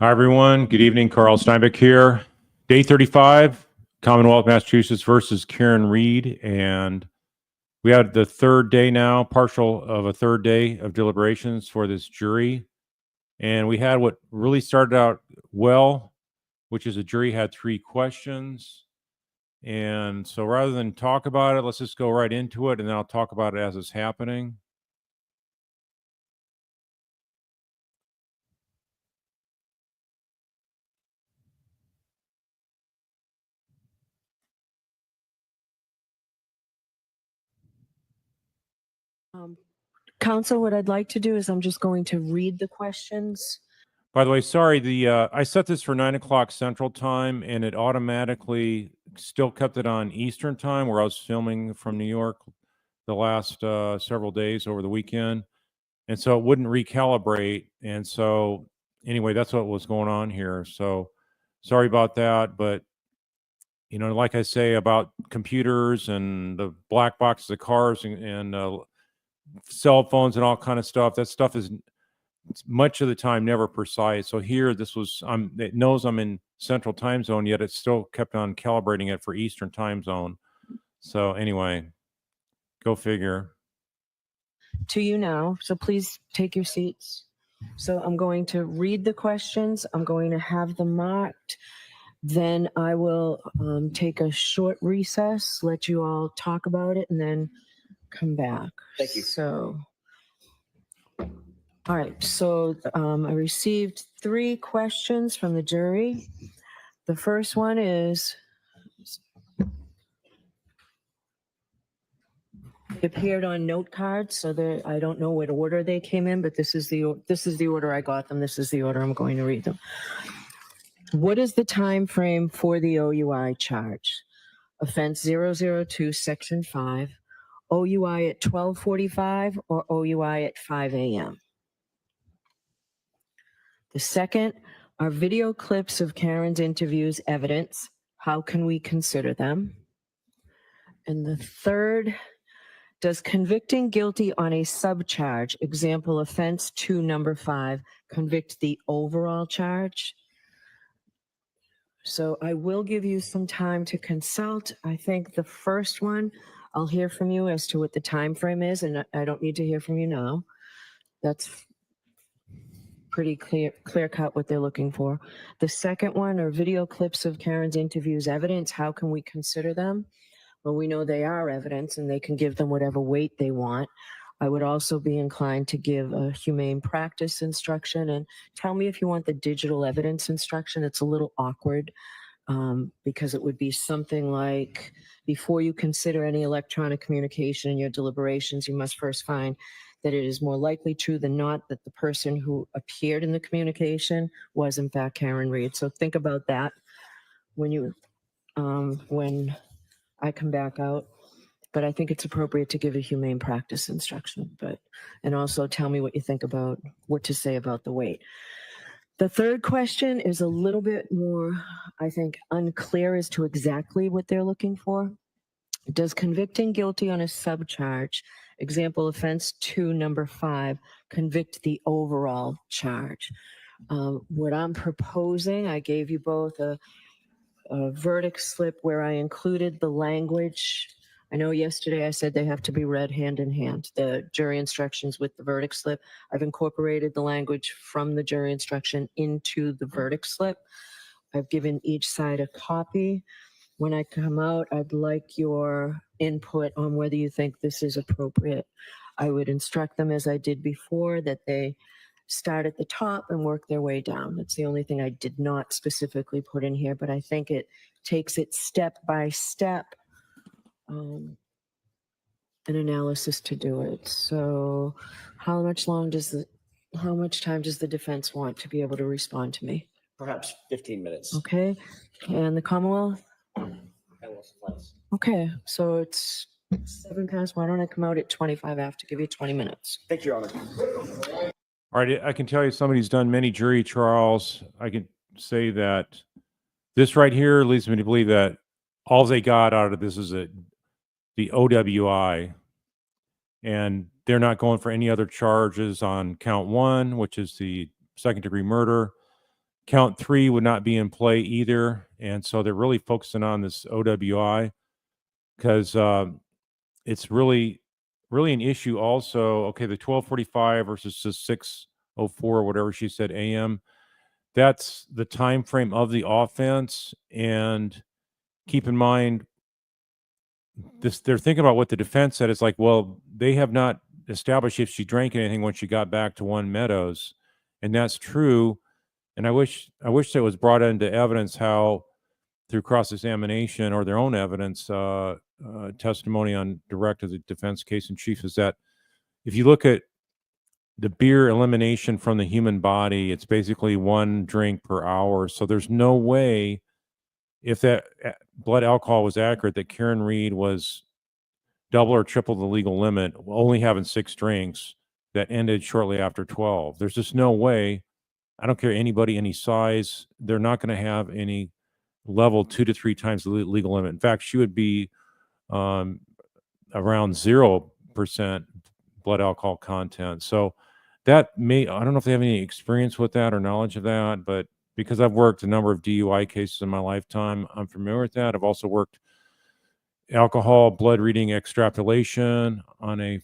Hi, everyone. Good evening. Carl Steinbeck here. Day 35, Commonwealth, Massachusetts versus Karen Reed. And we had the third day now, partial of a third day of deliberations for this jury. And we had what really started out well, which is a jury had 3 questions. And so rather than talk about it, let's just go right into it, and then I'll talk about it as it's happening. Counsel, what I'd like to do is I'm just going to read the questions. By the way, sorry, I set this for 9 o'clock Central Time, and it automatically still kept it on Eastern Time, where I was filming from New York the last several days over the weekend, and so it wouldn't recalibrate. And so, anyway, that's what was going on here. So, sorry about that, but like I say about computers and the black boxes of cars and cell phones and all kind of stuff, that stuff is much of the time never precise. So here, it knows I'm in Central Time Zone, yet it still kept on calibrating it for Eastern Time Zone. So anyway, go figure. To you now, so please take your seats. So I'm going to read the questions. I'm going to have them marked. Then I will take a short recess, let you all talk about it, and then come back. Thank you. So, all right. So I received 3 questions from the jury. The first one is, it appeared on note cards, so I don't know what order they came in, but this is the order I got them. This is the order I'm going to read them. What is the time frame for the OUI charge? Offense 002, Section 5, OUI at 12:45 or OUI at 5 a.m.? The second, are video clips of Karen's interviews evidence? How can we consider them? And the third, does convicting guilty on a subcharge, example offense 2 number 5, convict the overall charge? So I will give you some time to consult. I think the first one, I'll hear from you as to what the time frame is, and I don't need to hear from you now. That's pretty clear cut what they're looking for. The second one are video clips of Karen's interviews evidence. How can we consider them? Well, we know they are evidence and they can give them whatever weight they want. I would also be inclined to give a humane practice instruction, and tell me if you want the digital evidence instruction. It's a little awkward because it would be something like, before you consider any electronic communication in your deliberations, you must first find that it is more likely true than not that the person who appeared in the communication was in fact Karen Reed. So think about that when I come back out. But I think it's appropriate to give a humane practice instruction, and also tell me what you think about what to say about the weight. The third question is a little bit more, I think, unclear as to exactly what they're looking for. Does convicting guilty on a subcharge, example offense 2 number 5, convict the overall charge? What I'm proposing, I gave you both a verdict slip where I included the language. I know yesterday I said they have to be read hand in hand, the jury instructions with the verdict slip. I've incorporated the language from the jury instruction into the verdict slip. I've given each side a copy. When I come out, I'd like your input on whether you think this is appropriate. I would instruct them, as I did before, that they start at the top and work their way down. That's the only thing I did not specifically put in here, but I think it takes it step by step, an analysis to do it. So how much time does the defense want to be able to respond to me? Perhaps 15 minutes. Okay. And the Commonwealth? That will suffice. Okay. So it's 7 past. Why don't I come out at 25 after, give you 20 minutes? Thank you, Your Honor. All right, I can tell you somebody who's done many jury trials. I can say that this right here leads me to believe that all they got out of this is the OUI, and they're not going for any other charges on count 1, which is the second-degree murder. Count 3 would not be in play either. And so they're really focusing on this OWI because it's really an issue also. Okay, the 12:45 versus the 6:04, whatever she said, AM. That's the time frame of the offense. And keep in mind, they're thinking about what the defense said. It's like, well, they have not established if she drank anything when she got back to One Meadows, and that's true. And I wish that was brought into evidence how through cross-examination or their own evidence, testimony on direct of the defense case in chief, is that if you look at the beer elimination from the human body, it's basically 1 drink per hour. So there's no way, if that blood alcohol was accurate, that Karen Reed was double or triple the legal limit, only having 6 drinks that ended shortly after 12. There's just no way. I don't care anybody, any size, they're not going to have any level 2 to 3 times the legal limit. In fact, she would be around 0% blood alcohol content. So that I don't know if they have any experience with that or knowledge of that, but because I've worked a number of DUI cases in my lifetime, I'm familiar with that. I've also worked alcohol blood reading extrapolation on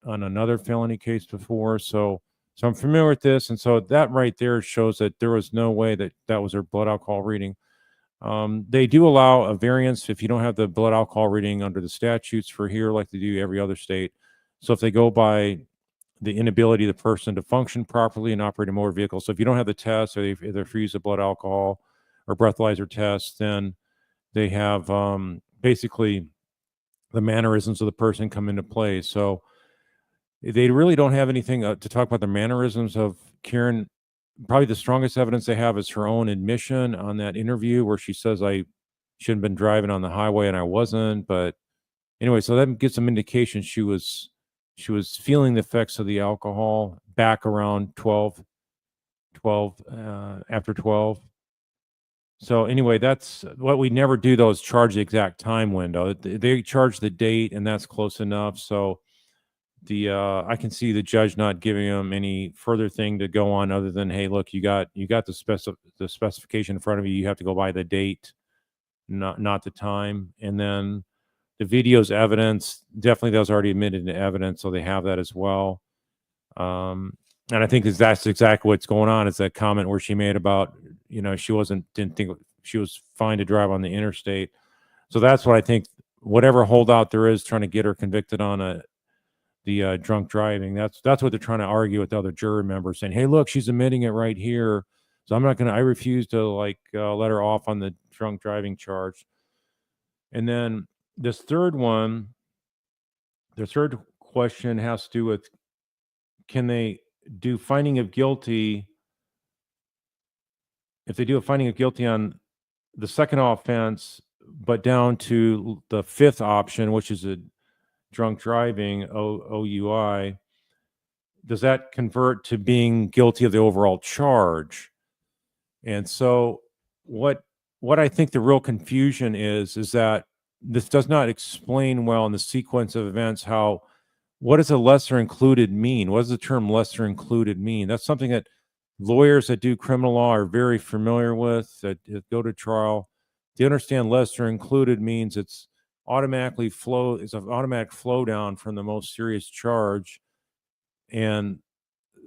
another felony case before. So I'm familiar with this. And so that right there shows that there was no way that was her blood alcohol reading. They do allow a variance if you don't have the blood alcohol reading under the statutes for here, like they do every other state. So if they go by the inability of the person to function properly and operate a motor vehicle. So if you don't have the test, or they refuse the blood alcohol or breathalyzer test, then they have basically the mannerisms of the person come into play. So they really don't have anything to talk about the mannerisms of Karen. Probably the strongest evidence they have is her own admission on that interview where she says, I shouldn't have been driving on the highway and I wasn't. But anyway, so that gives some indication she was feeling the effects of the alcohol back around after 12. So anyway, that's what we never do, though, is charge the exact time window. They charge the date, and that's close enough. So I can see the judge not giving them any further thing to go on other than, hey, look, you got the specification in front of you. You have to go by the date, not the time. And then the video's evidence, definitely that was already admitted into evidence, so they have that as well. And I think that's exactly what's going on. Is that comment where she made about, she didn't think she was fine to drive on the interstate. So that's what I think. Whatever holdout there is trying to get her convicted on the drunk driving, that's what they're trying to argue with the other jury members, saying, hey, look, she's admitting it right here. So I refuse to let her off on the drunk driving charge. And then this third question has to do with, can they do finding of guilty? If they do a finding of guilty on the second offense, but down to the 5th option, which is a drunk driving, OUI, does that convert to being guilty of the overall charge? And so what I think the real confusion is that this does not explain well in the sequence of events what does a lesser included mean? What does the term lesser included mean? That's something that lawyers that do criminal law are very familiar with, that go to trial. They understand lesser included means it's an automatic flow down from the most serious charge. And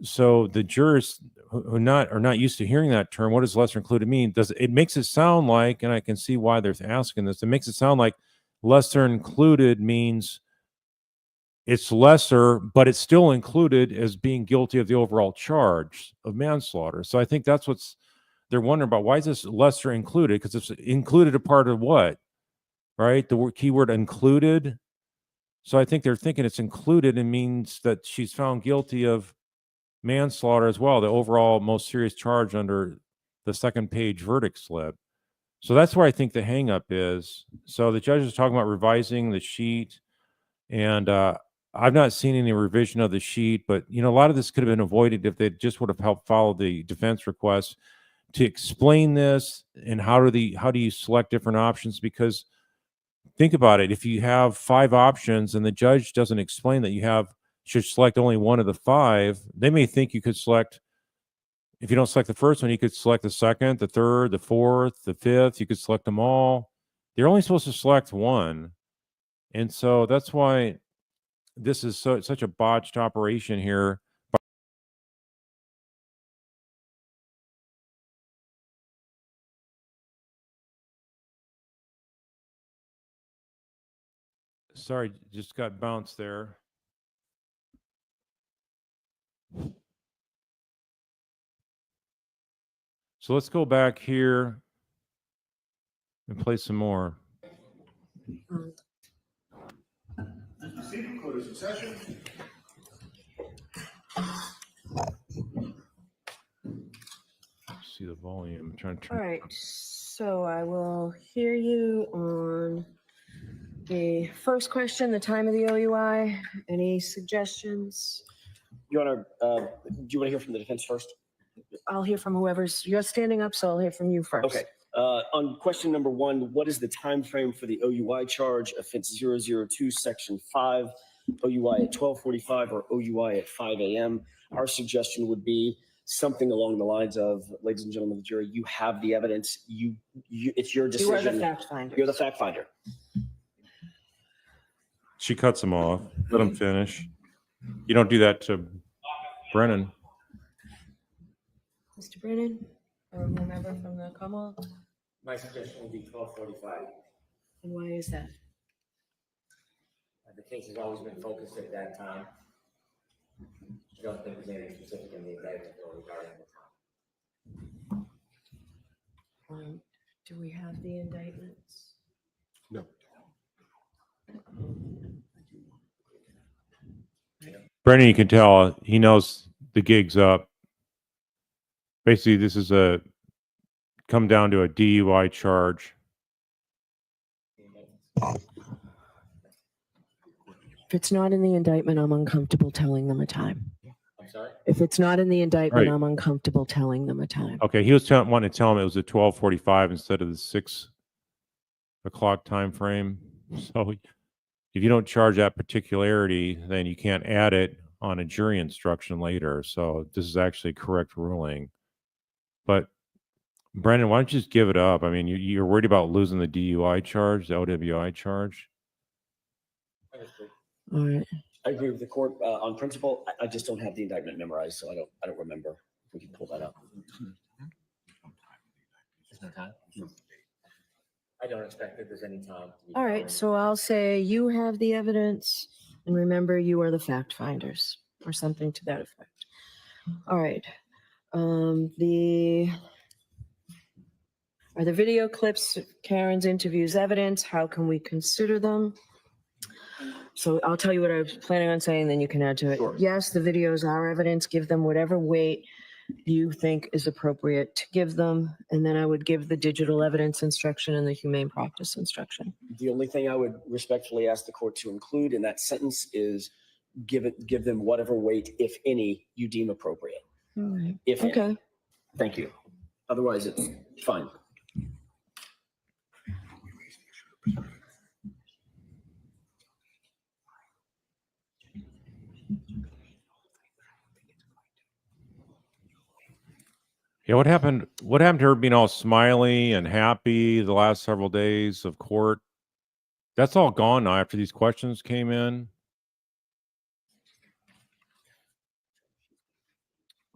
so the jurors who are not used to hearing that term, what does lesser included mean? It makes it sound like, and I can see why they're asking this, it makes it sound like lesser included means it's lesser, but it's still included as being guilty of the overall charge of manslaughter. So I think that's they're wondering about. Why is this lesser included? Because it's included a part of what, right? The keyword included. So I think they're thinking it's included and means that she's found guilty of manslaughter as well, the overall most serious charge under the second page verdict slip. So that's where I think the hang-up is. So the judge is talking about revising the sheet, and I've not seen any revision of the sheet, but a lot of this could have been avoided if they just would have helped follow the defense request to explain this and how do you select different options. Because think about it, if you have 5 options and the judge doesn't explain that should select only one of the 5, they may think you could select if you don't select the first one, you could select the second, the third, the fourth, the fifth. You could select them all. They're only supposed to select one. And so that's why this is such a botched operation here. Sorry, just got bounced there. So let's go back here and play some more. See the volume. I'm trying to turn. All right, so I will hear you on the first question, the time of the OUI. Any suggestions? You want to, do you want to hear from the defense first? I'll hear from you're standing up, so I'll hear from you first. Okay. On question number 1, what is the time frame for the OUI charge? Offense 002, section 5, OUI at 12:45 or OUI at 5 a.m. Our suggestion would be something along the lines of, ladies and gentlemen of the jury, you have the evidence. It's your You decision. are the fact finder. You're the fact finder. She cuts him off. Let him finish. You don't do that to Brennan. Mr. Brennan, or whomever from the Commonwealth, My suggestion would be 12:45. and why is that? The case has always been focused at that time. I don't think there's anything specific in the indictment regarding the time. Do we have the indictments? No. Brennan, you can tell he knows the gig's up. Basically, this is come down to a DUI charge. If it's not in the indictment, I'm uncomfortable telling them a time. I'm sorry? If it's not in the indictment, Right. I'm uncomfortable telling them a time. Okay, he was wanting to tell him it was at 12:45 instead of the 6 o'clock time frame. So if you don't charge that particularity, then you can't add it on a jury instruction later. So this is actually correct ruling. But Brendan, why don't you just give it up? I mean, you're worried about losing the DUI charge, the OWI charge. All right. I agree with the court on principle. I just don't have the indictment memorized, so I don't remember. We can pull that up. There's no time? I don't expect that there's any time. All right. So I'll say you have the evidence, and remember, you are the fact finders, or something to that effect. All right. Are the video clips of Karen's interviews evidence? How can we consider them? So I'll tell you what I was planning on saying, then you can add to it. Sure. Yes, the videos are evidence. Give them whatever weight you think is appropriate to give them. And then I would give the digital evidence instruction and the humane practice instruction. The only thing I would respectfully ask the court to include in that sentence is give them whatever weight, if any, you deem appropriate. All right. If any. Okay. Thank you. Otherwise, it's fine. Yeah, what happened? What happened to her being all smiley and happy the last several days of court? That's all gone now after these questions came in.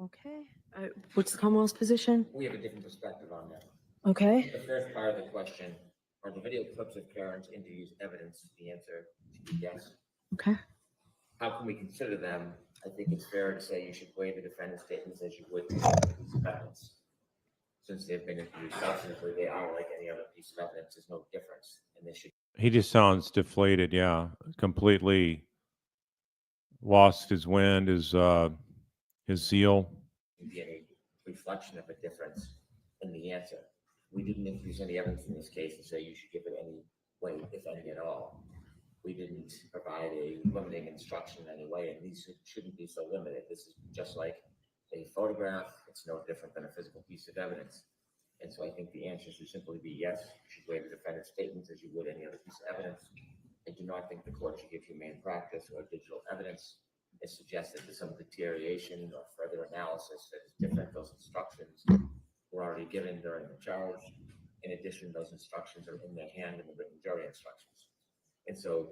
Okay. What's the Commonwealth's position? We have a different perspective on that. Okay. The first part of the question, are the video clips of Karen's interviews evidence? The answer should be yes. Okay. How can we consider them? I think it's fair to say you should weigh the defendant's statements as you would evidence. Since they've been introduced substantively, they are like any other piece of evidence. There's no difference, and they should. He just sounds deflated. Yeah, completely lost his wind, his zeal. Be any reflection of a difference in the answer. We didn't introduce any evidence in this case to say you should give it any weight, if any at all. We didn't provide a limiting instruction in any way, and these shouldn't be so limited. This is just like a photograph. It's no different than a physical piece of evidence. And so I think the answer should simply be yes. You should weigh the defendant's statements as you would any other piece of evidence. I do not think the court should give humane practice or digital evidence it suggests that there's some deterioration or further analysis that is different. Those instructions were already given during the charge. In addition, those instructions are in their hand in the written jury instructions. And so,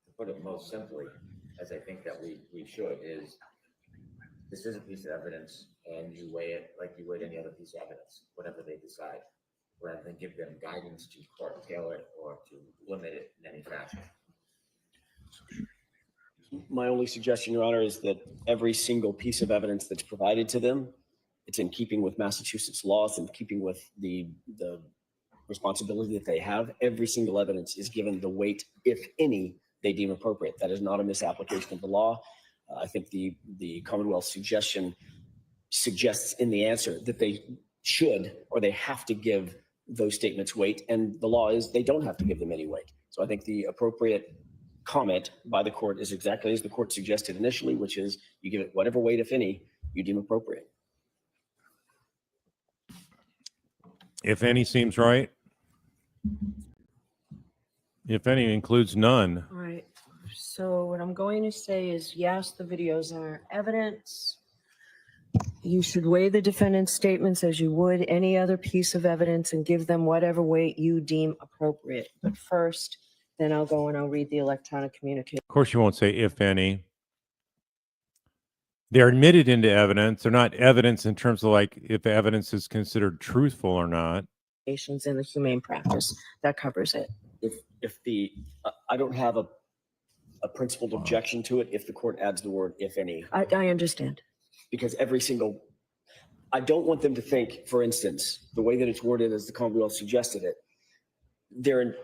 to put it most simply, as I think that we should, is this is a piece of evidence, and you weigh it like you would any other piece of evidence, whatever they decide, rather than give them guidance to curtail it or to limit it in any fashion. My only suggestion, Your Honor, is that every single piece of evidence that's provided to them, it's in keeping with Massachusetts laws and keeping with the responsibility that they have. Every single evidence is given the weight, if any, they deem appropriate. That is not a misapplication of the law. I think the Commonwealth's suggestion suggests in the answer that they should or they have to give those statements weight, and the law is they don't have to give them any weight. So I think the appropriate comment by the court is exactly as the court suggested initially, which is you give it whatever weight, if any, you deem appropriate. If any seems right. If any includes none. All right. So what I'm going to say is, yes, the videos are evidence. You should weigh the defendant's statements as you would any other piece of evidence and give them whatever weight you deem appropriate. But first, then I'll go and I'll read the electronic communication. Of course, you won't say if any. They're admitted into evidence. They're not evidence in terms of like if the evidence is considered truthful or not. In the humane practice. That covers it. If the I don't have a principled objection to it if the court adds the word if any. I understand. Because every single, I don't want them to think, for instance, the way that it's worded as the Commonwealth suggested it,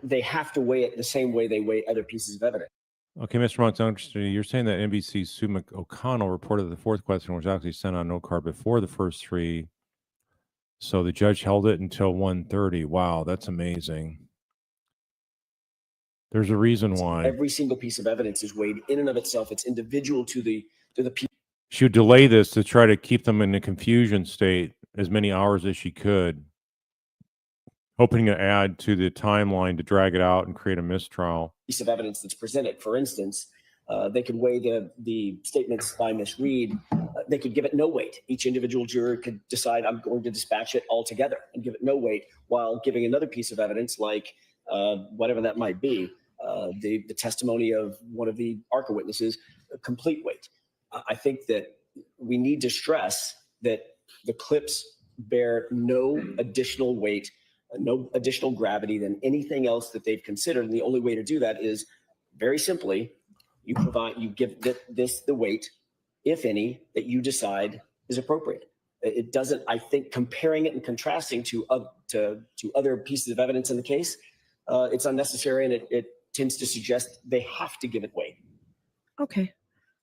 they have to weigh it the same way they weigh other pieces of evidence. Okay, Mr. Montgomery, you're saying that NBC's Sue McO'Connell reported that the fourth question was actually sent on note card before the first three. So the judge held it until 1:30. Wow, that's amazing. There's a reason why. Every single piece of evidence is weighed in and of itself. It's individual to the people. She would delay this to try to keep them in a confusion state as many hours as she could, hoping to add to the timeline to drag it out and create a mistrial. Piece of evidence that's presented. For instance, they could weigh the statements by Ms. Reed. They could give it no weight. Each individual juror could decide, I'm going to dispatch it altogether and give it no weight, while giving another piece of evidence, like whatever that might be, the testimony of one of the ARCA witnesses, a complete weight. I think that we need to stress that the clips bear no additional weight, no additional gravity than anything else that they've considered. And the only way to do that is very simply, you give this the weight, if any, that you decide is appropriate. It doesn't, I think, comparing it and contrasting to other pieces of evidence in the case, it's unnecessary, and it tends to suggest they have to give it weight. Okay.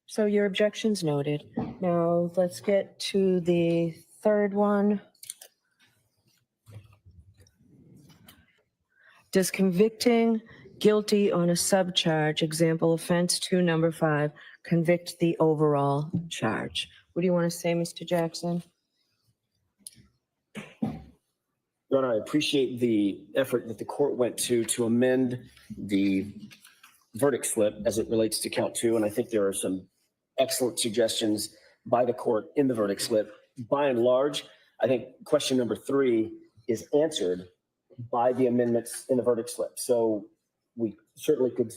So your objection's noted. Now let's get to the third one. Does convicting guilty on a subcharge, example offense 2, number 5, convict the overall charge? What do you want to say, Mr. Jackson? Your Honor, I appreciate the effort that the court went to amend the verdict slip as it relates to count 2. And I think there are some excellent suggestions by the court in the verdict slip. By and large, I think question number 3 is answered by the amendments in the verdict slip. So we certainly could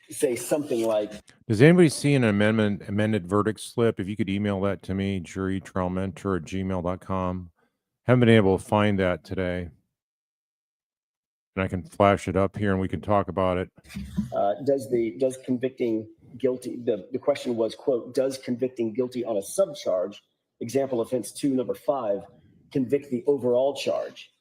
say something like, does anybody see an amended verdict slip? If you could email that to me, jurytrialmentor@gmail.com. Haven't been able to find that today. And I can flash it up here and we can talk about it. does convicting guilty, the question was, quote, does convicting guilty on a subcharge, example offense 2, number 5, convict the overall charge?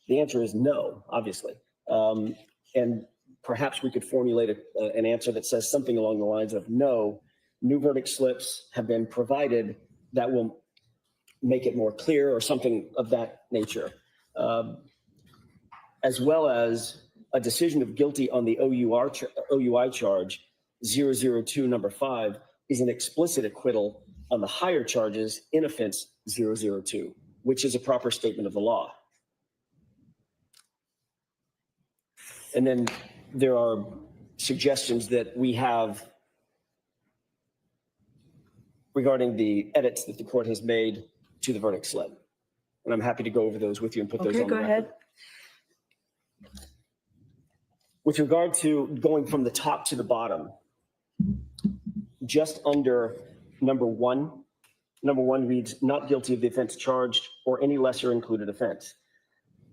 The answer is no, obviously. And perhaps we could formulate an answer that says something along the lines of, no, new verdict slips have been provided that will make it more clear, or something of that nature. As well as a decision of guilty on the OUI charge 002, number 5, is an explicit acquittal on the higher charges in offense 002, which is a proper statement of the law. And then there are suggestions that we have regarding the edits that the court has made to the verdict slip. And I'm happy to go over those with you and put those Okay, on the go record. ahead. With regard to going from the top to the bottom, just under number one reads, not guilty of the offense charged or any lesser included offense.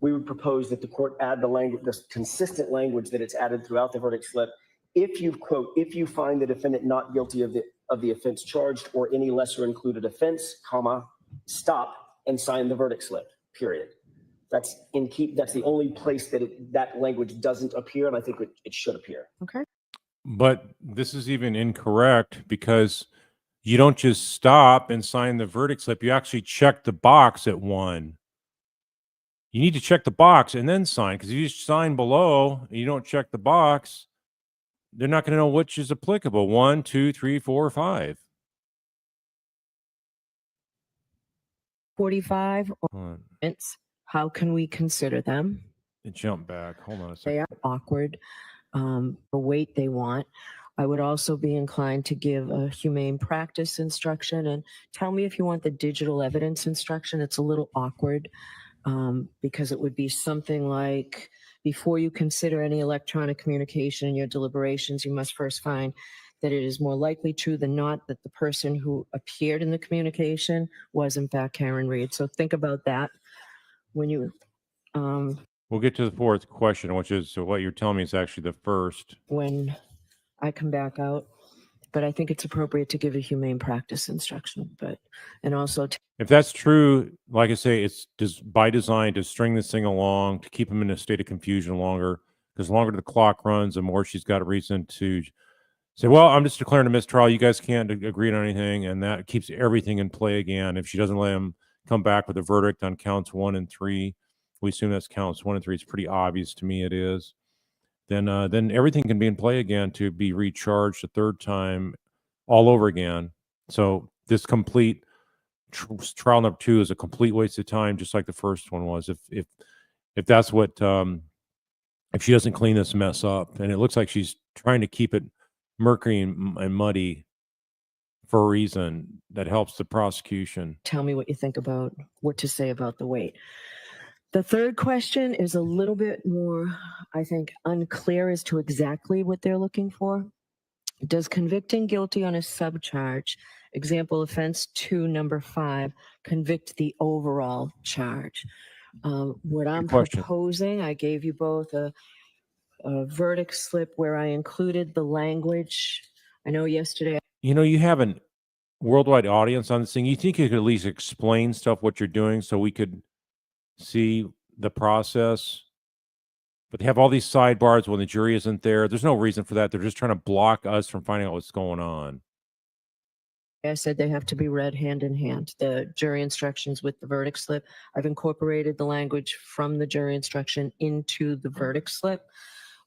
We would propose that the court add the language, the consistent language that it's added throughout the verdict slip. If you quote, if you find the defendant not guilty of the offense charged or any lesser included offense, comma, stop and sign the verdict slip, period. That's the only place that that language doesn't appear, and I think it should appear. Okay. But this is even incorrect because you don't just stop and sign the verdict slip. You actually check the box at 1. You need to check the box and then sign, because if you just sign below and you don't check the box, they're not going to know which is applicable. 1, 2, 3, 4, 5. 45 Hold on. ordinance, how can we consider them? It jumped back. Hold on a They second. are awkward, the weight they want. I would also be inclined to give a humane practice instruction, and tell me if you want the digital evidence instruction. It's a little awkward because it would be something like, before you consider any electronic communication in your deliberations, you must first find that it is more likely true than not that the person who appeared in the communication was in fact Karen Reed. So think about that when you We'll get to the fourth question, which is, so what you're telling me is actually the first. when I come back out, but I think it's appropriate to give a humane practice instruction, and also If that's true, like I say, it's just by design to string this thing along, to keep them in a state of confusion longer, because the longer the clock runs, the more she's got a reason to say, well, I'm just declaring a mistrial. You guys can't agree on anything. And that keeps everything in play again. If she doesn't let him come back with a verdict on counts 1 and 3, we assume that's counts 1 and 3. It's pretty obvious to me it is. Then everything can be in play again to be recharged a third time all over again. So this complete trial number 2 is a complete waste of time, just like the first one was. If that's what, if she doesn't clean this mess up, and it looks like she's trying to keep it murky and muddy for a reason that helps the prosecution. tell me what you think about what to say about the weight. The third question is a little bit more, I think, unclear as to exactly what they're looking for. Does convicting guilty on a subcharge, example offense 2, number 5, convict the overall charge? What I'm question. proposing, I gave you both a verdict slip where I included the language. I know yesterday You know, you have a worldwide audience on this thing. You think you could at least explain stuff, what you're doing, so we could see the process? But they have all these sidebars when the jury isn't there. There's no reason for that. They're just trying to block us from finding out what's going on. I said they have to be read hand in hand, the jury instructions with the verdict slip. I've incorporated the language from the jury instruction into the verdict slip.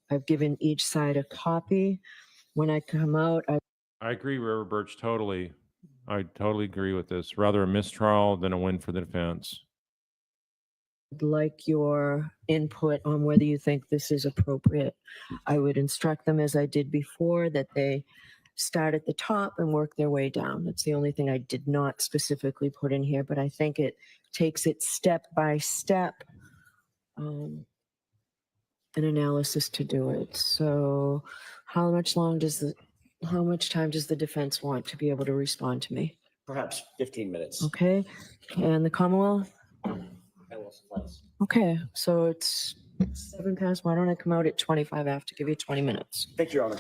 I've given each side a copy. When I come out, I agree, River Birch, totally. I totally agree with this. Rather a mistrial than a win for the defense. I'd like your input on whether you think this is appropriate. I would instruct them, as I did before, that they start at the top and work their way down. That's the only thing I did not specifically put in here, but I think it takes it step by step, an analysis to do it. So how much time does the defense want to be able to respond to me? Perhaps 15 minutes. Okay, and the Commonwealth? That will suffice. Okay, so it's 7 past. Why don't I come out at 25 after, give you 20 minutes? Thank you, Your Honor.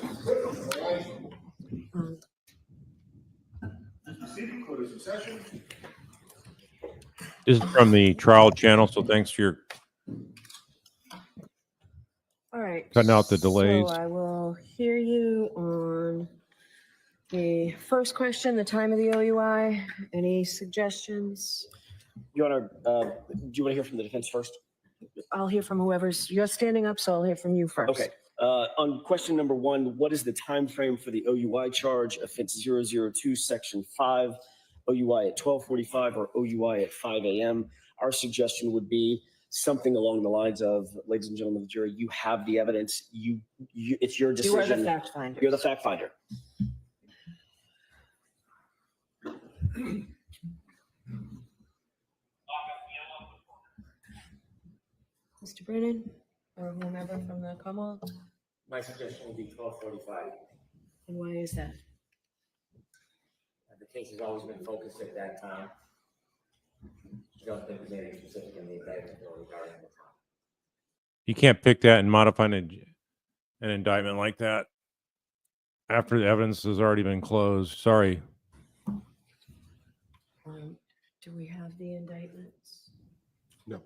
This is from the trial channel, so thanks for your All right. cutting out the delays. So I will hear you on the first question, the time of the OUI. Any suggestions? Your Honor, do you want to hear from the defense first? I'll hear from you're standing up, so I'll hear from you first. Okay. On question number 1, what is the time frame for the OUI charge, offense 002, section 5, OUI at 12:45 or OUI at 5 a.m.? Our suggestion would be something along the lines of, ladies and gentlemen of the jury, you have the evidence. It's your decision. You are the fact finder. You're the fact finder. Mr. Brennan, or whomever from the Commonwealth, My suggestion would be 12:45. and why is that? The case has always been focused at that time. I don't think there's anything specific in the indictment regarding the time. You can't pick that and modify an indictment like that after the evidence has already been closed. Sorry. Do we have the indictments? No.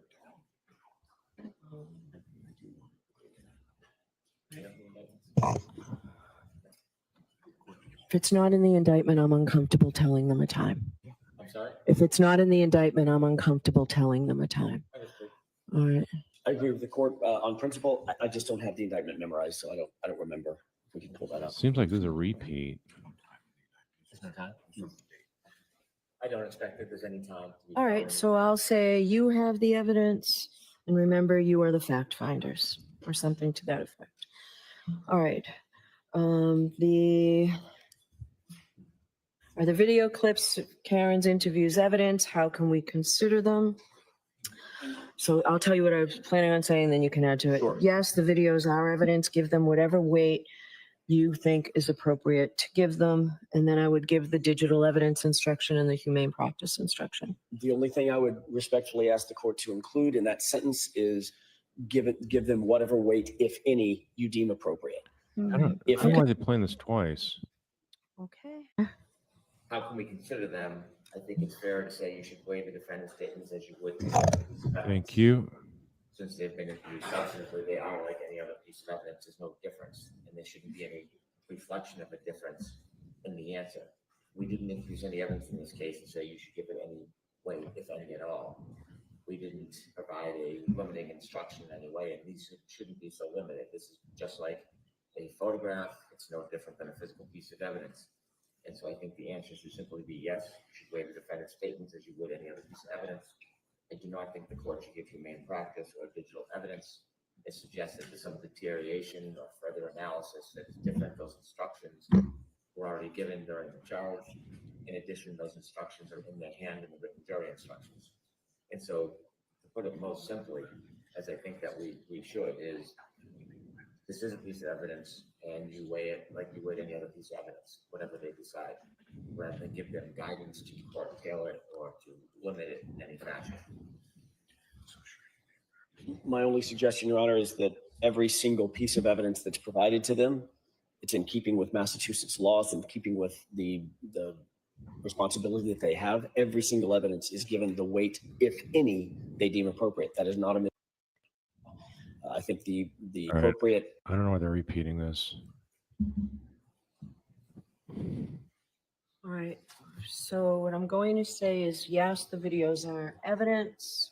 If it's not in the indictment, I'm uncomfortable telling them a time. I'm sorry? If it's not in the indictment, I'm uncomfortable telling them a time. Understood. All right. I agree with the court on principle. I just don't have the indictment memorized, so I don't remember. If we can pull that up. Seems like this is a repeat. There's no time? I don't expect that there's any time. to be All right. found. So I'll say you have the evidence, and remember, you are the fact finders, or something to that effect. All right. Are the video clips of Karen's interviews evidence? How can we consider them? So I'll tell you what I was planning on saying, then you can add to it. Sure. Yes, the videos are evidence. Give them whatever weight you think is appropriate to give them. And then I would give the digital evidence instruction and the humane practice instruction. The only thing I would respectfully ask the court to include in that sentence is give them whatever weight, if any, you deem appropriate. I don't If know why they're playing this twice. Okay. How can we consider them? I think it's fair to say you should weigh the defendant's statements as you would. Thank you. Since they've been interviewed substantively, they are like any other piece of evidence. There's no difference, and there shouldn't be any reflection of a difference in the answer. We didn't introduce any evidence in this case to say you should give it any weight, if any at all. We didn't provide a limiting instruction in any way, and these shouldn't be so limited. This is just like a photograph. It's no different than a physical piece of evidence. And so I think the answer should simply be yes, you should weigh the defendant's statements as you would any other piece of evidence. I do not think the court should give humane practice or digital evidence. It suggests that there's some deterioration or further analysis that's different. Those instructions were already given during the charge. In addition, those instructions are in the hand in the written jury instructions. And so, to put it most simply, as I think that we should, is this is a piece of evidence, and you weigh it like you would any other piece of evidence, whatever they decide, rather than give them guidance to curtail it or to limit it in any fashion. My only suggestion, Your Honor, is that every single piece of evidence that's provided to them, it's in keeping with Massachusetts laws and keeping with the responsibility that they have. Every single evidence is given the weight, if any, they deem appropriate. That is not a I think the All right. appropriate. I don't know why they're repeating this. All right. So what I'm going to say is, yes, the videos are evidence.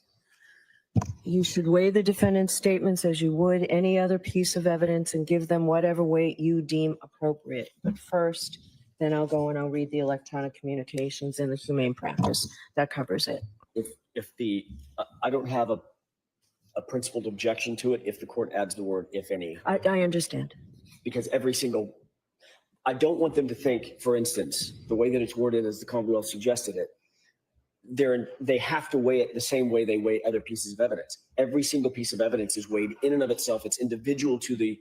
You should weigh the defendant's statements as you would any other piece of evidence and give them whatever weight you deem appropriate. But first, then I'll go and I'll read the electronic communications and the humane practice. That covers it. If the I don't have a principled objection to it if the court adds the word if any, I understand. because every single, I don't want them to think, for instance, the way that it's worded as the Commonwealth suggested it, they have to weigh it the same way they weigh other pieces of evidence. Every single piece of evidence is weighed in and of itself. It's individual to the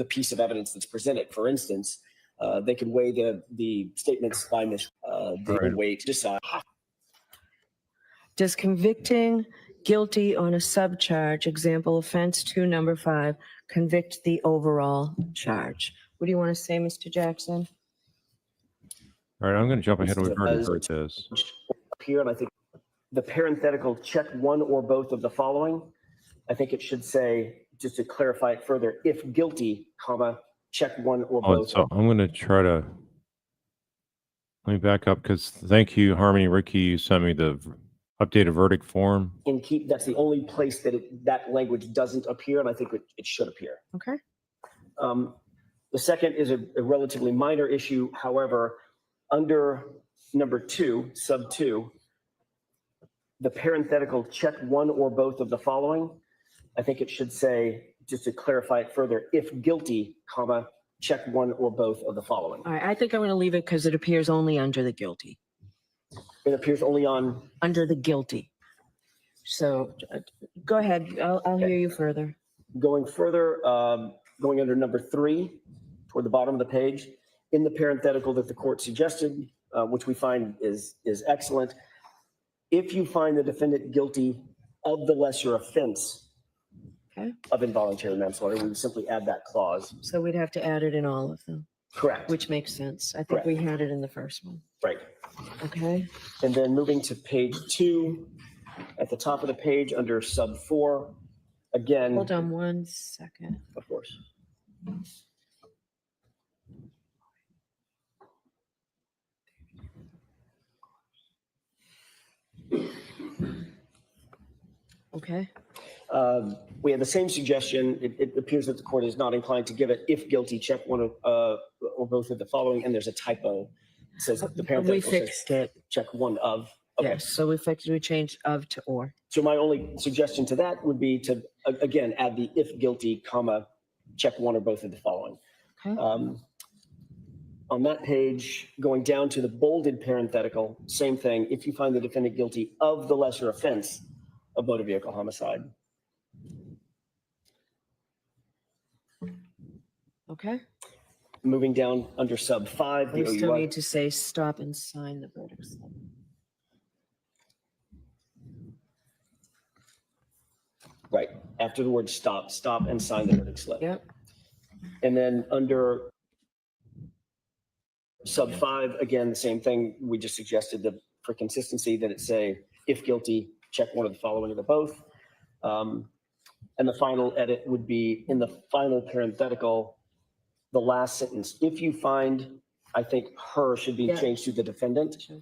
piece of evidence that's presented. For instance, they could weigh the statements by Ms. They would weigh to decide. Does convicting guilty on a subcharge, example offense 2, number 5, convict the overall charge? What do you want to say, Mr. Jackson? All right, I'm going to jump ahead. We've already heard this. Here, and I think the parenthetical check one or both of the following. I think it should say, just to clarify it further, if guilty, comma, check one or Oh, both. so I'm going to try to, let me back up because thank you, Harmony, Ricky, you sent me the updated verdict form. That's the only place that that language doesn't appear, and I think it should appear. Okay. The second is a relatively minor issue. However, under number 2, sub 2, the parenthetical check one or both of the following. I think it should say, just to clarify it further, if guilty, comma, check one or both of the following. All right. I think I'm going to leave it because it appears only under the guilty. It appears only on, under the guilty. So go ahead. I'll hear you further. going further, going under number 3, toward the bottom of the page, in the parenthetical that the court suggested, which we find is excellent. If you find the defendant guilty of the lesser offense Okay. of involuntary manslaughter, we would simply add that clause. So we'd have to add it in all of them, Correct. which makes sense. I think we Correct. had it in the first one. Right. Okay. And then moving to page 2, at the top of the page under sub 4, again. Hold on 1 second. Of course. Okay. We had the same suggestion. It appears that the court is not inclined to give it. If guilty, check one of or both of the following. And there's a typo. It says the We parenthetical says fixed it. check one of. Okay. Yes. So we changed of to or. So my only suggestion to that would be to again add the if guilty, comma, check one or both of the following. Okay. On that page, going down to the bolded parenthetical, same thing. If you find the defendant guilty of the lesser offense of motor vehicle homicide. Okay. Moving down under sub 5, We the still OUI. need to say stop and sign the verdict slip. Right, after the word stop and sign the verdict slip. Yep. And then under sub 5, again, the same thing. We just suggested that for consistency that it say, if guilty, check one of the following or the both. And the final edit would be in the final parenthetical, the last sentence. If you find, I think her should be Yeah. changed to the defendant. Sure.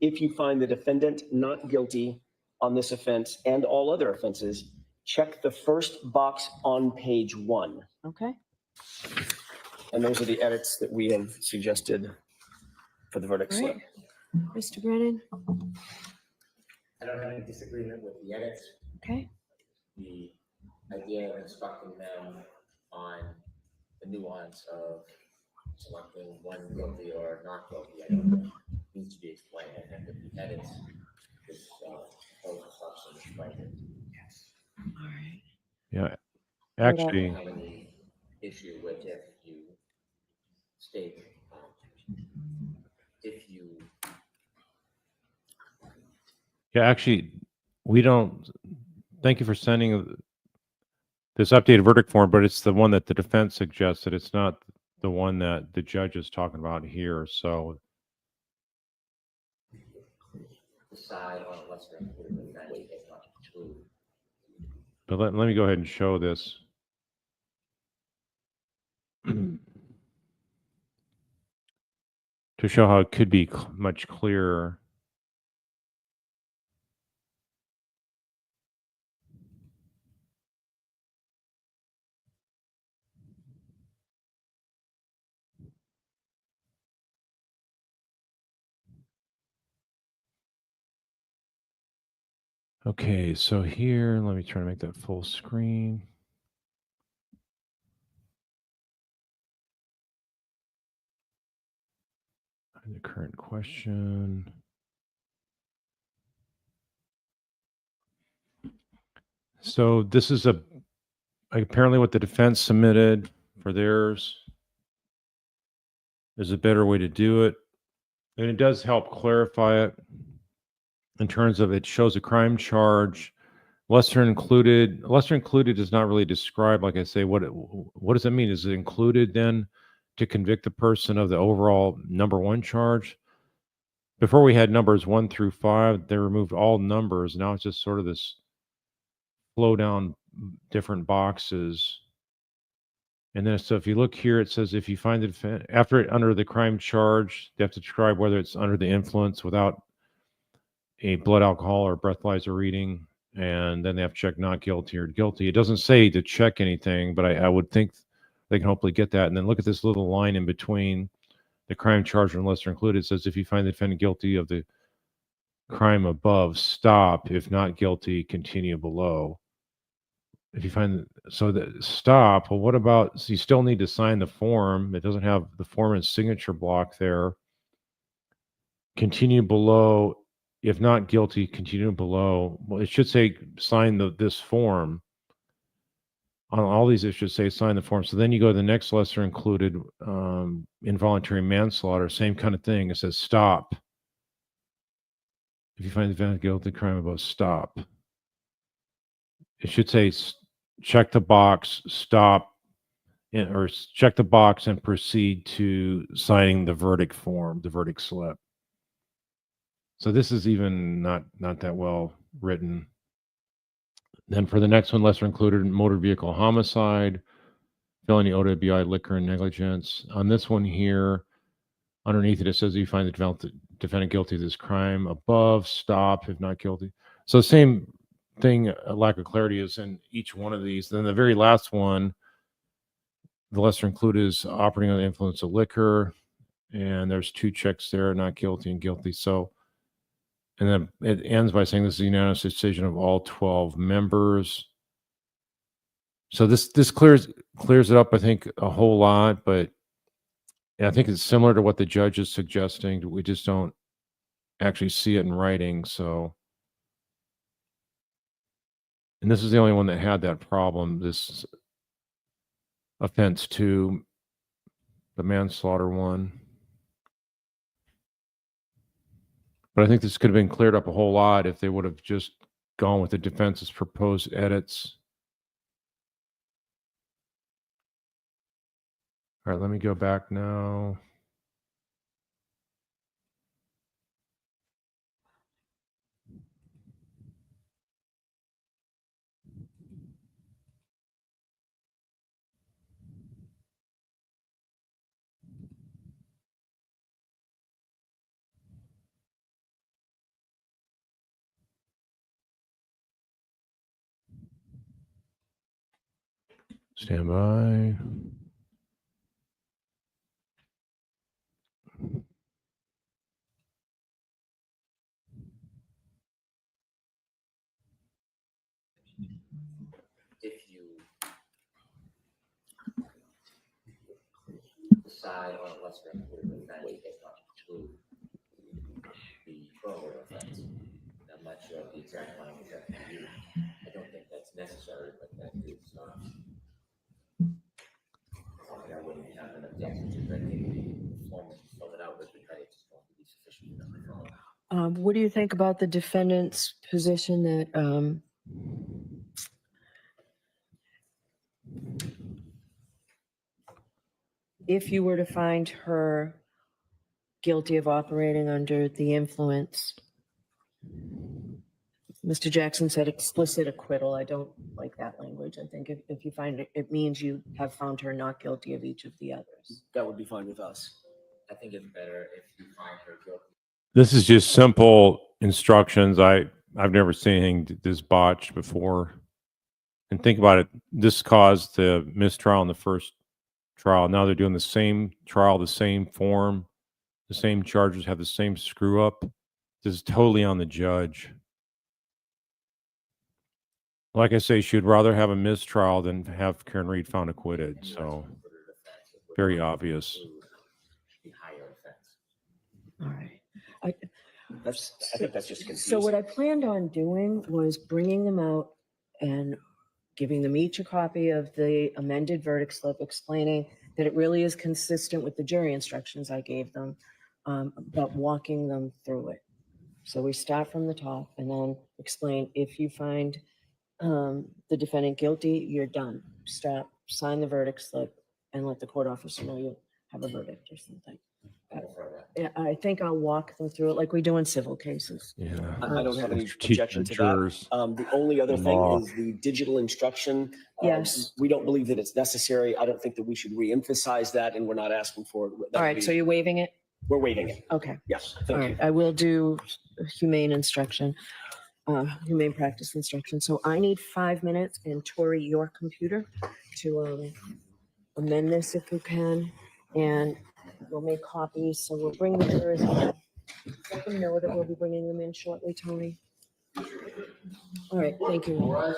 If you find the defendant not guilty on this offense and all other offenses, check the first box on page 1. Okay. And those are the edits that we have suggested for the verdict All right. slip. Mr. Brennan. I don't have any disagreement with the edits. Okay. The idea of instructing them on the nuance of selecting one guilty or not guilty, I don't think needs to be explained. I think that the edits is proposed instruction explained it. All right. Yeah, What I actually, don't have any issue with if you state, if you we don't, thank you for sending this updated verdict form, but it's the one that the defense suggested. It's not the one that the judge is talking about here. So, decide on a lesser included offense does not include. but let me go ahead and show this. To show how it could be much clearer. Okay, so here, let me try to make that full screen. The current question. So this is apparently what the defense submitted for theirs. There's a better way to do it. And it does help clarify it in terms of it shows a crime charge. Lesser included does not really describe, like I say, what does it mean? Is it included then to convict the person of the overall number 1 charge? Before we had numbers 1 through 5, they removed all numbers. Now it's just sort of this flow down different boxes. And then, so if you look here, it says if you find the defendant, under the crime charge, they have to describe whether it's under the influence without a blood alcohol or breathalyzer reading. And then they have to check not guilty or guilty. It doesn't say to check anything, but I would think they can hopefully get that. And then look at this little line in between the crime charge and lesser included. It says if you find the defendant guilty of the crime above, stop. If not guilty, continue below. If you find, so the stop, well, what about, so you still need to sign the form. It doesn't have the form and signature block there. Continue below if not guilty, continue below. Well, it should say sign this form. On all these, it should say sign the form. So then you go to the next lesser included, involuntary manslaughter, same kind of thing. It says stop. If you find the defendant guilty of the crime above, stop. It should say check the box, stop, or check the box and proceed to signing the verdict form, the verdict slip. So this is even not that well written. Then for the next one, lesser included motor vehicle homicide, felony OWI, liquor and negligence. On this one here, underneath it says you find the defendant guilty of this crime above, stop if not guilty. So the same thing, a lack of clarity is in each one of these. Then the very last one, the lesser included is operating under the influence of liquor, and there's 2 checks there, not guilty and guilty. So, and then it ends by saying this is a unanimous decision of all 12 members. So this clears it up, I think, a whole lot, but I think it's similar to what the judge is suggesting. We just don't actually see it in writing. So, and this is the only one that had that problem, this offense 2, the manslaughter one. But I think this could have been cleared up a whole lot if they would have just gone with the defense's proposed edits. All right, let me go back now. Stand by. If you decide on a lesser included offense, it does not include the earlier offense. I'm not sure of the exact language that you use. I don't think that's necessary, but that is I wouldn't have an objection to that. The form that you fill it out with the credits is going to be sufficient enough. What do you think about the defendant's position that if you were to find her guilty of operating under the influence, Mr. Jackson said explicit acquittal. I don't like that language. I think if you find it, it means you have found her not guilty of each of the others. That would be fine with us. I think it's better if you find her guilty. This is just simple instructions. I've never seen anything this botched before. And think about it. This caused the mistrial in the first trial. Now they're doing the same trial, the same form, the same charges, have the same screw up. This is totally on the judge. Like I say, she would rather have a mistrial than have Karen Reed found acquitted. So very obvious. The higher offense. All right. I think that's just confusing. So what I planned on doing was bringing them out and giving them each a copy of the amended verdict slip, explaining that it really is consistent with the jury instructions I gave them, but walking them through it. So we start from the top and then explain if you find the defendant guilty, you're done. Stop, sign the verdict slip, and let the court officer know you have a verdict or something. Yeah, I think I'll walk them through it like we do in civil cases. Yeah. I don't have any Teach objection the to jurors. that. The only other Law. thing is the digital instruction. Yes. We don't believe that it's necessary. I don't think that we should reemphasize that, and we're not asking for it. That All would right, be- so you're waiving it? We're waiving it. Okay. Yes, All thank you. right, I will do humane instruction, humane practice instruction. So I need 5 minutes, and Tori, your computer, to amend this if you can, and we'll make copies. So we'll bring the jurors in. Let them know that we'll be bringing them in shortly, Tony. All right, thank you. All right.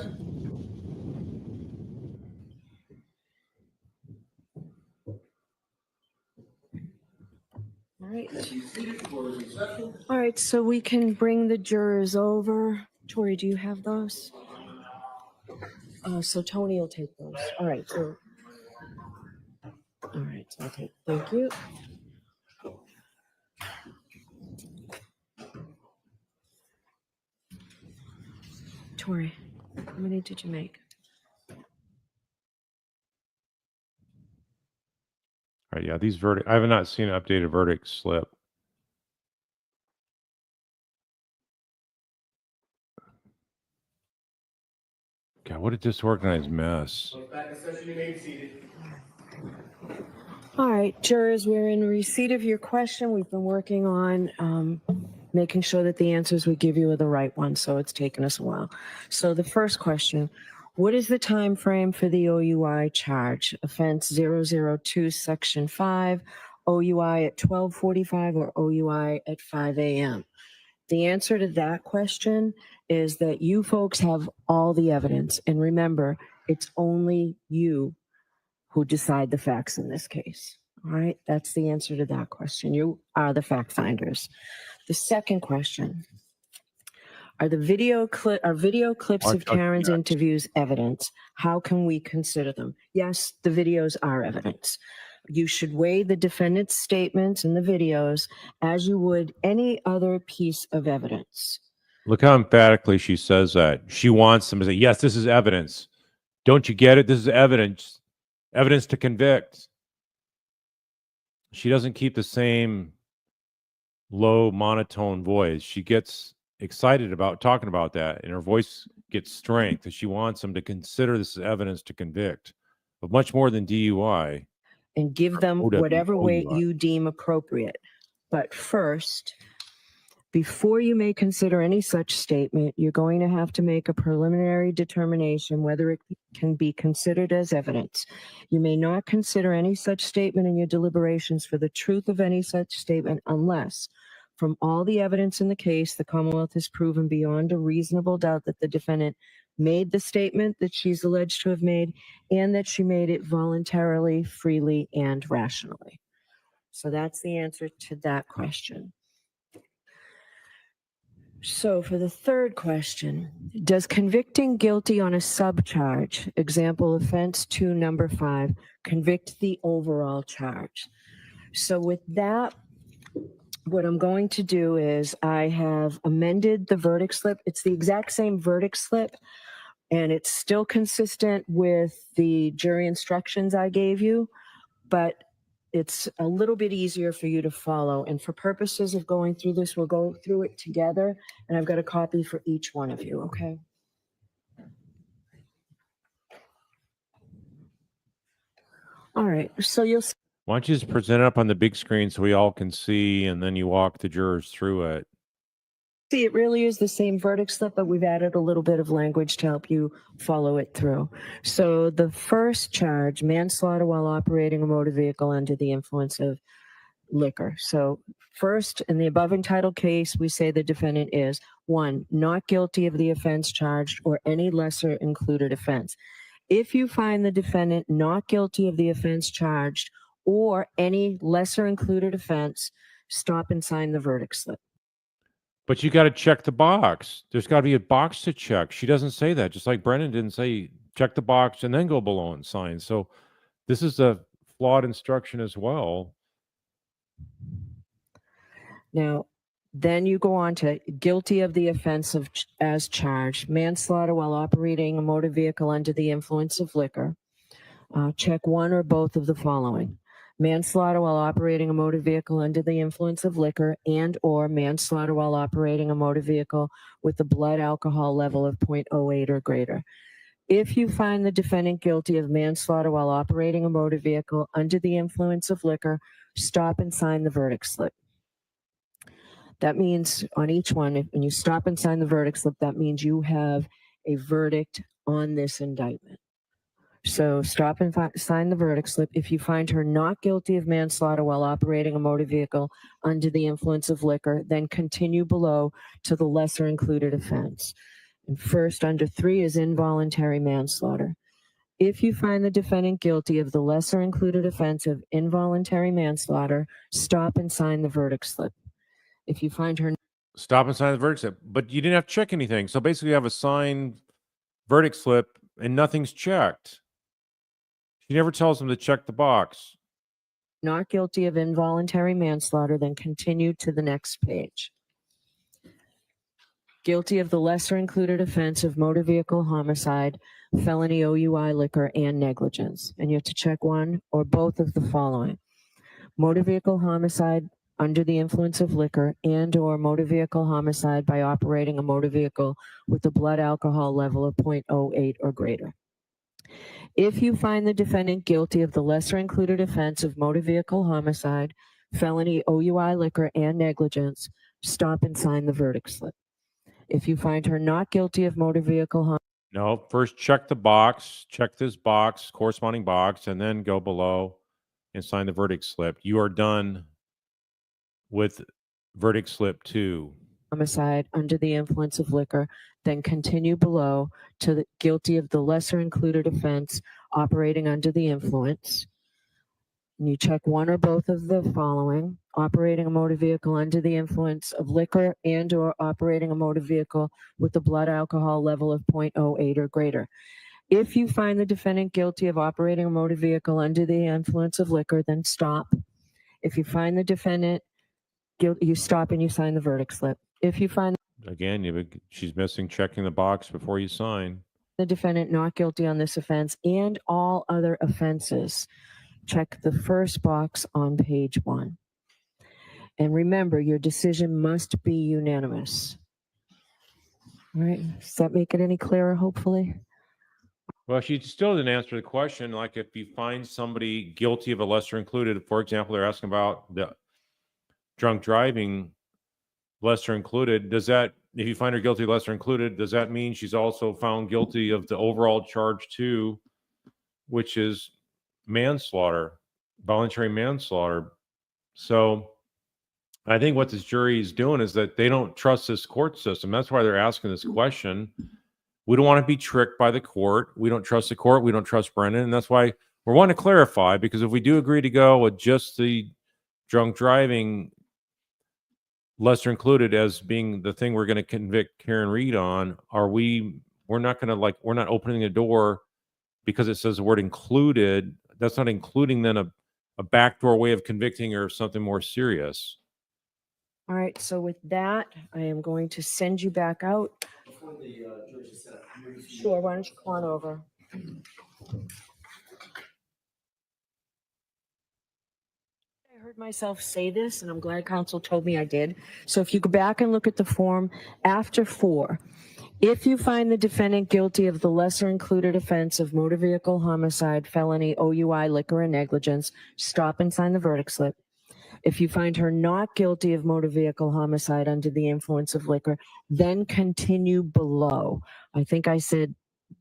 All right, so we can bring the jurors over. Tori, do you have those? So Tony will take those. All right, so. All right, okay, thank you. Tori, how many did you make? All right, yeah, these verdict. I have not seen an updated verdict slip. God, what a disorganized mess. All right, jurors, we're in receipt of your question. We've been working on making sure that the answers we give you are the right ones, so it's taken us a while. So the first question, what is the time frame for the OUI charge? Offense 002, Section 5, OUI at 12:45 or OUI at 5 a.m.? The answer to that question is that you folks have all the evidence. And remember, it's only you who decide the facts in this case. All right, that's the answer to that question. You are the fact finders. The second question, are video clips of Karen's interviews evidence? How can we consider them? Yes, the videos are evidence. You should weigh the defendant's statements in the videos as you would any other piece of evidence. Look how emphatically she says that. She wants them to say, yes, this is evidence. Don't you get it? This is evidence. Evidence to convict. She doesn't keep the same low monotone voice. She gets excited about talking about that, and her voice gets strength, and she wants them to consider this as evidence to convict, but much more than DUI. And give them whatever weight OUI. you deem appropriate. But first, before you may consider any such statement, you're going to have to make a preliminary determination whether it can be considered as evidence. You may not consider any such statement in your deliberations for the truth of any such statement unless, from all the evidence in the case, the Commonwealth has proven beyond a reasonable doubt that the defendant made the statement that she's alleged to have made and that she made it voluntarily, freely, and rationally. So that's the answer to that question. So for the third question, does convicting guilty on a subcharge, example offense 2, number 5, convict the overall charge? So with that, what I'm going to do is I have amended the verdict slip. It's the exact same verdict slip, and it's still consistent with the jury instructions I gave you, but it's a little bit easier for you to follow. And for purposes of going through this, we'll go through it together. And I've got a copy for each one of you, okay? All right, so you'll see. Why don't you just present it up on the big screen so we all can see, and then you walk the jurors through it. See, it really is the same verdict slip, but we've added a little bit of language to help you follow it through. So the first charge, manslaughter while operating a motor vehicle under the influence of liquor. So first, in the above entitled case, we say the defendant is 1, not guilty of the offense charged or any lesser included offense. If you find the defendant not guilty of the offense charged or any lesser included offense, stop and sign the verdict slip. But you got to check the box. There's got to be a box to check. She doesn't say that, just like Brennan didn't say check the box and then go below and sign. So this is a flawed instruction as well. Now, then you go on to guilty of the offense of as charged, manslaughter while operating a motor vehicle under the influence of liquor. Check one or both of the following: manslaughter while operating a motor vehicle under the influence of liquor and or manslaughter while operating a motor vehicle with a blood alcohol level of 0.08 or greater. If you find the defendant guilty of manslaughter while operating a motor vehicle under the influence of liquor, stop and sign the verdict slip. That means on each one, when you stop and sign the verdict slip, that means you have a verdict on this indictment. So stop and sign the verdict slip. If you find her not guilty of manslaughter while operating a motor vehicle under the influence of liquor, then continue below to the lesser included offense. And first, under 3 is involuntary manslaughter. If you find the defendant guilty of the lesser included offense of involuntary manslaughter, stop and sign the verdict slip. If you find her Stop and sign the verdict slip. But you didn't have to check anything. So basically, you have a signed verdict slip and nothing's checked. She never tells them to check the box. not guilty of involuntary manslaughter, then continue to the next page. Guilty of the lesser included offense of motor vehicle homicide, felony OUI liquor, and negligence. And you have to check one or both of the following. Motor vehicle homicide under the influence of liquor and or motor vehicle homicide by operating a motor vehicle with a blood alcohol level of 0.08 or greater. If you find the defendant guilty of the lesser included offense of motor vehicle homicide, felony OUI liquor, and negligence, stop and sign the verdict slip. If you find her not guilty of motor vehicle homicide, No, first check the box, check this box, corresponding box, and then go below and sign the verdict slip. You are done with verdict slip 2. homicide under the influence of liquor, then continue below to the guilty of the lesser included offense operating under the influence. And you check one or both of the following: operating a motor vehicle under the influence of liquor and or operating a motor vehicle with a blood alcohol level of 0.08 or greater. If you find the defendant guilty of operating a motor vehicle under the influence of liquor, then stop. If you find the defendant guilty, you stop and you sign the verdict slip. If you find Again, she's missing checking the box before you sign. the defendant not guilty on this offense and all other offenses, check the first box on page 1. And remember, your decision must be unanimous. All right, does that make it any clearer, hopefully? Well, she still didn't answer the question. Like, if you find somebody guilty of a lesser included, for example, they're asking about the drunk driving lesser included. Does that, if you find her guilty of lesser included, does that mean she's also found guilty of the overall charge 2, which is manslaughter, voluntary manslaughter? So I think what this jury is doing is that they don't trust this court system. That's why they're asking this question. We don't want to be tricked by the court. We don't trust the court. We don't trust Brennan. And that's why we're wanting to clarify, because if we do agree to go with just the drunk driving lesser included as being the thing we're going to convict Karen Reed on, we're not going to, we're not opening the door because it says the word included. That's not including then a backdoor way of convicting her of something more serious. All right, so with that, I am going to send you back out. Sure, why don't you come on over? I heard myself say this, and I'm glad counsel told me I did. So if you go back and look at the form after 4, if you find the defendant guilty of the lesser included offense of motor vehicle homicide, felony, OUI, liquor, and negligence, stop and sign the verdict slip. If you find her not guilty of motor vehicle homicide under the influence of liquor, then continue below. I think I said,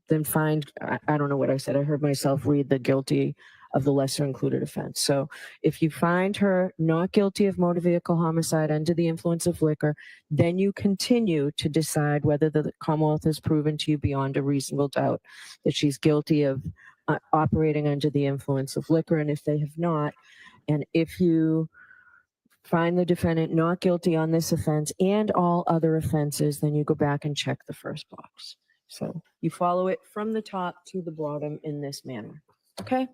then find, I don't know what I said. I heard myself read the guilty of the lesser included offense. So if you find her not guilty of motor vehicle homicide under the influence of liquor, then you continue to decide whether the Commonwealth has proven to you beyond a reasonable doubt that she's guilty of operating under the influence of liquor. And if they have not, and if you find the defendant not guilty on this offense and all other offenses, then you go back and check the first box. So you follow it from the top to the bottom in this manner. Okay?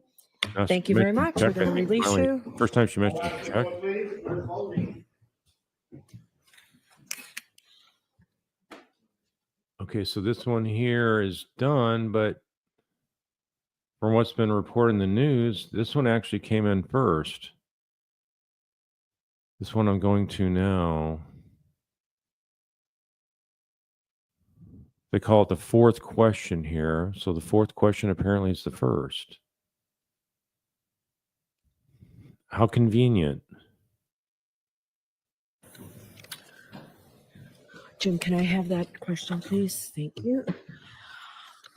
Thank you very much. We're going to release you. First time she mentioned check. Okay, so this one here is done, but from what's been reported in the news, this one actually came in first. This one I'm going to now. They call it the fourth question here. So the fourth question apparently is the first. How convenient. Jim, can I have that question, please? Thank you.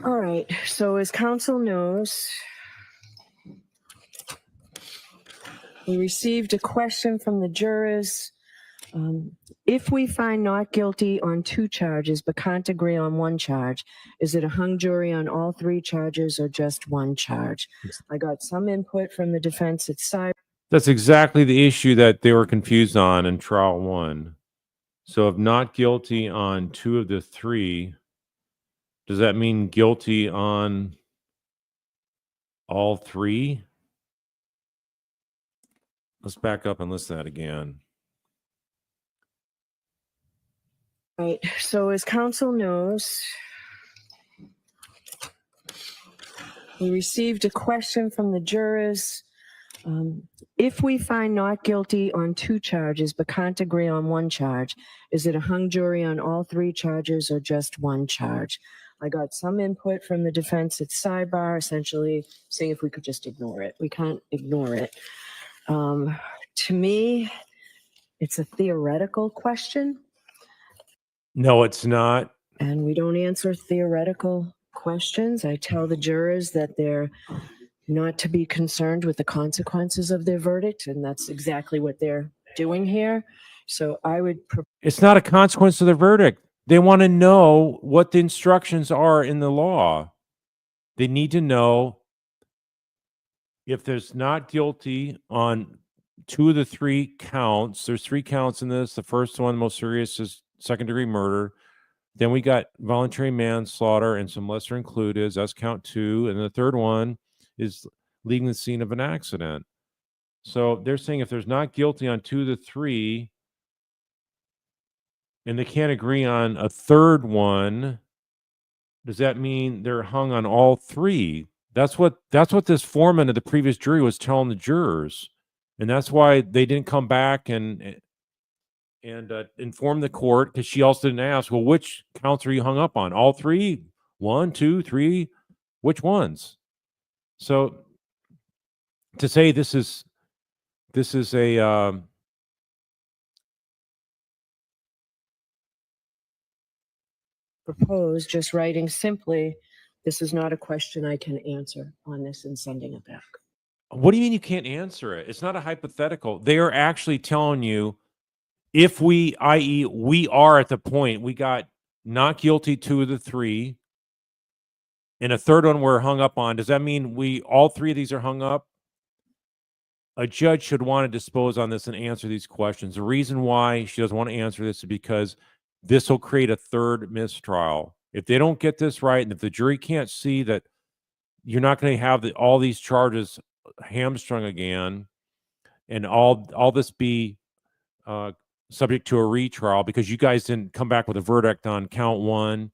All right. So as counsel knows, we received a question from the jurors. If we find not guilty on 2 charges but can't agree on 1 charge, is it a hung jury on all 3 charges or just 1 charge? I got some input from the defense at side. That's exactly the issue that they were confused on in trial 1. So if not guilty on 2 of the 3, does that mean guilty on all 3? Let's back up and listen to that again. Right. So as counsel knows, we received a question from the jurors. If we find not guilty on 2 charges but can't agree on 1 charge, is it a hung jury on all 3 charges or just 1 charge? I got some input from the defense at sidebar, essentially saying if we could just ignore it. We can't ignore it. To me, it's a theoretical question, No, it's not. and we don't answer theoretical questions. I tell the jurors that they're not to be concerned with the consequences of their verdict, and that's exactly what they're doing here. So I would It's not a consequence of the verdict. They want to know what the instructions are in the law. They need to know if there's not guilty on 2 of the 3 counts. There's 3 counts in this. The first one, most serious, is second-degree murder. Then we got voluntary manslaughter and some lesser included. That's count 2. And the third one is leaving the scene of an accident. So they're saying if there's not guilty on 2 of the 3, and they can't agree on a third one, does that mean they're hung on all 3? That's what this foreman of the previous jury was telling the jurors, and that's why they didn't come back and inform the court, because she also didn't ask, well, which counts are you hung up on? All 3? 1, 2, 3? Which ones? So to say this is a propose just writing simply, this is not a question I can answer on this and sending it back. what do you mean you can't answer it? It's not a hypothetical. They are actually telling you, if we, i.e., we are at the point we got not guilty 2 of the 3, and a third one we're hung up on, does that mean all 3 of these are hung up? A judge should want to dispose on this and answer these questions. The reason why she doesn't want to answer this is because this will create a third mistrial. If they don't get this right, and if the jury can't see that you're not going to have all these charges hamstrung again, and all this be subject to a retrial because you guys didn't come back with a verdict on count 1,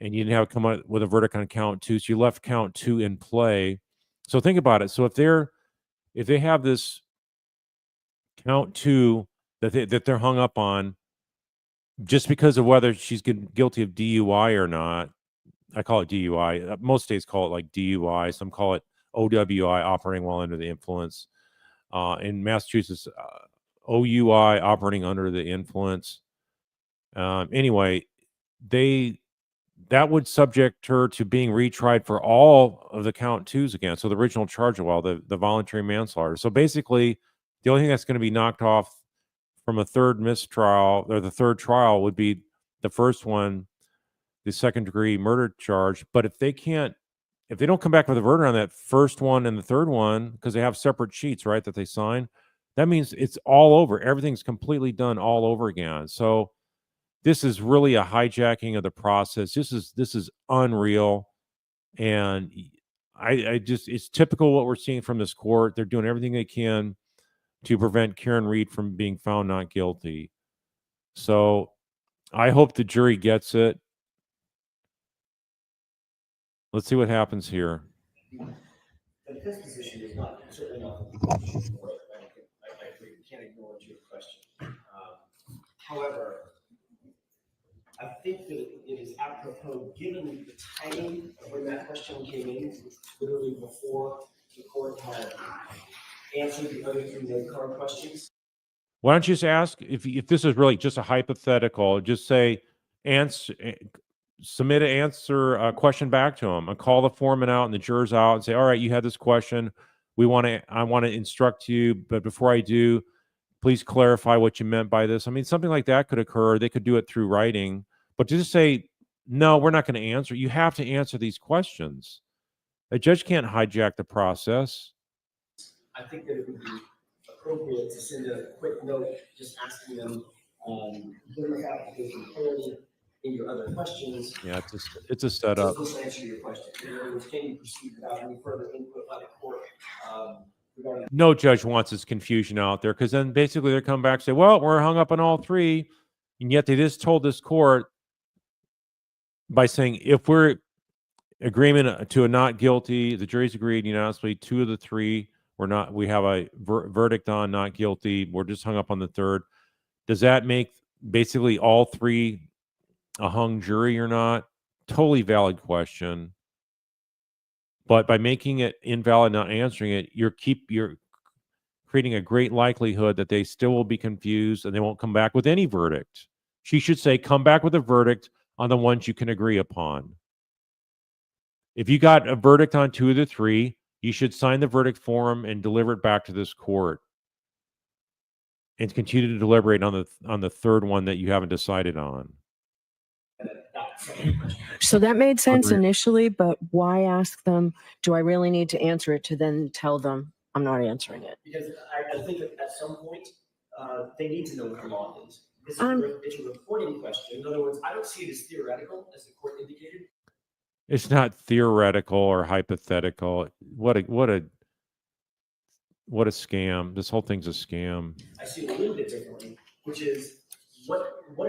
and you didn't have to come up with a verdict on count 2, so you left count 2 in play. So think about it. So if they have this count 2 that they're hung up on just because of whether she's guilty of DUI or not, I call it DUI. Most states call it like DUI. Some call it OWI, operating while under the influence. In Massachusetts, OUI, operating under the influence. Anyway, that would subject her to being retried for all of the count 2s again. So the original charge, the voluntary manslaughter. So basically, the only thing that's going to be knocked off from a third mistrial, or the third trial, would be the first one, the second-degree murder charge. But if they don't come back with a verdict on that first one and the third one, because they have separate sheets, right, that they sign, that means it's all over. Everything's completely done all over again. So this is really a hijacking of the process. This is unreal, and it's typical what we're seeing from this court. They're doing everything they can to prevent Karen Reed from being found not guilty. So I hope the jury gets it. Let's see what happens here. The defense position is not certainly not the question for it. I agree. We can't ignore your question. However, I think that it is apropos, given the timing of when that question came in, which was literally before the court had answered the other 3 current questions. Why don't you just ask if this is really just a hypothetical? Just say, submit an answer question back to them, and call the foreman out and the jurors out and say, all right, you had this question. I want to instruct you, but before I do, please clarify what you meant by this. I mean, something like that could occur. They could do it through writing, but to just say, no, we're not going to answer. You have to answer these questions. A judge can't hijack the process. I think that it would be appropriate to send a quick note just asking them Given the fact that there's some clarity in your other questions, Yeah, it's a setup. does this answer your question? In other words, can you proceed without any further input by the court? Regarding No judge wants this confusion out there, because then basically they come back and say, well, we're hung up on all three. And yet they just told this court by saying, if we're agreement to a not guilty, the jury's agreed unanimously, 2 of the 3 we have a verdict on not guilty, we're just hung up on the third. Does that make basically all 3 a hung jury or not? Totally valid question. But by making it invalid, not answering it, you're creating a great likelihood that they still will be confused and they won't come back with any verdict. She should say, come back with a verdict on the ones you can agree upon. If you got a verdict on 2 of the 3, you should sign the verdict form and deliver it back to this court, and continue to deliberate on the third one that you haven't decided on. So that made sense Agreed. initially, but why ask them, do I really need to answer it, to then tell them I'm not answering it? because I think that at some point, they need to know what the law is. It's a reporting question. In other words, I don't see it as theoretical, as the court indicated. It's not theoretical or hypothetical. What a scam. This whole thing's a scam. I see it a little bit differently, which is what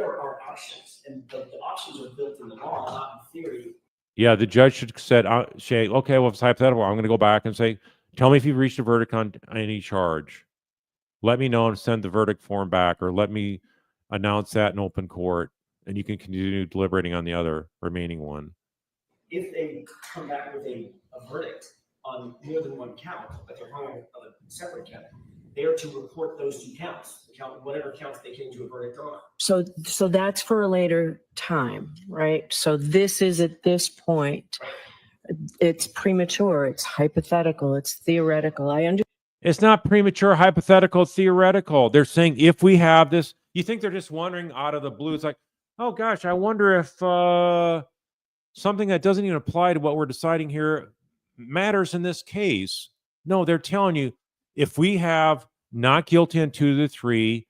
are our options? And the options are built in the law, not in theory. Yeah, the judge should say, okay, well, if it's hypothetical, I'm going to go back and say, tell me if you've reached a verdict on any charge. Let me know and send the verdict form back, or let me announce that in open court, and you can continue deliberating on the other remaining one. If they come back with a verdict on more than one count, but they're hung on a separate count, they are to report those 2 counts, whatever counts they came to a verdict on. So that's for a later time, right? So this is at this point, it's premature, it's hypothetical, it's theoretical. It's not premature, hypothetical, theoretical. They're saying, if we have this, you think they're just wondering out of the blue. It's like, oh gosh, I wonder if something that doesn't even apply to what we're deciding here matters in this case. No, they're telling you, if we have not guilty on 2 of the 3,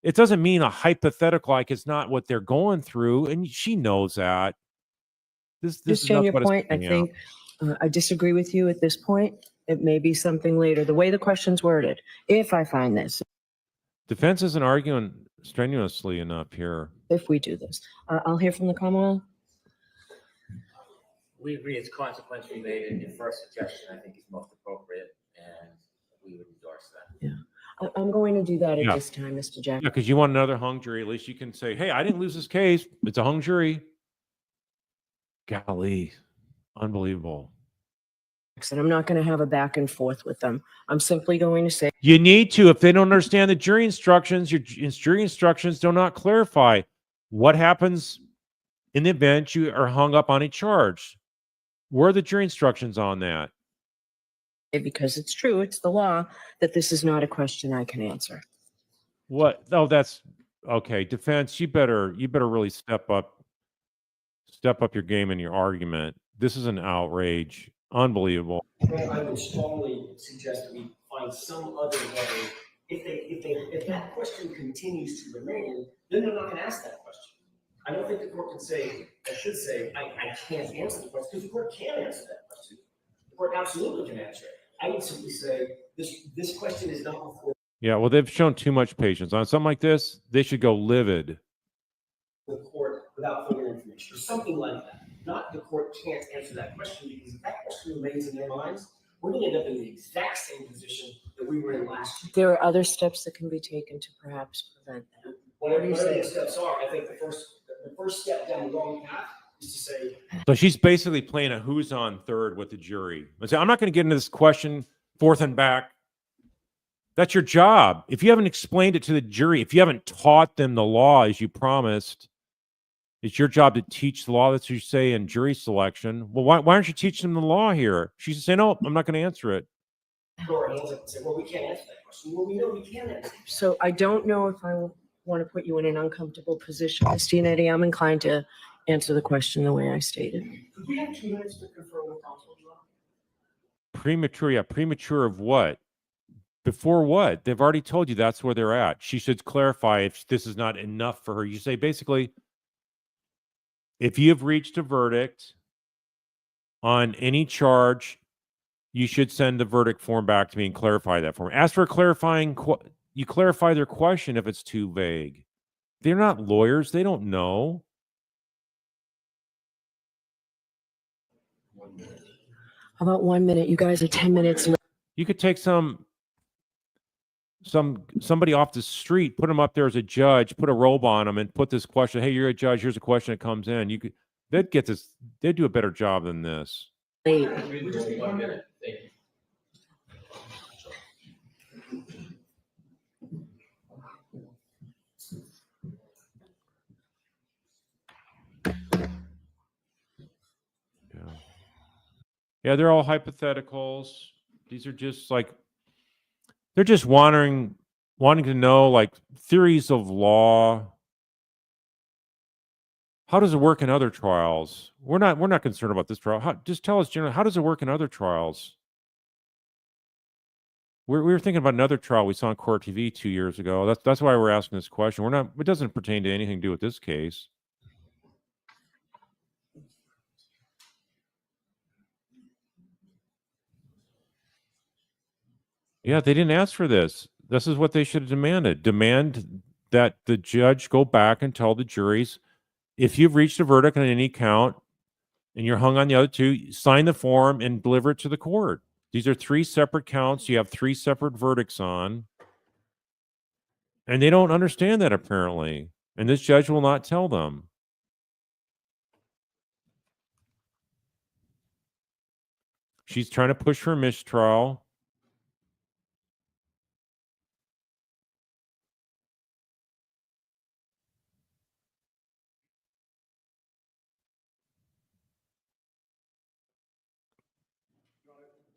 it doesn't mean a hypothetical, like it's not what they're going through, and she knows that. This Just is on not your what it's point, I getting at. think I disagree with you at this point. It may be something later. The way the question's worded, if I find this, Defense isn't arguing strenuously enough here. if we do this, I'll hear from the Commonwealth. We agree it's consequence related, and your first suggestion, I think, is most appropriate, and we would endorse that. I'm going to do that at Yeah. this time, Mr. Jack. Yeah, because you want another hung jury. At least you can say, hey, I didn't lose this case. It's a hung jury. Golly. Unbelievable. And I'm not going to have a back and forth with them. I'm simply going to say, You need to. If they don't understand the jury instructions, your jury instructions do not clarify what happens in the event you are hung up on a charge. Where are the jury instructions on that? because it's true, it's the law, that this is not a question I can answer. What? Oh, that's okay. Defense, you better really step up your game in your argument. This is an outrage. Unbelievable. I would strongly suggest that we find some other way. If that question continues to remain, then they're not going to ask that question. I don't think the court can say, I should say, I can't answer the question, because the court can answer that question. The court absolutely can answer it. I would simply say, this question is not before Yeah, well, they've shown too much patience. On something like this, they should go livid. the court without further information, or something like that. Not the court can't answer that question, because if that question remains in their minds, we're going to end up in the exact same position that we were in last year. There are other steps that can be taken to perhaps prevent that. Whatever the steps are, I think the first step down the wrong path is to say, So she's basically playing a who's on third with the jury. I say, I'm not going to get into this question forth and back. That's your job. If you haven't explained it to the jury, if you haven't taught them the law as you promised, it's your job to teach the law. That's what you say in jury selection. Well, why aren't you teaching them the law here? She should say, no, I'm not going to answer it. throw our hands up and say, well, we can't answer that question. Well, we know we can answer. So I don't know if I want to put you in an uncomfortable position, Ms. Eddie. I'm inclined to answer the question the way I stated. Could we have 2 minutes to confer with counsel? Premature, yeah. Premature of what? Before what? They've already told you that's where they're at. She should clarify if this is not enough for her. You say basically, if you have reached a verdict on any charge, you should send the verdict form back to me and clarify that form. Ask for clarifying. You clarify their question if it's too vague. They're not lawyers. They don't know. How about 1 minute? You guys are 10 minutes late. You could take somebody off the street, put them up there as a judge, put a robe on them, and put this question. Hey, you're a judge. Here's a question that comes in. You could. They'd get this. They'd do a better job than this. Late. Yeah, they're all hypotheticals. These are just like, they're just wanting to know like theories of law. How does it work in other trials? We're not concerned about this trial. Just tell us generally, how does it work in other trials? We were thinking about another trial we saw on Court TV 2 years ago. That's why we're asking this question. It doesn't pertain to anything to do with this case. Yeah, they didn't ask for this. This is what they should have demanded. Demand that the judge go back and tell the juries, if you've reached a verdict on any count and you're hung on the other two, sign the form and deliver it to the court. These are 3 separate counts. You have 3 separate verdicts on. And they don't understand that apparently. And this judge will not tell them. She's trying to push for a mistrial.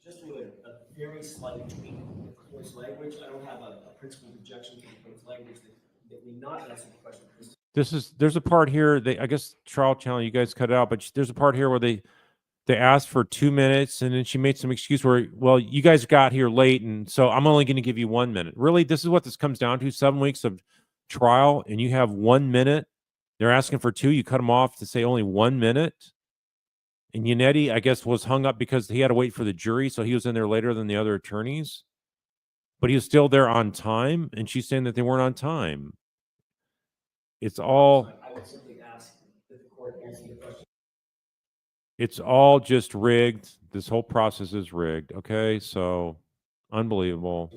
Just a very slight tweak in the court's language. I don't have a principled objection to the court's language that we not answer the question. There's a part here, I guess trial channel, you guys cut it out, but there's a part here where they asked for 2 minutes and then she made some excuse where, well, you guys got here late and so I'm only going to give you 1 minute. Really, this is what this comes down to, 7 weeks of trial and you have 1 minute. They're asking for 2, you cut them off to say only 1 minute. And Yannetti, I guess, was hung up because he had to wait for the jury, so he was in there later than the other attorneys. But he was still there on time, and she's saying that they weren't on time. It's all... I would simply ask that the court answer the question. It's all just rigged. This whole process is rigged, okay? So, unbelievable.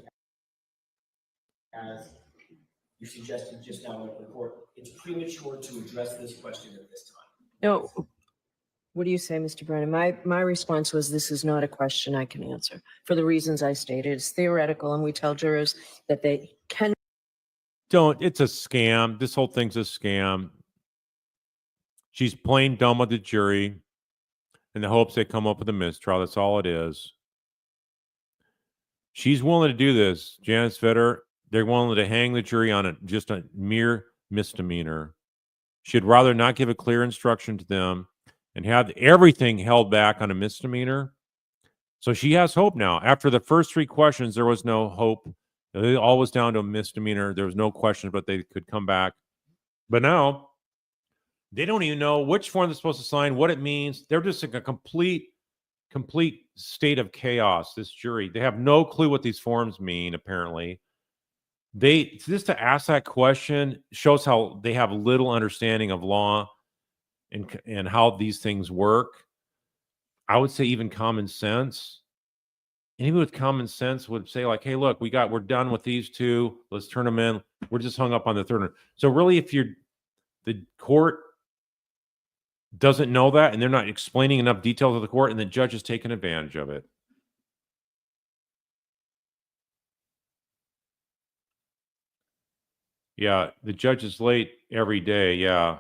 As you suggested just now in the court, it's premature to address this question at this time. No. What do you say, Mr. Brennan? My response was, this is not a question I can answer for the reasons I stated. It's theoretical, and we tell jurors that they can. It's a scam. This whole thing's a scam. She's playing dumb with the jury in the hopes they come up with a mistrial. That's all it is. She's willing to do this, Janice Vetter. They're willing to hang the jury on just a mere misdemeanor. She'd rather not give a clear instruction to them and have everything held back on a misdemeanor. So she has hope now. After the first 3 questions, there was no hope. It all was down to a misdemeanor. There was no question, but they could come back. But now, they don't even know which form they're supposed to sign, what it means. They're just in a complete state of chaos, this jury. They have no clue what these forms mean, apparently. Just to ask that question shows how they have little understanding of law and how these things work. I would say even common sense. Anybody with common sense would say like, hey, look, we're done with these 2. Let's turn them in. We're just hung up on the 3rd one. So really, if the court doesn't know that and they're not explaining enough detail to the court and the judge is taking advantage of it. Yeah, the judge is late every day. Yeah.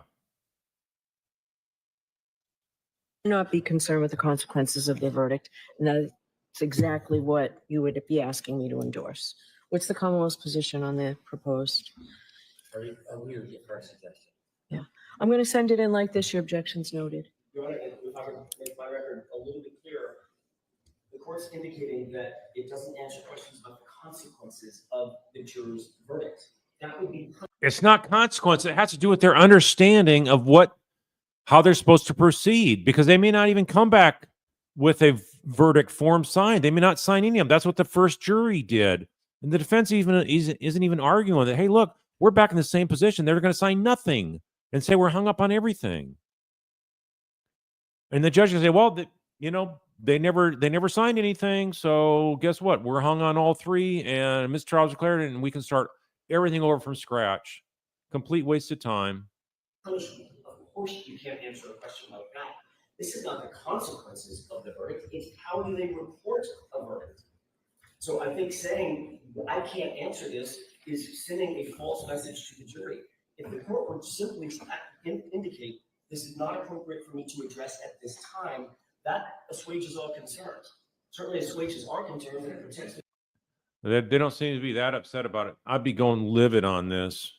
Not be concerned with the consequences of the verdict. And that's exactly what you would be asking me to endorse. What's the Commonwealth's position on the proposed? Are we your first suggestion? Yeah, I'm going to send it in like this. Your objection's noted. Your Honor, if I would make my record a little bit clearer, the court's indicating that it doesn't answer questions about the consequences of the juror's verdict. That would be It's not consequence. It has to do with their understanding of how they're supposed to proceed, because they may not even come back with a verdict form signed. They may not sign any of them. That's what the first jury did. And the defense isn't even arguing that, hey, look, we're back in the same position. They're going to sign nothing and say we're hung up on everything. And the judge can say, well, they never signed anything. So guess what? We're hung on all three, and mistrial is declared, and we can start everything over from scratch. Complete waste of time. punishment. Of course, you can't answer a question like that. This is not the consequences of the verdict. It's how do they report a verdict. So I think saying I can't answer this is sending a false message to the jury. If the court would simply indicate this is not appropriate for me to address at this time, that assuages all concerns. Certainly assuages our concerns and it protects. They don't seem to be that upset about it. I'd be going livid on this.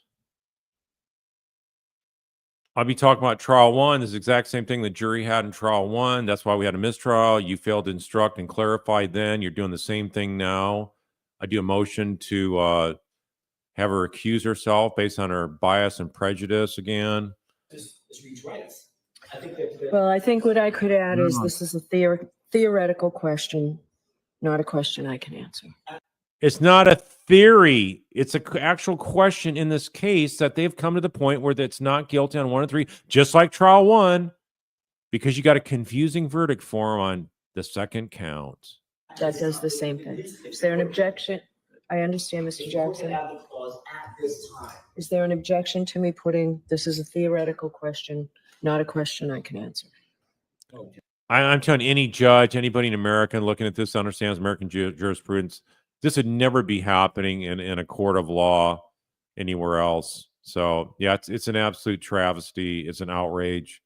I'll be talking about trial one. This is the exact same thing the jury had in trial one. That's why we had a mistrial. You failed to instruct and clarify then. You're doing the same thing now. I do a motion to have her accuse herself based on her bias and prejudice again. This reads rights. I think that Well, I think what I could add is this is a theoretical question, not a question I can answer. It's not a theory. It's an actual question in this case that they've come to the point where it's not guilty on 1 and 3, just like trial one, because you got a confusing verdict form on the second count. That does the same thing. Is there an objection? I understand, Mr. Jackson. Add the clause at this time. Is there an objection to me putting this is a theoretical question, not a question I can answer? I'm telling any judge, anybody in America looking at this understands American jurisprudence. This would never be happening in a court of law anywhere else. So yeah, it's an absolute travesty. It's an outrage.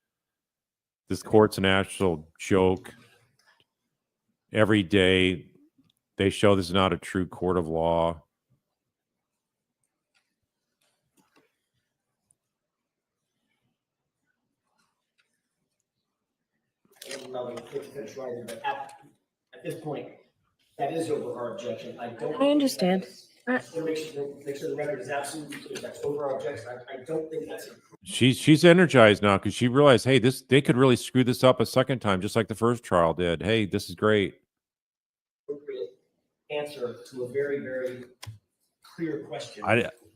This court's an actual joke. Every day they show this is not a true court of law. But at this point, that is over our objection. I understand. Make sure the record is absolutely clear. That's over our objection. I don't think that's She's energized now because she realized, hey, they could really screw this up a second time, just like the first trial did. Hey, this is great. appropriate answer to a very, very clear question.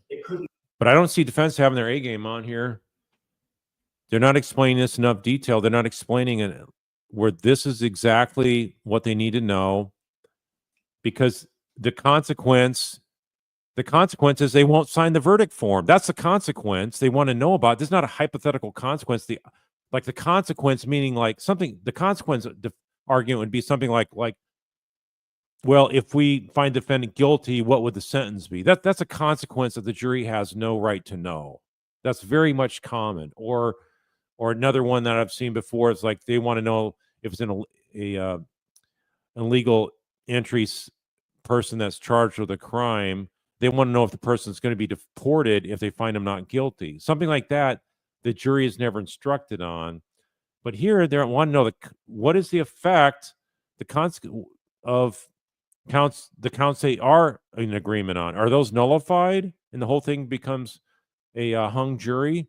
It could But I don't see defense having their A game on here. They're not explaining this in enough detail. They're not explaining it where this is exactly what they need to know, because the consequence is they won't sign the verdict form. That's the consequence they want to know about. This is not a hypothetical consequence. The consequence meaning like something. The consequence argument would be something like, well, if we find defendant guilty, what would the sentence be? That's a consequence that the jury has no right to know. That's very much common. Or another one that I've seen before is like they want to know if it's an illegal entry person that's charged with a crime. They want to know if the person is going to be deported if they find him not guilty. Something like that, the jury is never instructed on. But here, they want to know what is the effect, the consequence of the counts they are in agreement on. Are those nullified, and the whole thing becomes a hung jury?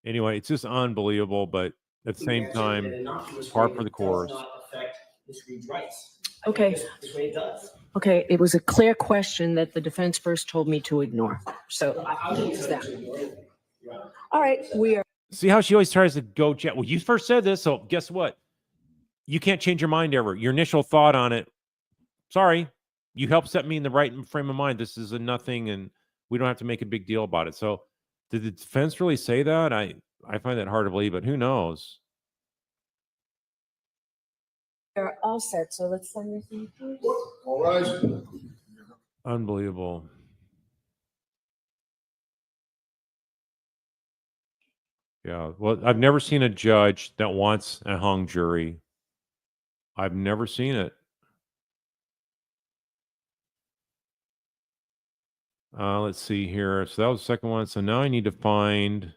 Anyway, it's just unbelievable, but at the same time, par for the course. Okay. This way it does. Okay, it was a clear question that the defense first told me to ignore. So I wouldn't is say that. that. All right, we are. See how she always tries to go jet. Well, you first said this, so guess what? You can't change your mind ever. Your initial thought on it, sorry, you helped set me in the right frame of mind. This is a nothing, and we don't have to make a big deal about it. So did the defense really say that? I find that hard to believe, but who knows? We're all set, so let's send this in. All right. Unbelievable. Yeah. Well, I've never seen a judge that wants a hung jury. I've never seen it. Let's see here. So that was the second one. So now I need to find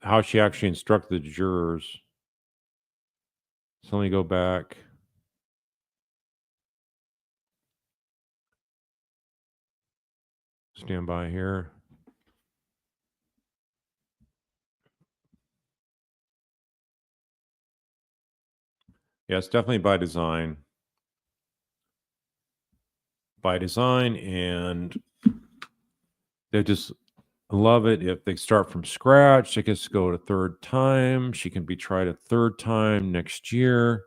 how she actually instructed the jurors. So let me go back. Stand by here. Yeah, it's definitely by design. By design, and they just love it. If they start from scratch, it gets to go to third time. She can be tried a third time next year.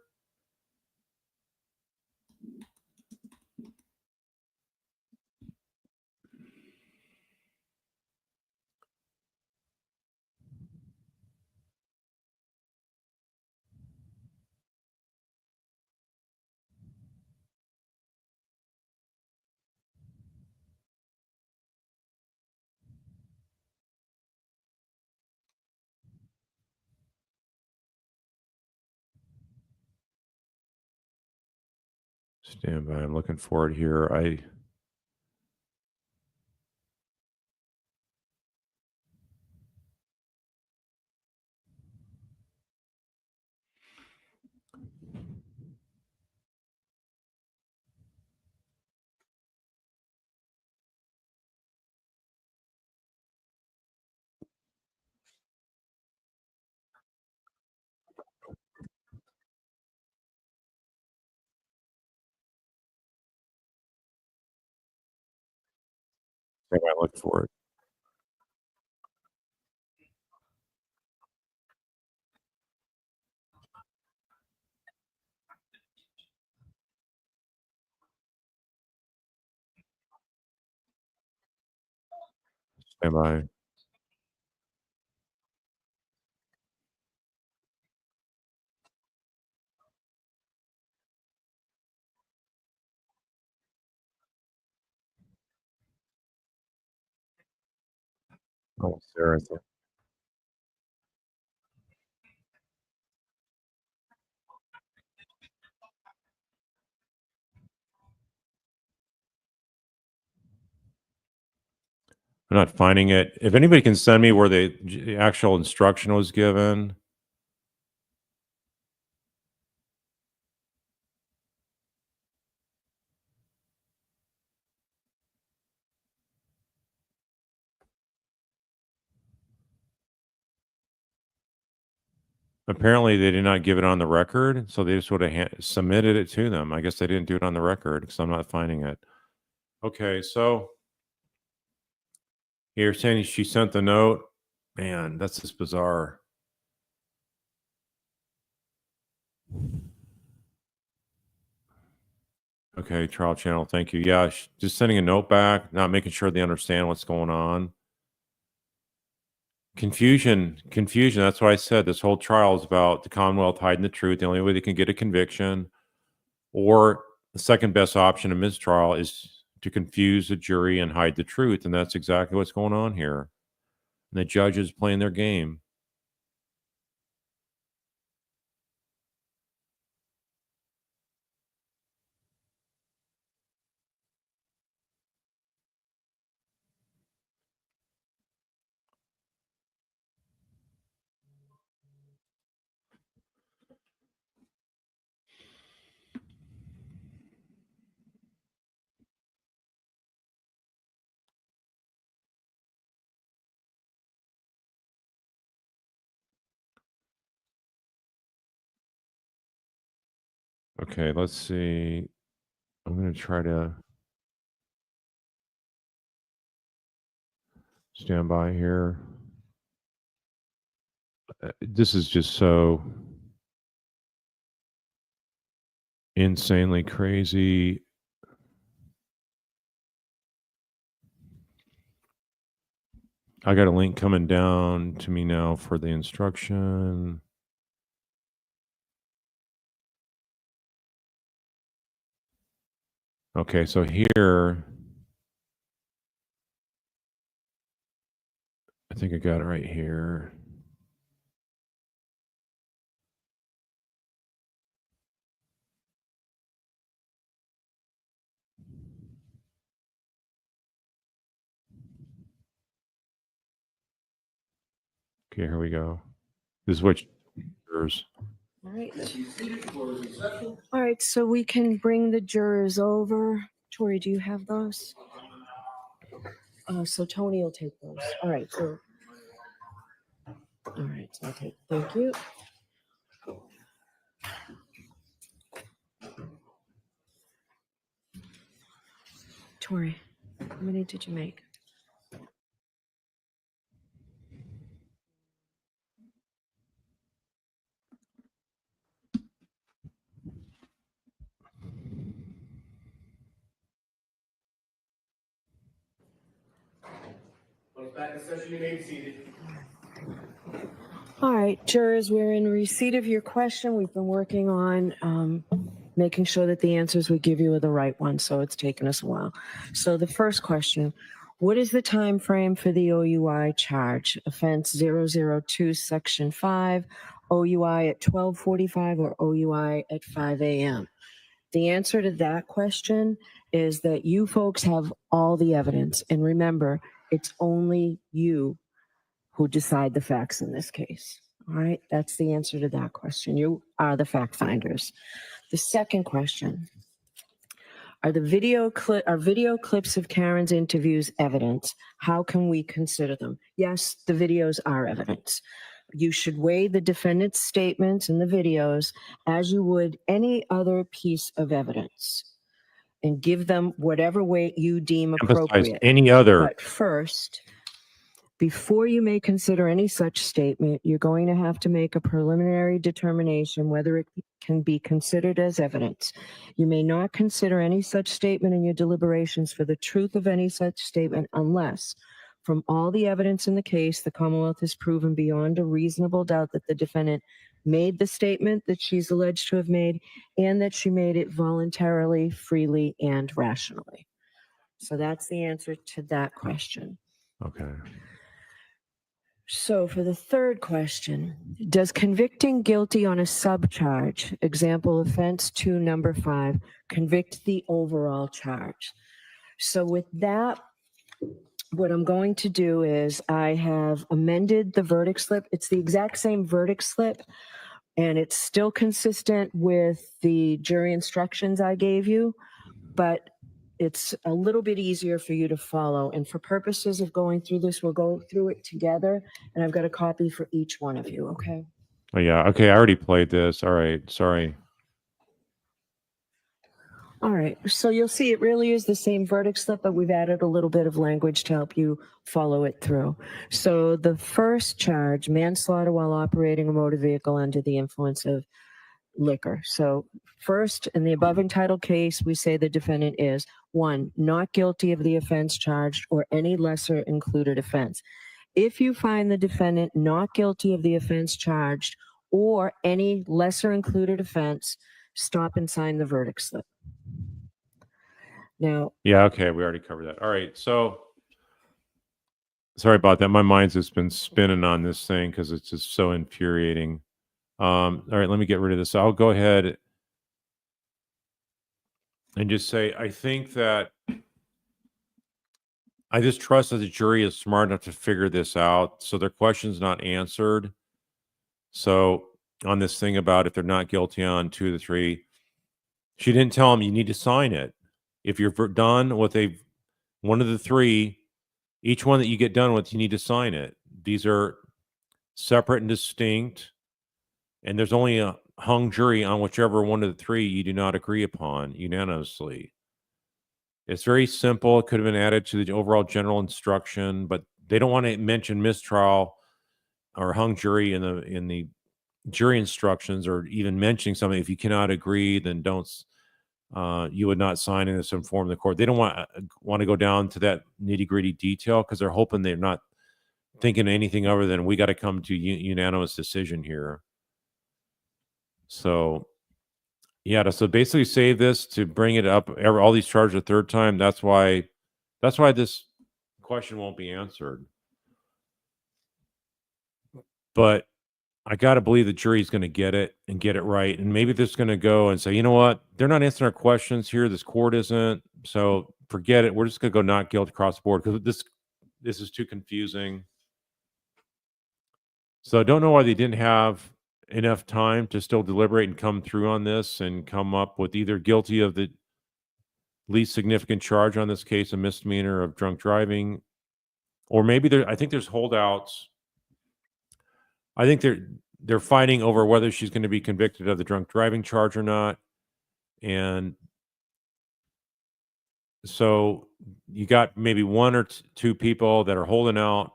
Stand by. I'm looking for it here. Look for it. Stand by. Oh, Sarah. I'm not finding it. If anybody can send me where the actual instruction was given. Apparently, they did not give it on the record, so they just would have submitted it to them. I guess they didn't do it on the record because I'm not finding it. Okay, so you're saying she sent the note. Man, that's just bizarre. Okay, trial channel. Thank you. Yeah, just sending a note back, not making sure they understand what's going on. Confusion. That's why I said this whole trial is about the Commonwealth hiding the truth. The only way they can get a conviction, or the second best option in mistrial, is to confuse the jury and hide the truth. And that's exactly what's going on here. And the judge is playing their game. Okay, let's see. I'm going to try to stand by here. This is just so insanely crazy. I got a link coming down to me now for the instruction. Okay, so here, I think I got it right here. Okay, here we go. This is what yours. All right. All right, so we can bring the jurors over. Tori, do you have those? So Tony will take those. All right. So, all right. So okay. Thank you. Tori, how many did you make? Back in session, you may be seated. All right, jurors, we're in receipt of your question. We've been working on making sure that the answers we give you are the right ones, so it's taken us a while. So the first question, what is the time frame for the OUI charge? Offense 002, Section 5, OUI at 12:45 or OUI at 5 a.m.? The answer to that question is that you folks have all the evidence. And remember, it's only you who decide the facts in this case. All right, that's the answer to that question. You are the fact finders. The second question, are video clips of Karen's interviews evidence? How can we consider them? Yes, the videos are evidence. You should weigh the defendant's statements in the videos as you would any other piece of evidence and give them whatever weight you deem Emphasize appropriate. any other. But first, before you may consider any such statement, you're going to have to make a preliminary determination whether it can be considered as evidence. You may not consider any such statement in your deliberations for the truth of any such statement unless, from all the evidence in the case, the Commonwealth has proven beyond a reasonable doubt that the defendant made the statement that she's alleged to have made and that she made it voluntarily, freely, and rationally. So that's the answer to that question. Okay. So for the third question, does convicting guilty on a subcharge, example offense 2 number 5, convict the overall charge? So with that, what I'm going to do is I have amended the verdict slip. It's the exact same verdict slip, and it's still consistent with the jury instructions I gave you, but it's a little bit easier for you to follow. And for purposes of going through this, we'll go through it together. And I've got a copy for each one of you, okay? Oh, yeah. Okay. I already played this. All right. Sorry. All right. So you'll see it really is the same verdict slip, but we've added a little bit of language to help you follow it through. So the first charge, manslaughter while operating a motor vehicle under the influence of liquor. So first, in the above entitled case, we say the defendant is 1, not guilty of the offense charged or any lesser included offense. If you find the defendant not guilty of the offense charged or any lesser included offense, stop and sign the verdict slip. Now, Yeah. Okay. We already covered that. All right. So sorry about that. My mind's just been spinning on this thing because it's just so infuriating. All right. Let me get rid of this. I'll go ahead and just say, I think that I just trust that the jury is smart enough to figure this out. So their question's not answered. So on this thing about if they're not guilty on 2 of the 3, she didn't tell them you need to sign it. If you're done with one of the 3, each one that you get done with, you need to sign it. These are separate and distinct, and there's only a hung jury on whichever one of the 3 you do not agree upon unanimously. It's very simple. It could have been added to the overall general instruction, but they don't want to mention mistrial or hung jury in the jury instructions, or even mentioning something. If you cannot agree, then don't. You would not sign in this to inform the court. They don't want to go down to that nitty gritty detail because they're hoping they're not thinking anything other than we got to come to unanimous decision here. So, yeah. So basically, save this to bring it up. All these charges a third time. That's why this question won't be answered. But I got to believe the jury's going to get it and get it right. And maybe they're going to go and say, you know what? They're not answering our questions here. This court isn't. So forget it. We're just going to go not guilty across the board because this is too confusing. So I don't know why they didn't have enough time to still deliberate and come through on this and come up with either guilty of the least significant charge on this case, a misdemeanor of drunk driving, or maybe I think there's holdouts. I think they're fighting over whether she's going to be convicted of the drunk driving charge or not. And so you got maybe one or two people that are holding out,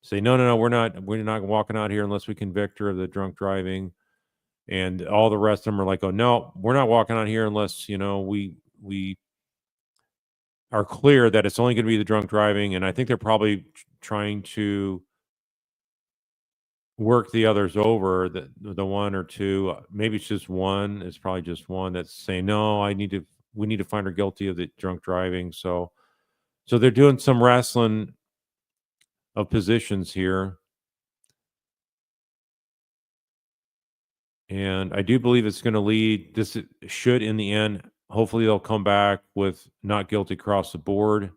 say, no, we're not walking out here unless we convict her of the drunk driving. And all the rest of them are like, oh no, we're not walking out here unless, we are clear that it's only going to be the drunk driving. And I think they're probably trying to work the others over, the one or two, maybe it's just one, it's probably just one that's saying, no, we need to find her guilty of the drunk driving. So they're doing some wrestling of positions here. And I do believe it's going to lead, this should in the end, hopefully they'll come back with not guilty across the board.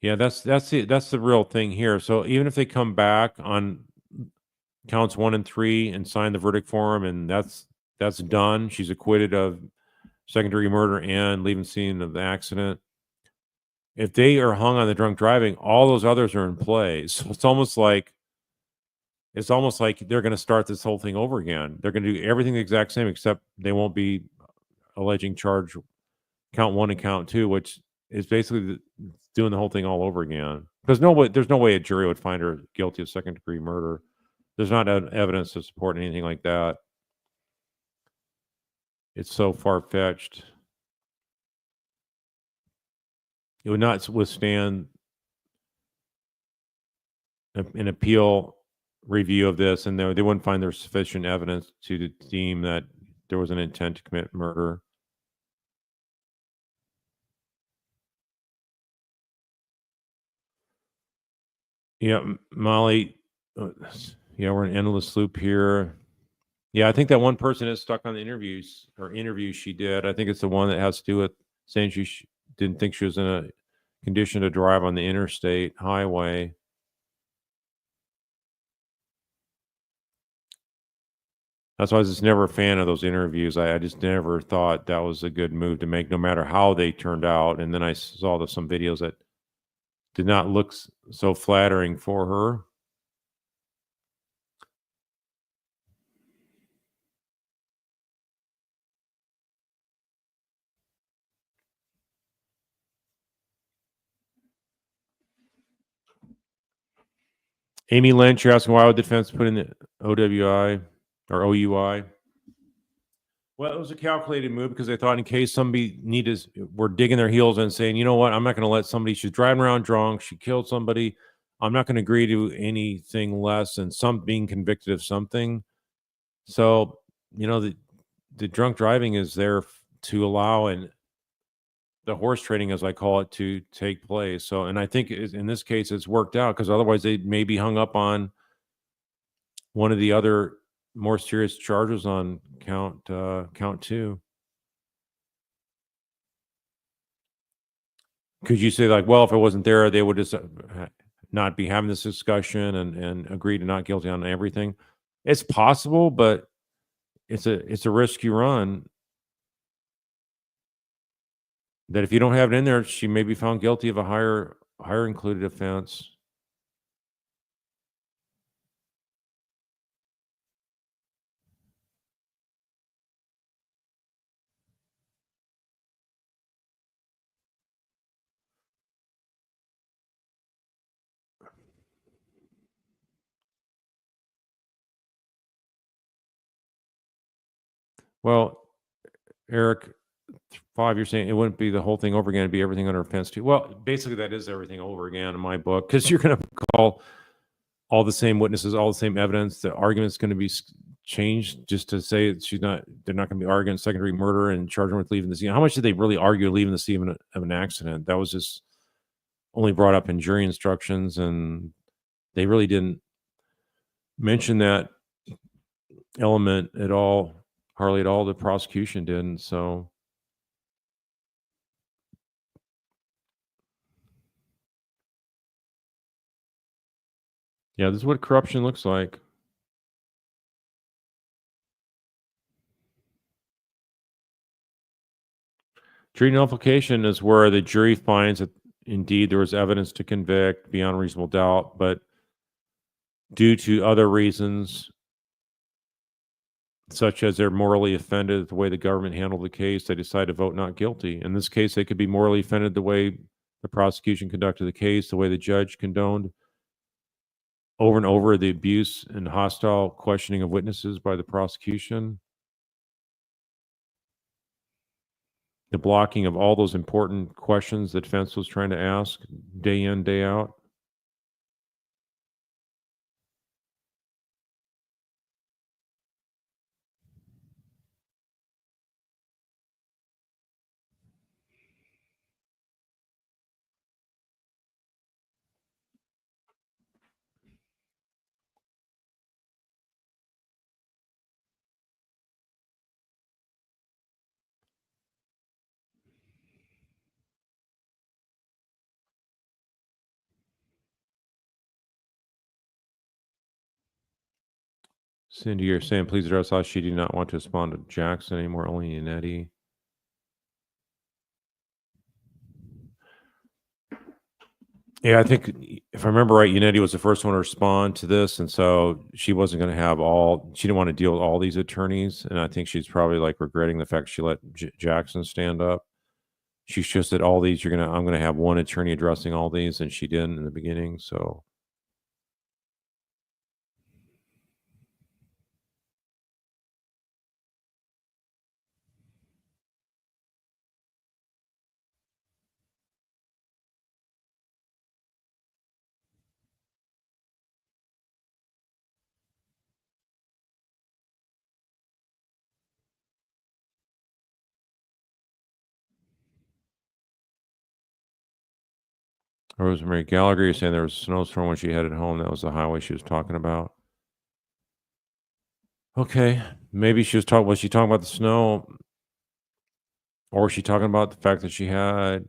Yeah, that's the real thing here. So even if they come back on counts 1 and 3 and sign the verdict form, and that's done, she's acquitted of second-degree murder and leaving scene of the accident. If they are hung on the drunk driving, all those others are in play. So it's almost like they're going to start this whole thing over again. They're going to do everything the exact same, except they won't be alleging charge count 1 and count 2, which is basically doing the whole thing all over again. Because there's no way a jury would find her guilty of second-degree murder. There's not evidence to support anything like that. It's so far-fetched. It would not withstand an appeal review of this, and they wouldn't find there sufficient evidence to deem that there was an intent to commit murder. Yeah, Molly. Yeah, we're in an endless loop here. Yeah, I think that one person is stuck on the interviews she did. I think it's the one that has to do with saying she didn't think she was in a condition to drive on the interstate highway. That's why I was just never a fan of those interviews. I just never thought that was a good move to make, no matter how they turned out. And then I saw some videos that did not look so flattering for her. Amy Lynch, you're asking why would defense put in the OWI or OUI? Well, it was a calculated move because they thought in case somebody were digging their heels and saying, you know what, I'm not going to let she's driving around drunk, she killed somebody, I'm not going to agree to anything less than being convicted of something. So, the drunk driving is there to allow the horse trading, as I call it, to take place. So, and I think in this case, it's worked out because otherwise they may be hung up on one of the other more serious charges on count 2. Could you say like, well, if it wasn't there, they would just not be having this discussion and agree to not guilty on everything? It's possible, but it's a risk you run. That if you don't have it in there, she may be found guilty of a higher included offense. Well, Eric, 5, you're saying it wouldn't be the whole thing over again, it'd be everything under offense 2. Well, basically that is everything over again in my book, because you're going to call all the same witnesses, all the same evidence. The argument's going to be changed just to say they're not going to be arguing second-degree murder and charging with leaving the scene. How much did they really argue leaving the scene of an accident? That was just only brought up in jury instructions, and they really didn't mention that element at all, hardly at all. The prosecution didn't. So Yeah, this is what corruption looks like. Jury nullification is where the jury finds that indeed there was evidence to convict beyond reasonable doubt, but due to other reasons, such as they're morally offended at the way the government handled the case, they decide to vote not guilty. In this case, they could be morally offended the way the prosecution conducted the case, the way the judge condoned over and over the abuse and hostile questioning of witnesses by the prosecution, the blocking of all those important questions the defense was trying to ask day in, day out. Cindy, you're saying please address us. She did not want to respond to Jackson anymore, only Yannetti. Yeah, I think if I remember right, Yannetti was the first one to respond to this, and so she wasn't going to have she didn't want to deal with all these attorneys, and I think she's probably like regretting the fact she let Jackson stand up. She's just that all these I'm gonna have one attorney addressing all these, and she didn't in the beginning, so. Rosemary Gallagher, you're saying there was a snowstorm when she headed home. That was the highway she was talking about. Okay, maybe was she talking about the snow, or was she talking about the fact that she had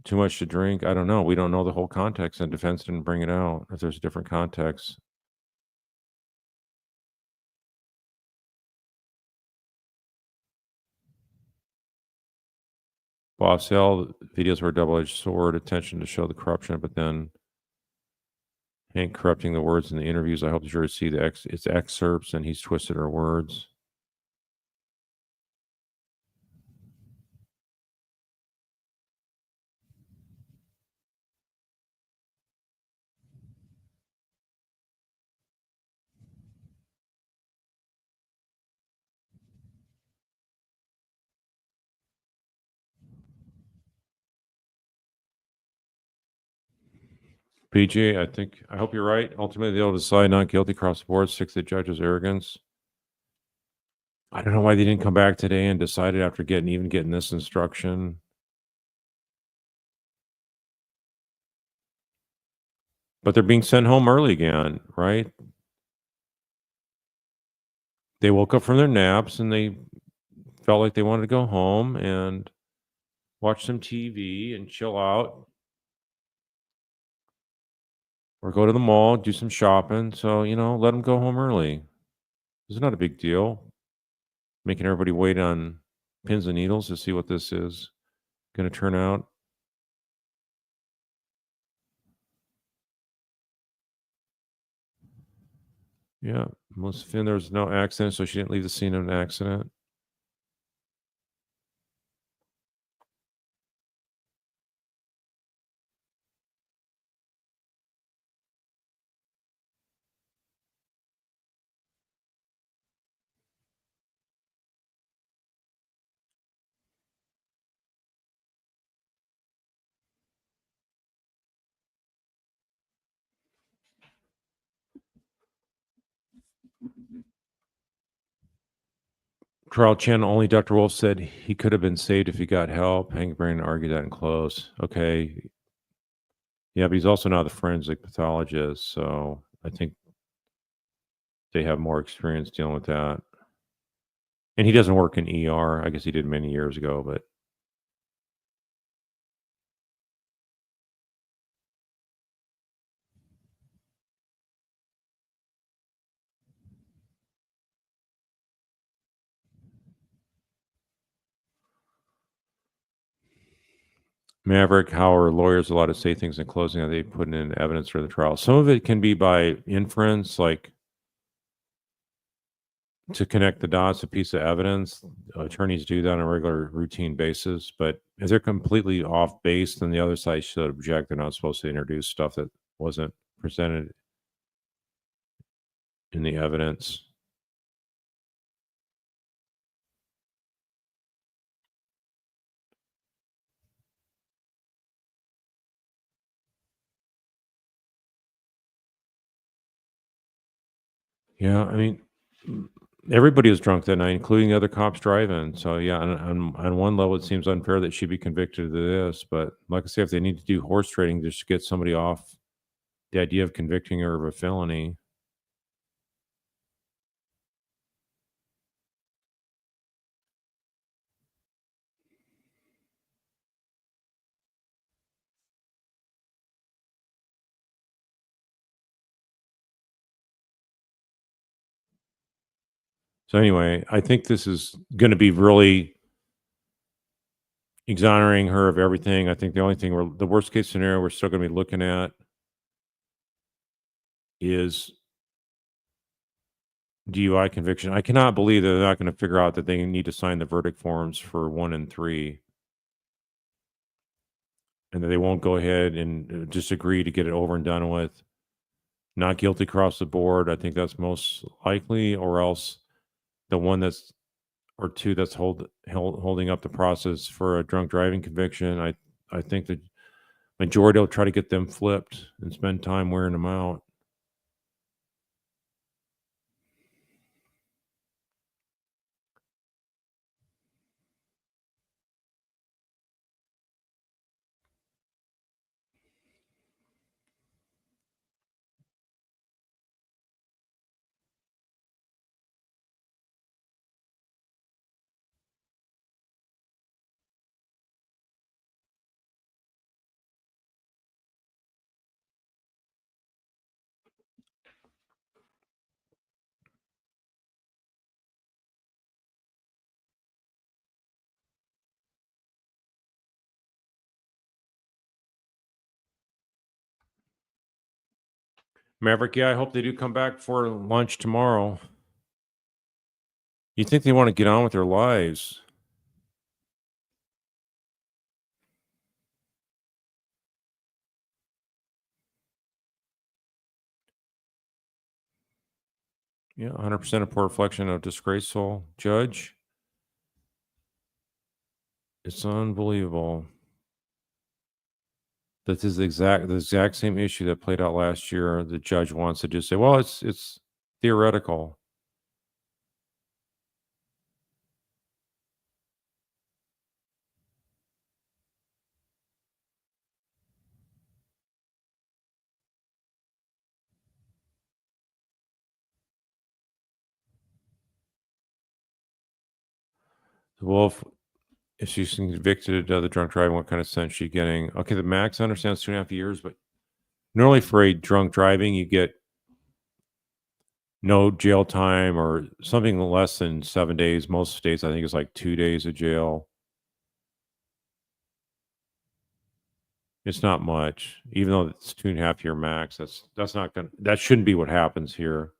too much to drink? I don't know. We don't know the whole context, and defense didn't bring it out if there's a different context. Boss L videos were a double-edged sword, attention to show the corruption, but then Hank corrupting the words in the interviews. I hope the jury see its excerpts, and he's twisted her words. PG, I hope you're right. Ultimately, they'll decide not guilty across the board, stick to the judge's arrogance. I don't know why they didn't come back today and decided after getting this instruction. But they're being sent home early again, right? They woke up from their naps and they felt like they wanted to go home and watch some TV and chill out. Or go to the mall, do some shopping. So, let them go home early. It's not a big deal. Making everybody wait on pins and needles to see what this is going to turn out. Yeah, Josephine, there was no accident, so she didn't leave the scene of an accident. Carl Chen, only Dr. Wolf said he could have been saved if he got help. Hank Brain argued that in close. Okay. Yeah, but he's also not the forensic pathologist, so I think they have more experience dealing with that. And he doesn't work in ER. I guess he did many years ago, but Maverick, how are lawyers allowed to say things in closing that they put in evidence for the trial? Some of it can be by inference, like to connect the dots, a piece of evidence. Attorneys do that on a regular routine basis, but if they're completely off base, then the other side should object. They're not supposed to introduce stuff that wasn't presented in the evidence. Yeah, I mean, everybody was drunk that night, including the other cops driving. So yeah, on one level, it seems unfair that she'd be convicted of this. But like I say, if they need to do horse trading just to get somebody off the idea of convicting her of a felony. So anyway, I think this is going to be really exonerating her of everything. I think the only thing the worst case scenario we're still going to be looking at is DUI conviction. I cannot believe that they're not going to figure out that they need to sign the verdict forms for 1 and 3, and that they won't go ahead and just agree to get it over and done with. Not guilty across the board. I think that's most likely, or else the one that's or two that's holding up the process for a drunk driving conviction. I think the majority will try to get them flipped and spend time wearing them out. Maverick, yeah, I hope they do come back for lunch tomorrow. You think they want to get on with their lives? Yeah, 100% a poor reflection of disgraceful judge. It's unbelievable. That is the exact same issue that played out last year. The judge wants to just say, well, it's theoretical. Well, if she's convicted of the drunk driving, what kind of sentence is she getting? Okay, the max I understand is 2.5 years, but normally for a drunk driving, you get no jail time or something less than 7 days. Most states, I think, is like 2 days of jail. It's not much, even though it's 2.5 year max. That shouldn't be what happens here.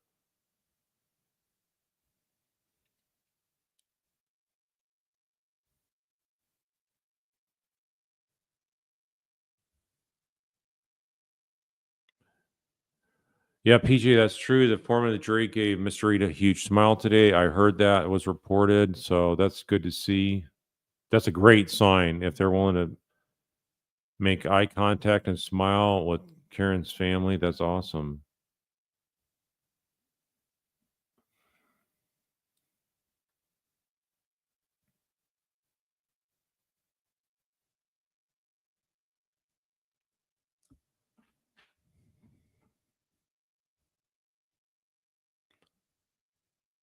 Yeah, PJ, that's true. The foreman of the jury gave Mr. Reed a huge smile today. I heard that it was reported, so that's good to see. That's a great sign if they're willing to make eye contact and smile with Karen's family. That's awesome.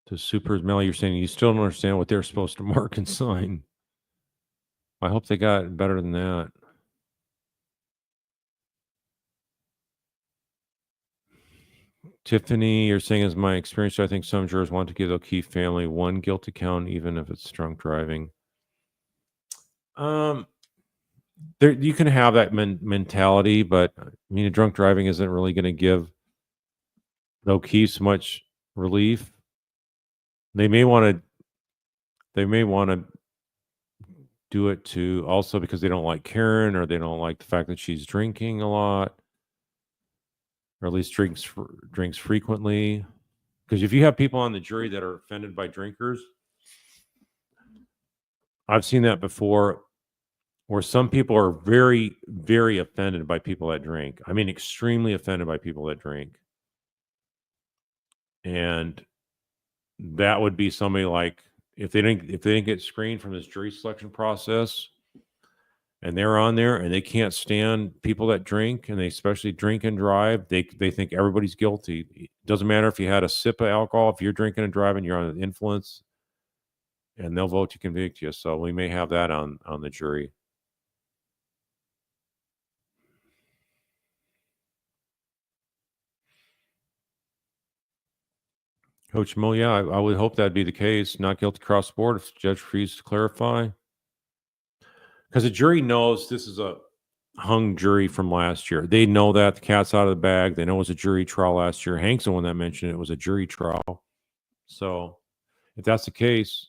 To supers, Mel, you're saying you still don't understand what they're supposed to mark and sign. I hope they got better than that. Tiffany, you're saying, as my experience, I think some jurors want to give the O'Keefe family one guilty count, even if it's drunk driving. there you can have that mentality, but I mean, a drunk driving isn't really going to give O'Keefe much relief. They may want to. They may want to do it to also because they don't like Karen or they don't like the fact that she's drinking a lot, or at least drinks frequently. Because if you have people on the jury that are offended by drinkers, I've seen that before, where some people are very, very offended by people that drink. I mean, extremely offended by people that drink. And that would be somebody like if they didn't get screened from this jury selection process and they're on there and they can't stand people that drink and they especially drink and drive, they think everybody's guilty. It doesn't matter if you had a sip of alcohol, if you're drinking and driving, you're on influence and they'll vote to convict you. So we may have that on the jury. Coach Mo, yeah, I would hope that'd be the case. Not guilty across the board if the judge refuses to clarify. Because the jury knows this is a hung jury from last year. They know that the cat's out of the bag. They know it was a jury trial last year. Hank's the one that mentioned it was a jury trial. So if that's the case,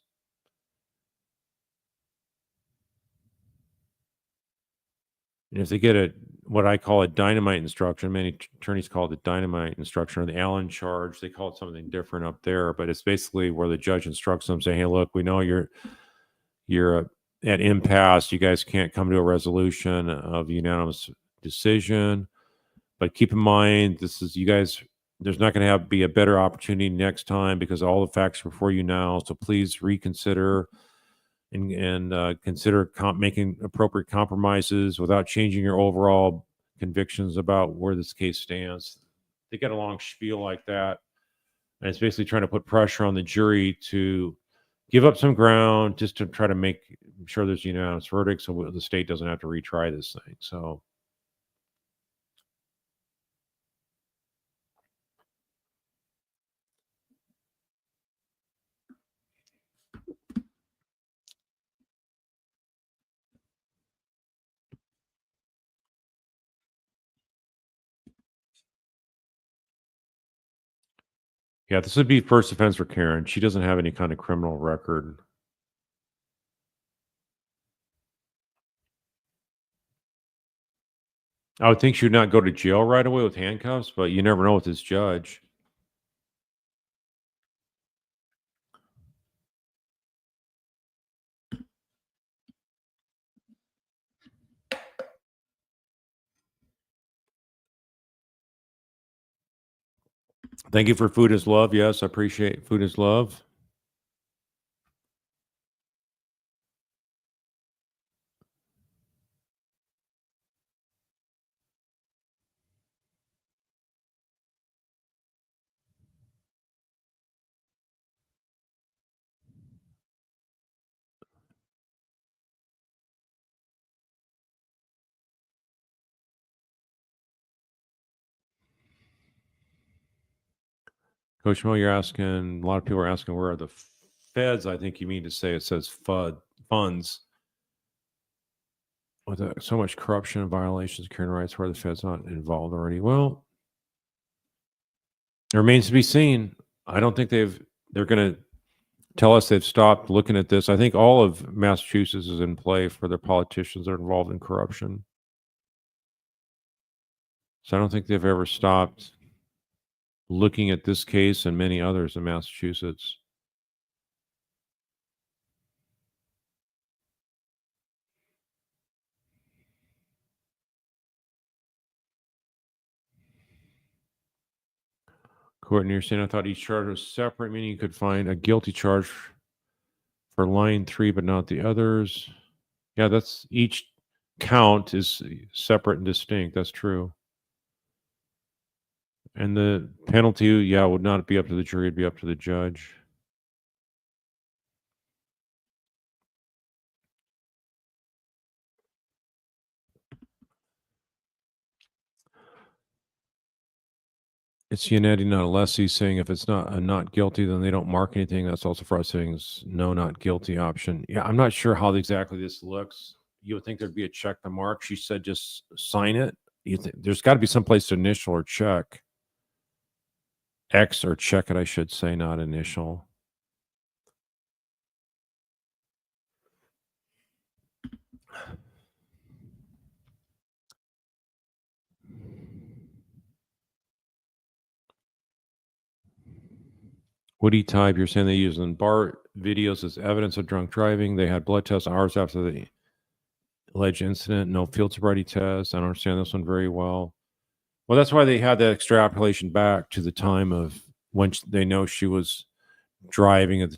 and if they get what I call a dynamite instruction, many attorneys call it a dynamite instruction or the Allen charge. They call it something different up there, but it's basically where the judge instructs them saying, hey, look, we know you're at impasse. You guys can't come to a resolution of unanimous decision, but keep in mind, you guys, there's not going to be a better opportunity next time because all the facts are before you now. So please reconsider and consider making appropriate compromises without changing your overall convictions about where this case stands. They get a long spiel like that. And it's basically trying to put pressure on the jury to give up some ground just to try to make sure there's unanimous verdict so the state doesn't have to retry this thing. So yeah, this would be first offense for Karen. She doesn't have any kind of criminal record. I would think she would not go to jail right away with handcuffs, but you never know with this judge. Thank you for Food is Love. Yes, I appreciate Food is Love. Coach Mo, you're asking, a lot of people are asking, where are the feds? I think you mean to say it says funds. With so much corruption and violations of Karen rights, where are the feds not involved already? Well, it remains to be seen. I don't think they're going to tell us they've stopped looking at this. I think all of Massachusetts is in play for their politicians that are involved in corruption. So I don't think they've ever stopped looking at this case and many others in Massachusetts. Courtney, you're saying I thought each charge was separate, meaning you could find a guilty charge for line 3, but not the others. Yeah, that's each count is separate and distinct. That's true. And the penalty, yeah, would not be up to the jury, it'd be up to the judge. It's Yannetti, not Alessi, saying if it's not a not guilty, then they don't mark anything. That's also for us saying no, not guilty option. Yeah, I'm not sure how exactly this looks. you would think there'd be a check to mark. She said, just sign it. There's got to be some place to initial or check. X or check it, I should say, not initial. Woody type, you're saying they use in bar videos as evidence of drunk driving. They had blood tests hours after the alleged incident. No field sobriety test. I don't understand this one very well. Well, that's why they had that extrapolation back to the time of when they know she was driving at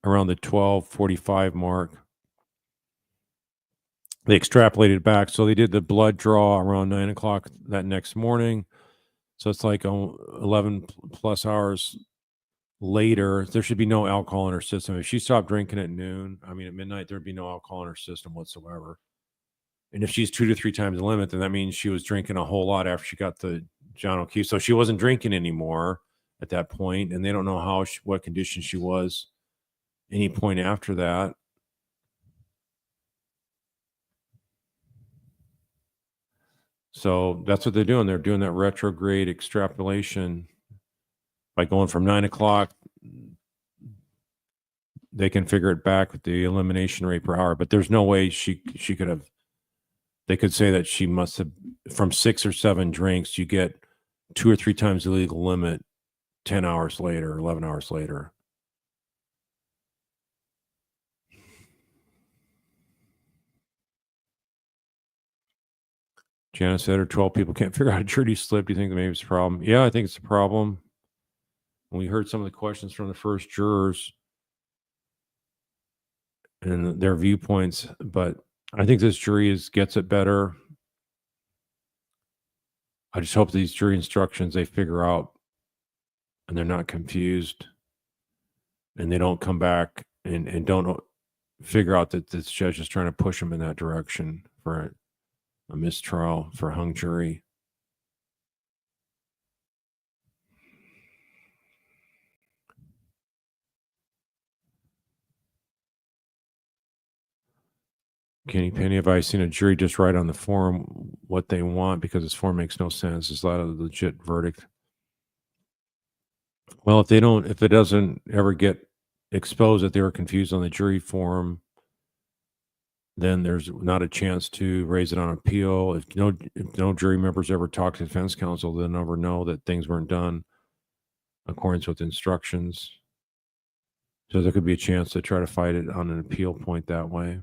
around the 12:45 mark. They extrapolated back. So they did the blood draw around 9 o'clock that next morning. So it's like 11 plus hours later. There should be no alcohol in her system. If she stopped drinking at noon, I mean, at midnight, there'd be no alcohol in her system whatsoever. And if she's 2 to 3 times the limit, then that means she was drinking a whole lot after she got the John O'Keefe. So she wasn't drinking anymore at that point, and they don't know what condition she was any point after that. So that's what they're doing. They're doing that retrograde extrapolation by going from 9 o'clock. They can figure it back with the elimination rate per hour, but there's no way she could have. They could say that she must have, from 6 or 7 drinks, you get 2 or 3 times the legal limit 10 hours later, 11 hours later. Janice said, or 12 people can't figure out a jury slip. Do you think that maybe it's a problem? Yeah, I think it's a problem. We heard some of the questions from the first jurors and their viewpoints, but I think this jury gets it better. I just hope these jury instructions they figure out and they're not confused and they don't come back and don't figure out that this judge is trying to push them in that direction for a mistrial for a hung jury. Kenny Penny, have I seen a jury just write on the form what they want because this form makes no sense? Is that a legit verdict? Well, if it doesn't ever get exposed that they were confused on the jury form, then there's not a chance to raise it on appeal. If no jury members ever talk to defense counsel, they'll never know that things weren't done according with instructions. So there could be a chance to try to fight it on an appeal point that way.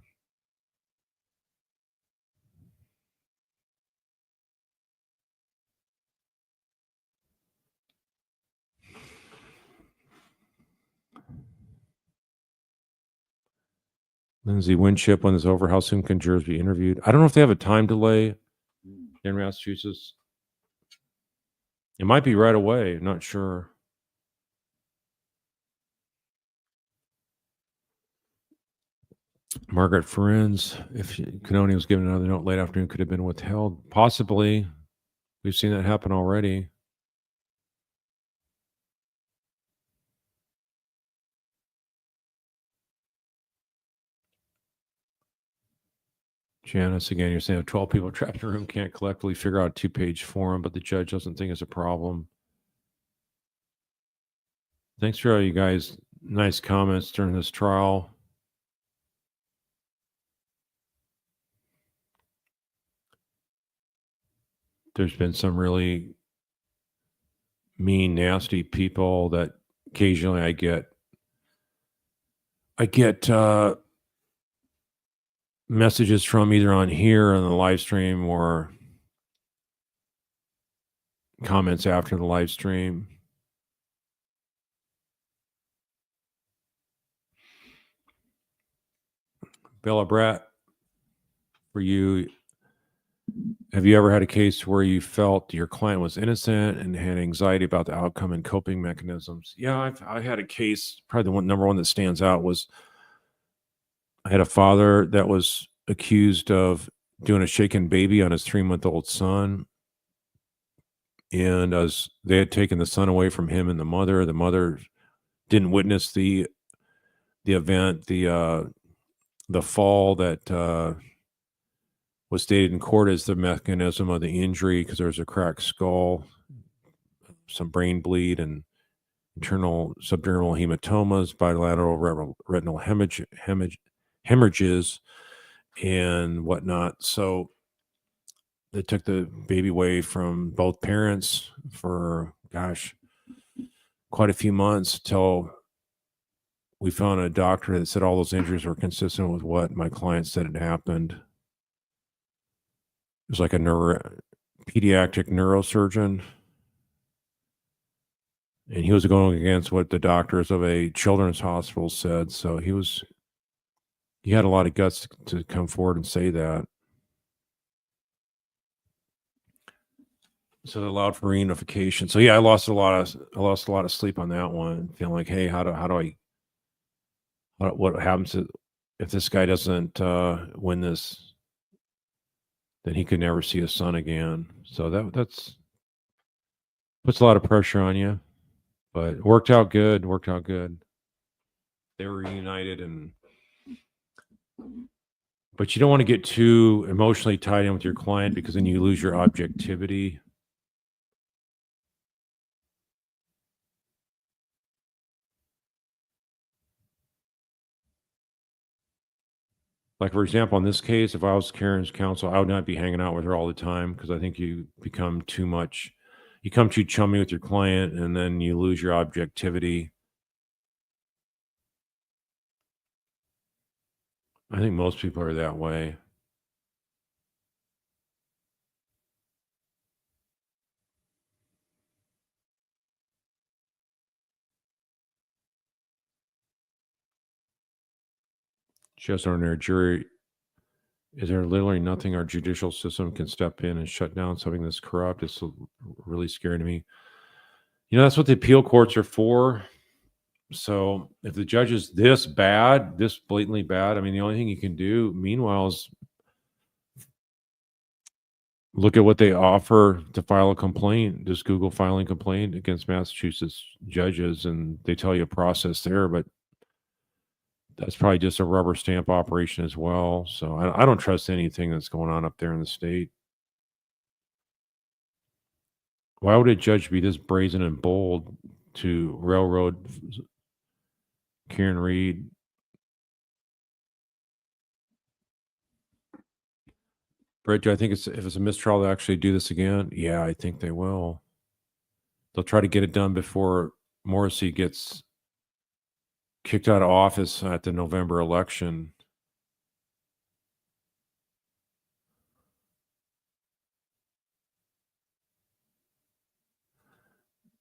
Lindsay Winship, when it's over, how soon can jurors be interviewed? I don't know if they have a time delay in Massachusetts. It might be right away. I'm not sure. Margaret Ferenz, if Canoni was given another note late afternoon, could have been withheld. Possibly. We've seen that happen already. Janice, again, you're saying 12 people trapped in a room can't collectively figure out a 2-page form, but the judge doesn't think it's a problem. Thanks for all you guys' nice comments during this trial. There's been some really mean, nasty people that occasionally I get messages from either on here on the live stream or comments after the live stream. Bella Bratt, for you, have you ever had a case where you felt your client was innocent and had anxiety about the outcome and coping mechanisms? Yeah, I had a case, probably the number one that stands out was I had a father that was accused of doing a shaken baby on his 3-month-old son. And as they had taken the son away from him and the mother didn't witness the event. The the fall that was stated in court as the mechanism of the injury because there was a cracked skull, some brain bleed, and internal subdermal hematomas, bilateral retinal hemorrhages, and whatnot. So they took the baby away from both parents for, gosh, quite a few months till we found a doctor that said all those injuries were consistent with what my client said had happened. It was like a pediatric neurosurgeon. And he was going against what the doctors of a children's hospital said. So he had a lot of guts to come forward and say that. So it allowed for reunification. So yeah, I lost a lot of sleep on that one, feeling like, hey, what happens if this guy doesn't win this? Then he could never see his son again. So that's puts a lot of pressure on you, but it worked out good. They were reunited, but you don't want to get too emotionally tied in with your client because then you lose your objectivity. Like, for example, in this case, if I was Karen's counsel, I would not be hanging out with her all the time because I think you become too chummy with your client, and then you lose your objectivity. I think most people are that way. Just ordinary jury. Is there literally nothing our judicial system can step in and shut down something that's corrupt? It's really scary to me. That's what the appeal courts are for. So if the judge is this blatantly bad, I mean, the only thing you can do, meanwhile, is look at what they offer to file a complaint. Just Google filing complaint against Massachusetts judges, and they tell you a process there, but that's probably just a rubber stamp operation as well. So I don't trust anything that's going on up there in the state. Why would a judge be this brazen and bold to railroad Karen Reed? Brett, do I think if it's a mistrial, they'll actually do this again? Yeah, I think they will. They'll try to get it done before Morrissey gets kicked out of office at the November election.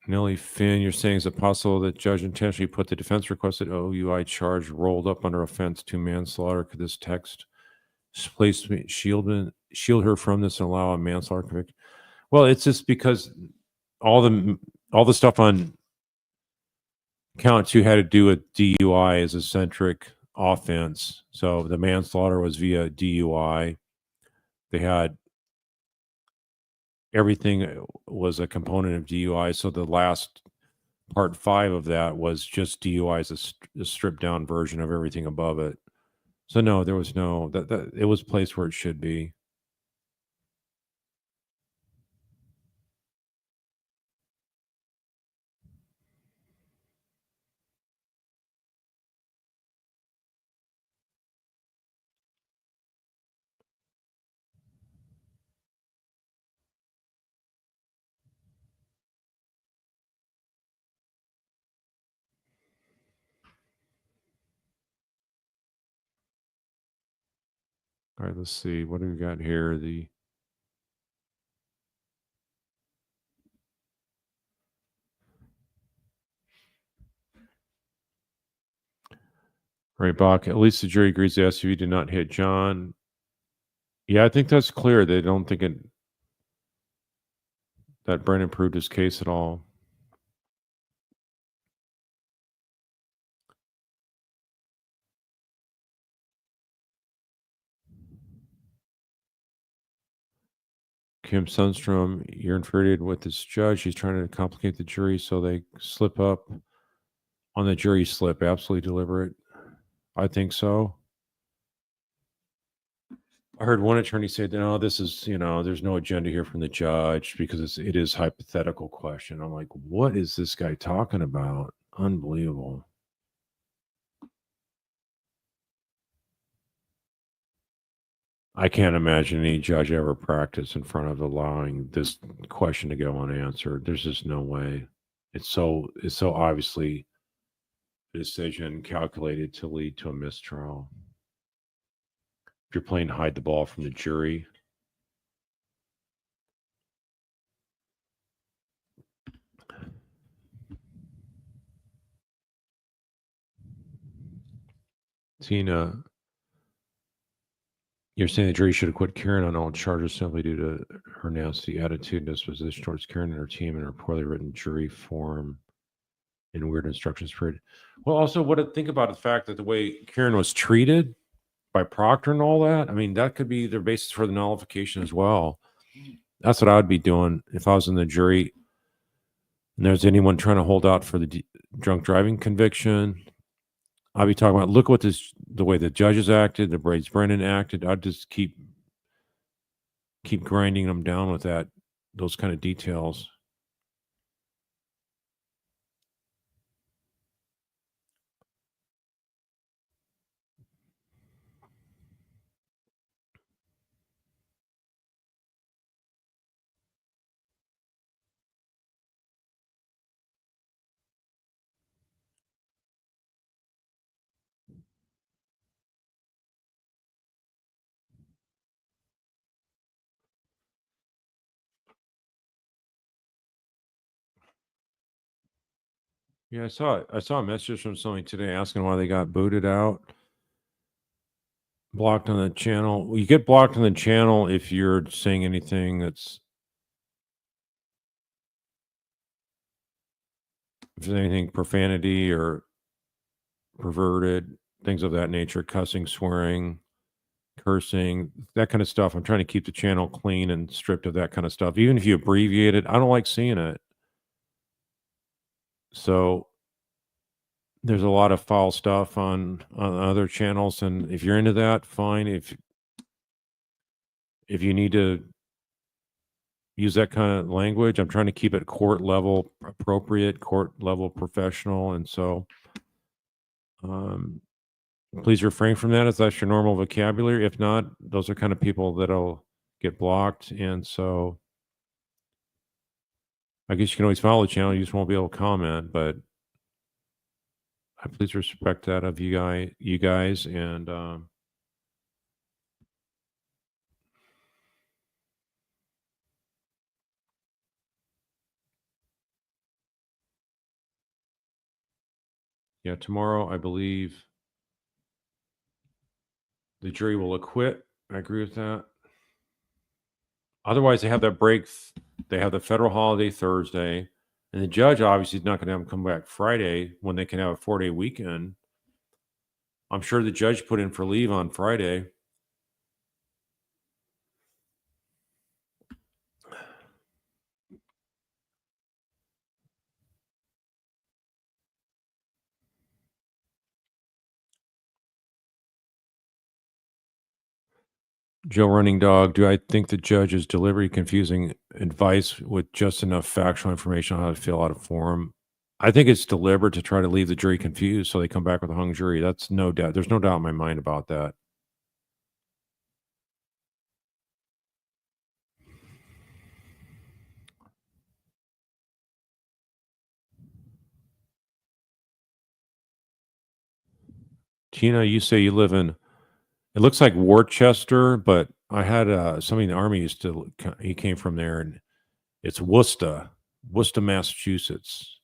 Nellie Finn, you're saying is it possible that judge intentionally put the defense requested OUI charge rolled up under offense to manslaughter? Could this text shield her from this and allow a manslaughter conviction? Well, it's just because all the stuff on count 2 had to do with DUI as a centric offense. So the manslaughter was via DUI. They had everything was a component of DUI. So the last part 5 of that was just DUI as a stripped down version of everything above it. So no, there was no that it was placed where it should be. All right, let's see. What do we got here? Right, Bach. At least the jury agrees the SUV did not hit John. Yeah, I think that's clear. They don't think that Brennan proved his case at all. Kim Sundstrom, you're infuriated with this judge. He's trying to complicate the jury so they slip up on the jury slip. Absolutely deliberate. I think so. I heard one attorney say, no, this is, there's no agenda here from the judge because it is hypothetical question. I'm like, what is this guy talking about? Unbelievable. I can't imagine any judge ever practice in front of allowing this question to go unanswered. There's just no way. It's so obviously a decision calculated to lead to a mistrial. If you're playing hide the ball from the jury, Tina, you're saying the jury should acquit Karen on all charges simply due to her nasty attitude and disposition towards Karen and her team and her poorly written jury form and weird instructions period. Well, also, think about the fact that the way Karen was treated by Proctor and all that. I mean, that could be their basis for the nullification as well. That's what I would be doing if I was in the jury and there's anyone trying to hold out for the drunk driving conviction. I'd be talking about, look what the way the judges acted, the Braids Brennan acted. I'd just keep grinding them down with those kind of details. Yeah, I saw a message from somebody today asking why they got booted out, blocked on the channel. Well, you get blocked on the channel if you're saying anything if there's anything profanity or perverted, things of that nature, cussing, swearing, cursing, that kind of stuff. I'm trying to keep the channel clean and stripped of that kind of stuff. Even if you abbreviate it, I don't like seeing it. So there's a lot of foul stuff on other channels, and if you're into that, fine. If you need to use that kind of language, I'm trying to keep it court level appropriate, court level professional, and so please refrain from that if that's your normal vocabulary. If not, those are kind of people that'll get blocked, and so I guess you can always follow the channel. You just won't be able to comment, but I please respect that of you guys, and yeah, tomorrow I believe the jury will acquit. I agree with that. Otherwise, they have that break. They have the federal holiday Thursday, and the judge obviously is not going to have them come back Friday when they can have a 4-day weekend. I'm sure the judge put in for leave on Friday. Joe Running Dog, do I think the judge is deliberately confusing advice with just enough factual information on how to fill out a form? I think it's deliberate to try to leave the jury confused so they come back with a hung jury. That's no doubt. There's no doubt in my mind about that. Tina, you say you live in, it looks like Worcester, but I had somebody in the army he came from there, and it's Worcester, Massachusetts.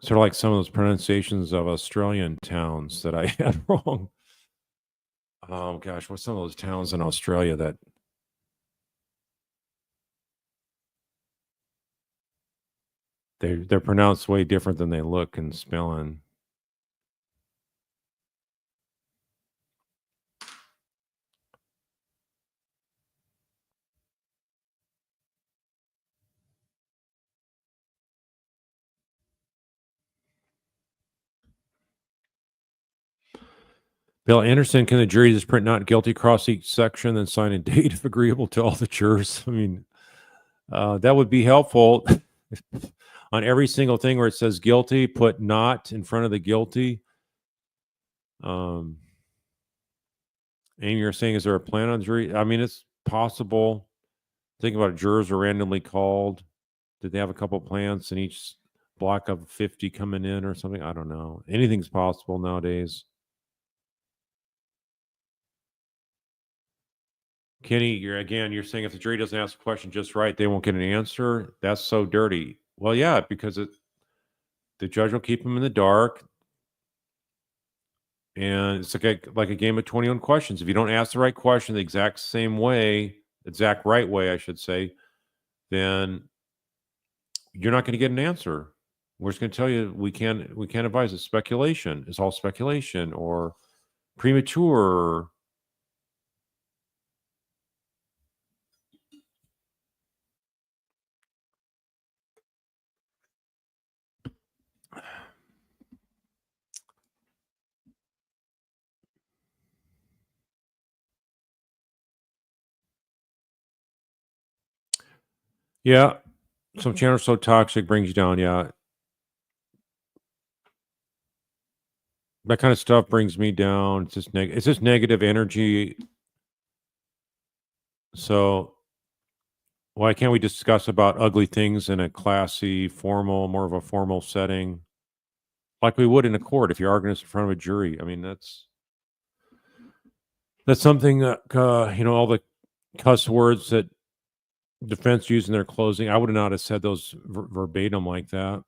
Sort of like some of those pronunciations of Australian towns that I had wrong. Oh gosh, what's some of those towns in Australia that they're pronounced way different than they look and spelling. Bill Anderson, can the jury just print not guilty across each section and sign a date if agreeable to all the jurors? I mean, that would be helpful. On every single thing where it says guilty, put not in front of the guilty. Amy, you're saying, is there a plan on jury? I mean, it's possible. Think about it, jurors are randomly called. Did they have a couple plants in each block of 50 coming in or something? I don't know. Anything's possible nowadays. Kenny, you're saying if the jury doesn't ask a question just right, they won't get an answer. That's so dirty. Well, yeah, because the judge will keep them in the dark. And it's like a game of 21 questions. If you don't ask the right question the exact same way, exact right way, I should say, then you're not going to get an answer. We're just going to tell you we can't advise. It's speculation. It's all speculation or premature. Yeah. Some channels so toxic brings you down. Yeah. That kind of stuff brings me down. It's just negative energy. So why can't we discuss about ugly things in a classy, formal, more of a formal setting, like we would in a court if you're arguing this in front of a jury? I mean, that's something that all the cuss words that defense used in their closing. I would not have said those verbatim like that.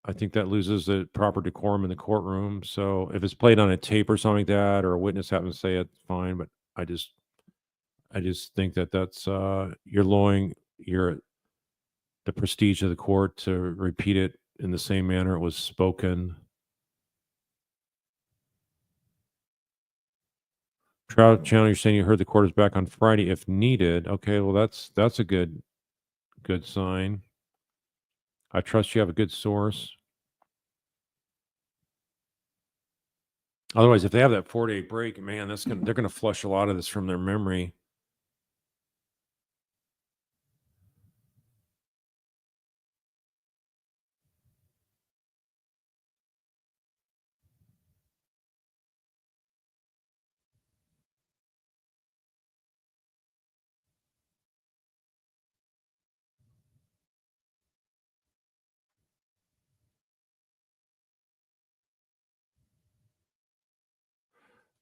I think that loses the proper decorum in the courtroom. So if it's played on a tape or something like that, or a witness happens to say it, fine. But I just think that that's you're lowering the prestige of the court to repeat it in the same manner it was spoken. Trout Channel, you're saying you heard the court is back on Friday if needed. Okay, well that's a good sign. I trust you have a good source. Otherwise, if they have that 4-day break, man, they're gonna flush a lot of this from their memory.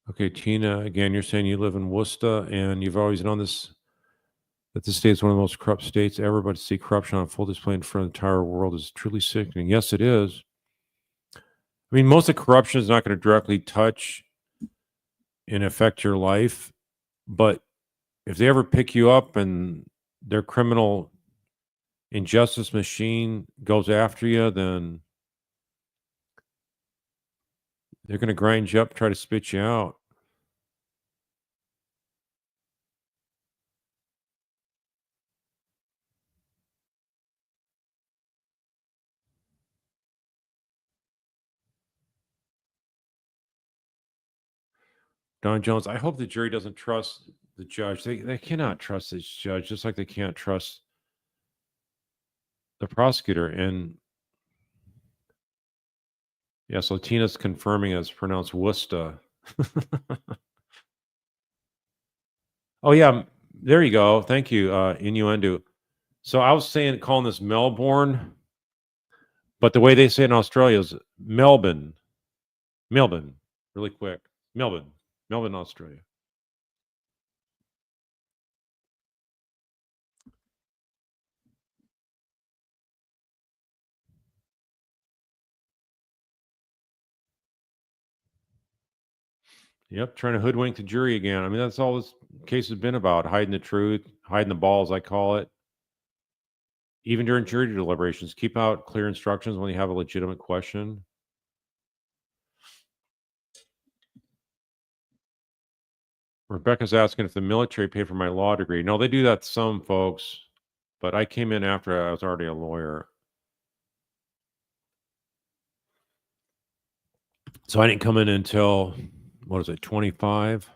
Okay, Tina, again, you're saying you live in Worcester and you've always known this, that the state is one of the most corrupt states ever, but to see corruption on full display in front of the entire world is truly sickening. Yes, it is. I mean, most of the corruption is not going to directly touch and affect your life, but if they ever pick you up and their criminal injustice machine goes after you, then they're going to grind you up, try to spit you out. Don Jones, I hope the jury doesn't trust the judge. They cannot trust this judge, just like they can't trust the prosecutor. And yeah, so Tina's confirming it's pronounced Worcester. Oh yeah, there you go. Thank you, innuendo. So I was calling this Melbourne, but the way they say it in Australia is Melbourne. Melbourne, really quick. Melbourne, Australia. Yep, trying to hoodwink the jury again. I mean, that's all this case has been about: hiding the truth, hiding the balls, I call it. Even during jury deliberations, keep out clear instructions when you have a legitimate question. Rebecca's asking if the military paid for my law degree. No, they do that to some folks, but I came in after I was already a lawyer. So I didn't come in until, what is it, 25?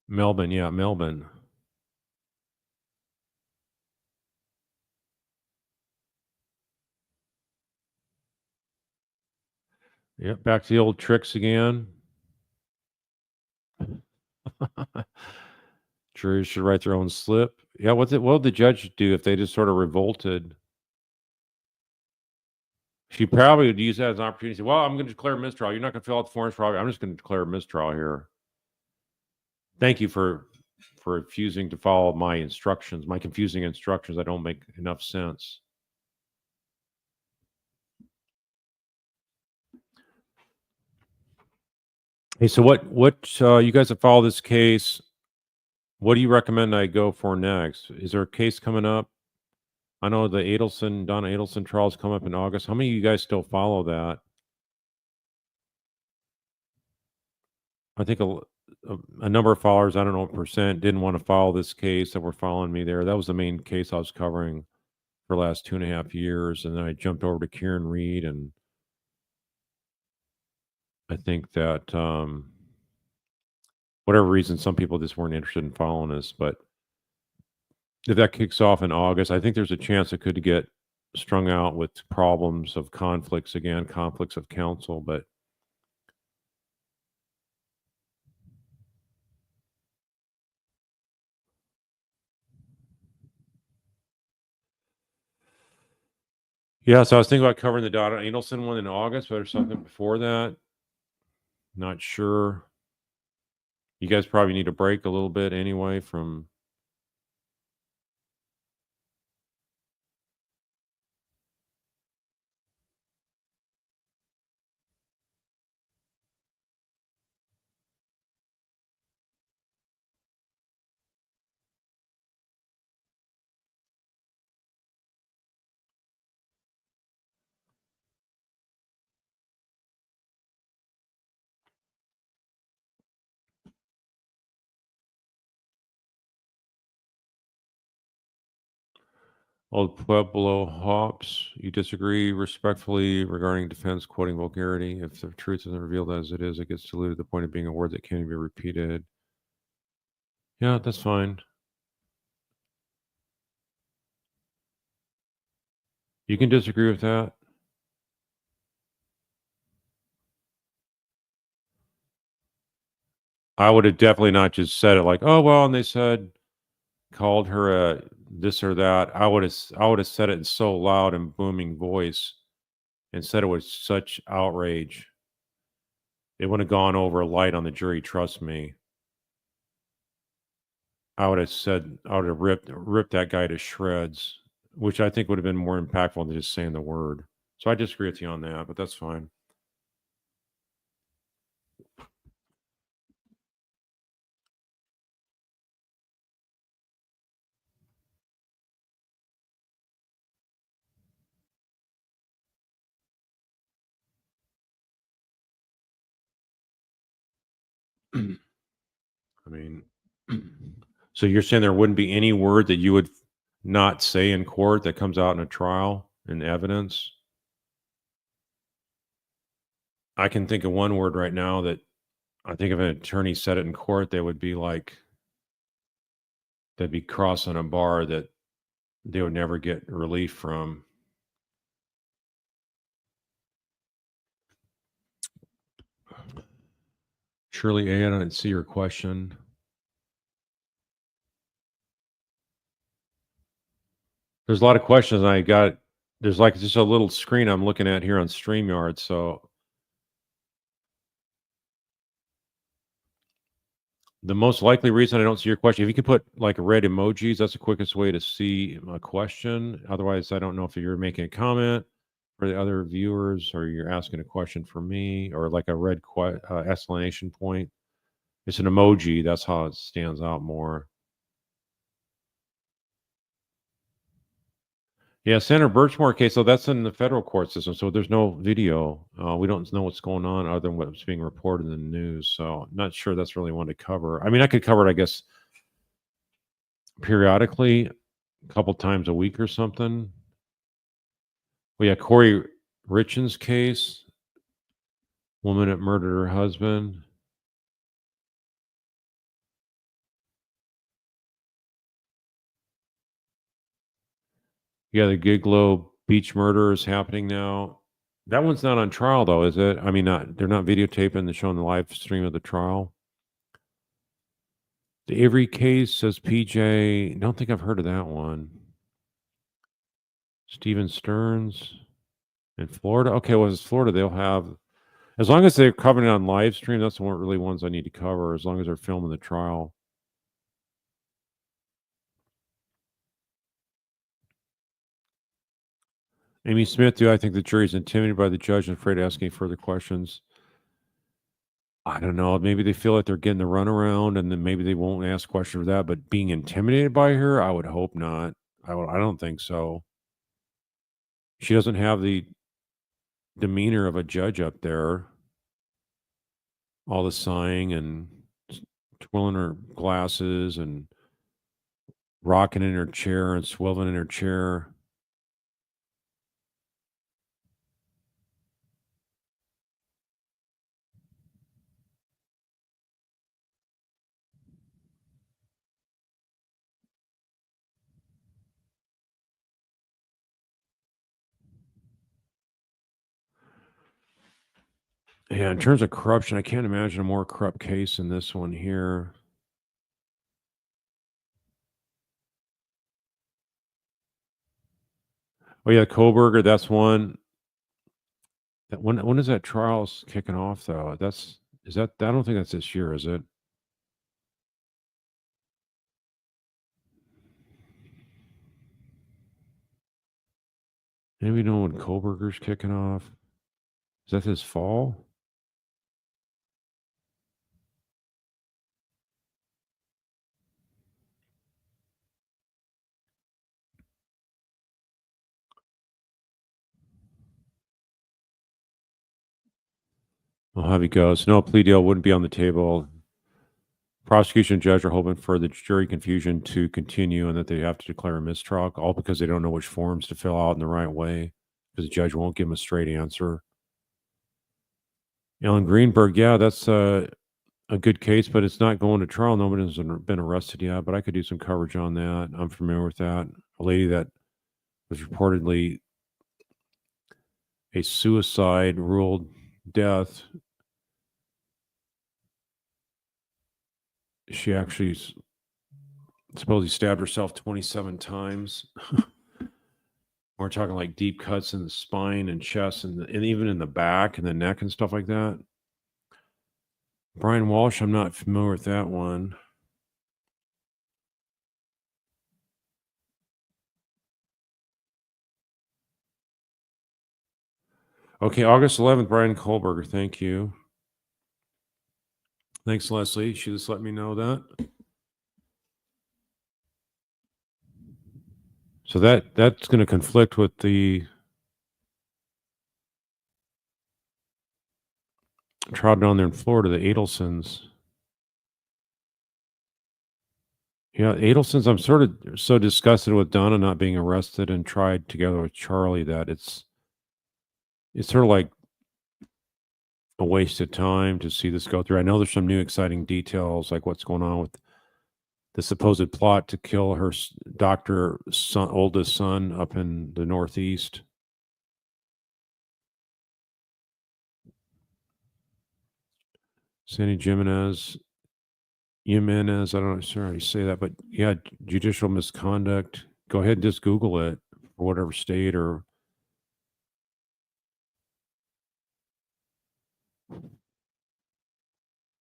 Melbourne, yeah, Melbourne. Yep, back to the old tricks again. Juries should write their own slip. Yeah, what would the judge do if they just sort of revolted? She probably would use that as an opportunity to say, well, I'm going to declare mistrial. You're not going to fill out the forms for I'm just going to declare mistrial here. Thank you for refusing to follow my instructions, my confusing instructions that don't make enough sense. Hey, so what you guys have followed this case? What do you recommend I go for next? Is there a case coming up? I know the Donna Adelson trials come up in August. How many of you guys still follow that? I think a number of followers, I don't know what percent, didn't want to follow this case that were following me there. That was the main case I was covering for the last 2.5 years. And then I jumped over to Kieran Reed, and I think that whatever reason, some people just weren't interested in following us. But if that kicks off in August, I think there's a chance it could get strung out with problems of conflicts again, conflicts of counsel. But yeah, so I was thinking about covering the Donna Adelson one in August, but there's something before that. Not sure. You guys probably need a break a little bit anyway from. Old Pueblo Hops, you disagree respectfully regarding defense quoting vulgarity. If the truth isn't revealed as it is, it gets diluted to the point of being a word that can't be repeated. Yeah, that's fine. You can disagree with that. I would have definitely not just said it like, oh well, and they said called her a this or that. I would have said it in so loud and booming voice and said it with such outrage. It wouldn't have gone over light on the jury, trust me. I would have ripped that guy to shreds, which I think would have been more impactful than just saying the word. So I disagree with you on that, but that's fine. I mean, so you're saying there wouldn't be any word that you would not say in court that comes out in a trial in evidence? I can think of one word right now that I think if an attorney said it in court, they would be like, they'd be crossing a bar that they would never get relief from. Shirley A., I didn't see your question. There's a lot of questions I got. There's like just a little screen I'm looking at here on StreamYard. So the most likely reason I don't see your question, if you could put like red emojis, that's the quickest way to see a question. Otherwise, I don't know if you're making a comment for the other viewers or you're asking a question for me or like a red exclamation point. It's an emoji. That's how it stands out more. Yeah, Senator Birchmore case. So that's in the federal court system. So there's no video. We don't know what's going on other than what's being reported in the news. So not sure that's really one to cover. I mean, I could cover it, I guess, periodically, a couple times a week or something. Well, yeah, Corey Richens case. Woman that murdered her husband. Yeah, the Giglow beach murder is happening now. That one's not on trial though, is it? I mean, they're not videotaping and showing the live stream of the trial. The Avery case, says PJ. Don't think I've heard of that one. Steven Stearns in Florida. Okay, well, it's Florida. They'll have, as long as they're covering it on live stream, that's the one really ones I need to cover. As long as they're filming the trial. Amy Smith, do I think the jury's intimidated by the judge and afraid of asking further questions? I don't know. Maybe they feel like they're getting the runaround, and then maybe they won't ask questions for that. But being intimidated by her, I would hope not. I don't think so. She doesn't have the demeanor of a judge up there. All the sighing and twirling her glasses and rocking in her chair and swiveling in her chair. Yeah, in terms of corruption, I can't imagine a more corrupt case than this one here. Oh yeah, Koberger, that's one. When is that trial's kicking off though? Is that I don't think that's this year, is it? Anybody know when Koberger's kicking off? Is that this fall? Well, how he goes. No plea deal wouldn't be on the table. Prosecution and judge are hoping for the jury confusion to continue and that they have to declare a mistrial, all because they don't know which forms to fill out in the right way, because the judge won't give them a straight answer. Alan Greenberg, yeah, that's a good case, but it's not going to trial. Nobody's been arrested yet, but I could do some coverage on that. I'm familiar with that. A lady that was reportedly a suicide ruled death. She actually supposedly stabbed herself 27 times. We're talking like deep cuts in the spine and chest and even in the back and the neck and stuff like that. Brian Walsh, I'm not familiar with that one. Okay, August 11th, Brian Kohlberger. Thank you. Thanks, Leslie. She just let me know that. So that's going to conflict with the trial down there in Florida, the Adelsons. Yeah, Adelsons, I'm sort of so disgusted with Donna not being arrested and tried together with Charlie that it's sort of like a waste of time to see this go through. I know there's some new exciting details, like what's going on with the supposed plot to kill her oldest son up in the Northeast. Sandy Jimenez, I don't know, sorry how you say that, but yeah, judicial misconduct. Go ahead and just Google it for whatever state or.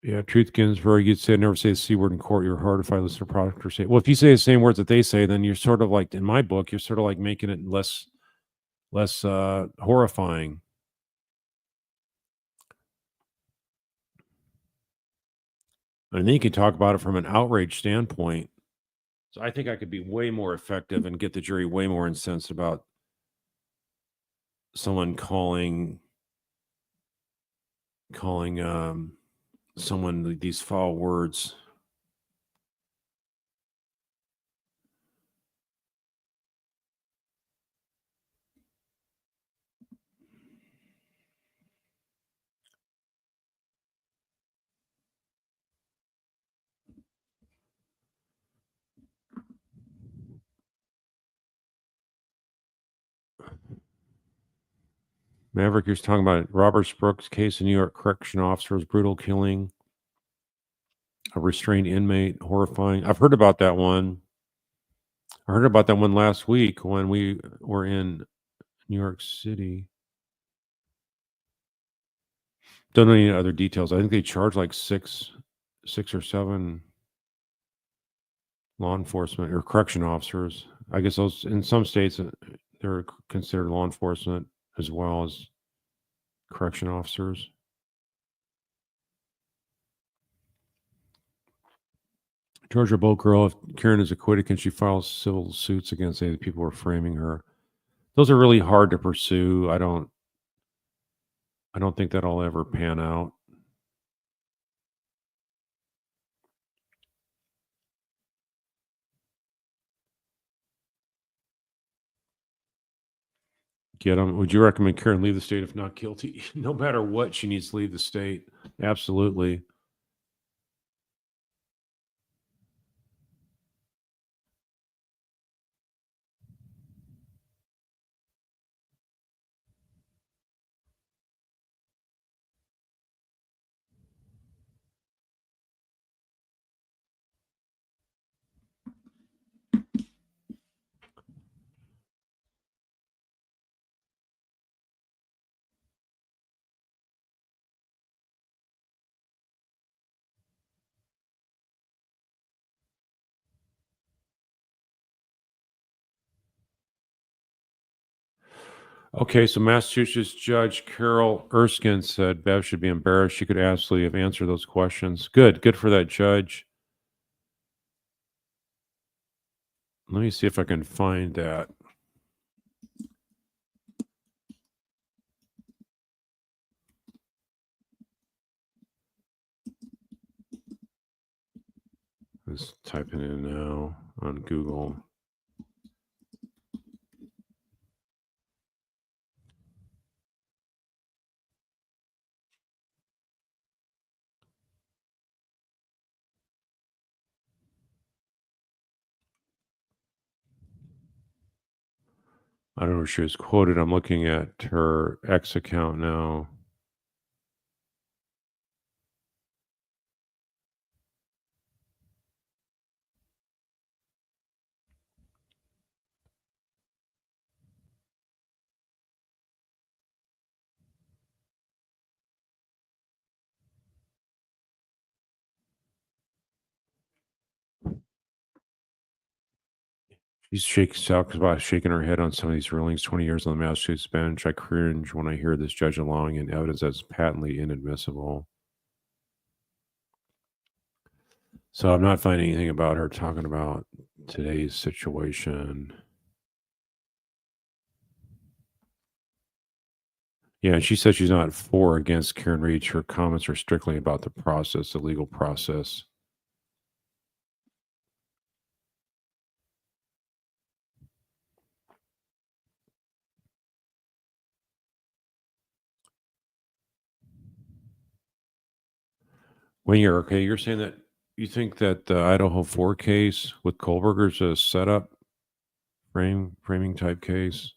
Yeah, Truth Ginsburg, you'd say never say the C word in court. You're hard if I listen to product or say. Well, if you say the same words that they say, then you're sort of like, in my book, you're sort of like making it less horrifying. And then you can talk about it from an outrage standpoint. So I think I could be way more effective and get the jury way more incensed about someone calling someone these foul words. Maverick, you're talking about Robert Brooks case, a New York correction officer's brutal killing a restrained inmate, horrifying. I've heard about that one. I heard about that one last week when we were in New York City. Don't know any other details. I think they charged like six or seven law enforcement or correction officers. I guess those in some states they're considered law enforcement as well as correction officers. Georgia Boat Girl, if Karen is acquitted, can she file civil suits against any of the people who are framing her? Those are really hard to pursue. I don't think that'll ever pan out. Get them. Would you recommend Karen leave the state if not guilty? No matter what, she needs to leave the state. Absolutely. Okay, so Massachusetts Judge Carol Erskine said Bev should be embarrassed. She could absolutely have answered those questions. Good for that judge. Let me see if I can find that. Let's type it in now on Google. I don't know if she was quoted. I'm looking at her X account now. She's shaking her head on some of these rulings. 20 years on the Massachusetts bench. I cringe when I hear this judge allowing in evidence that's patently inadmissible. So I'm not finding anything about her talking about today's situation. Yeah, and she said she's not for or against Karen Reach. Her comments are strictly about the process, the legal process. When you're saying that you think that the Idaho 4 case with Kohlberger's a setup framing type case?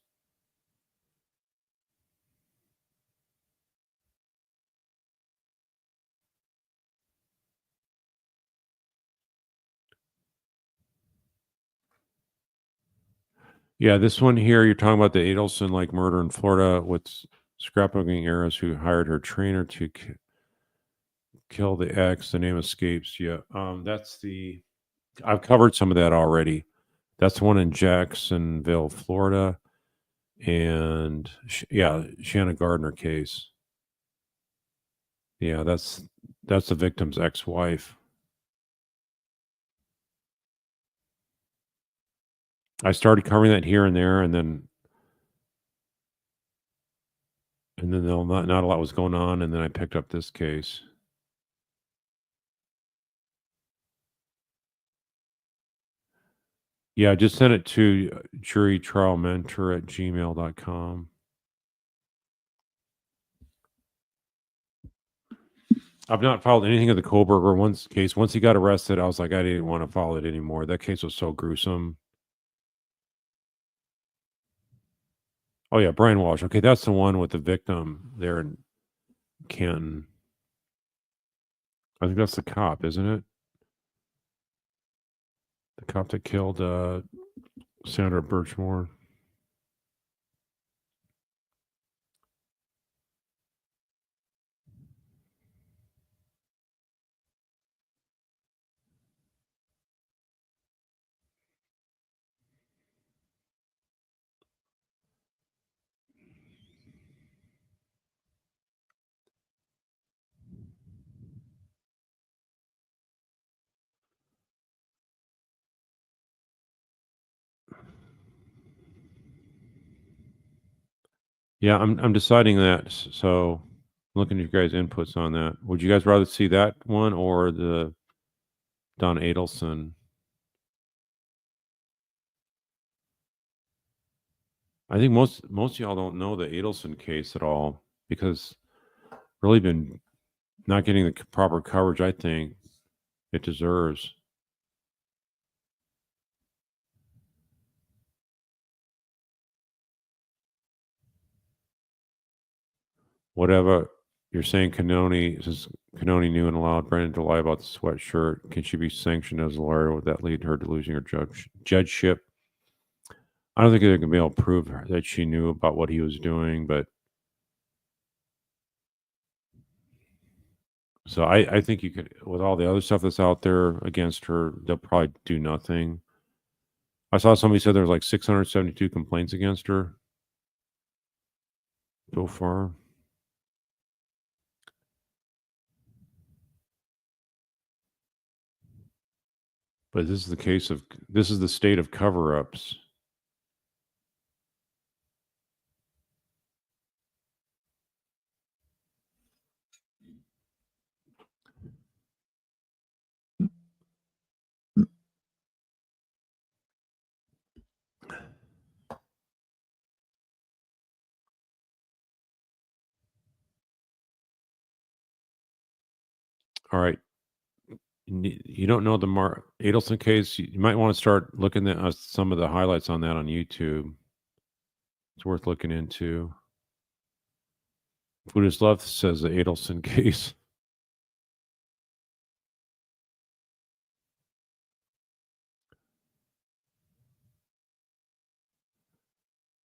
Yeah, this one here, you're talking about the Adelson like murder in Florida with scrapbooking arrows who hired her trainer to kill the ex. The name escapes. Yeah, I've covered some of that already. That's the one in Jacksonville, Florida, and Shanna Gardner case. Yeah, that's the victim's ex-wife. I started covering that here and there, and then not a lot was going on, and then I picked up this case. Yeah, just send it to jurytrialmentor@gmail.com. I've not followed anything of the Kohlberger case. Once he got arrested, I was like, I didn't want to follow it anymore. That case was so gruesome. Oh yeah, Brian Walsh. Okay, that's the one with the victim there in Canton. I think that's the cop, isn't it? The cop that killed Senator Birchmore. Yeah, I'm deciding that. So looking at your guys' inputs on that. Would you guys rather see that one or the Don Adelson? I think most of y'all don't know the Adelson case at all because really been not getting the proper coverage I think it deserves. Whatever you're saying, Canoni says Canoni knew and allowed Brandon to lie about the sweatshirt. Can she be sanctioned as a lawyer? Would that lead her to losing her judgeship? I don't think they're going to be able to prove that she knew about what he was doing, but so I think you could, with all the other stuff that's out there against her, they'll probably do nothing. I saw somebody said there was like 672 complaints against her so far. But this is the state of cover-ups. All right. You don't know the Adelson case. You might want to start looking at some of the highlights on that on YouTube. It's worth looking into. Buddhist Love says the Adelson case.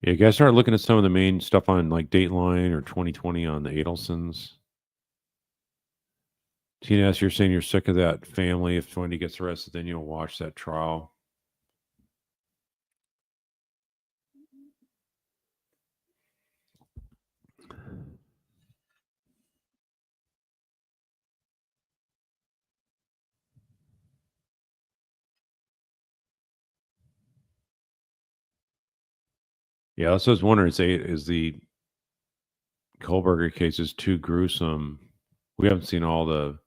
Yeah, you guys start looking at some of the main stuff on like Dateline or 2020 on the Adelsons. TNS, you're saying you're sick of that family. If somebody gets arrested, then you'll watch that trial. Yeah, that's what I was wondering. Is the Kohlberger case is too gruesome? We haven't seen all the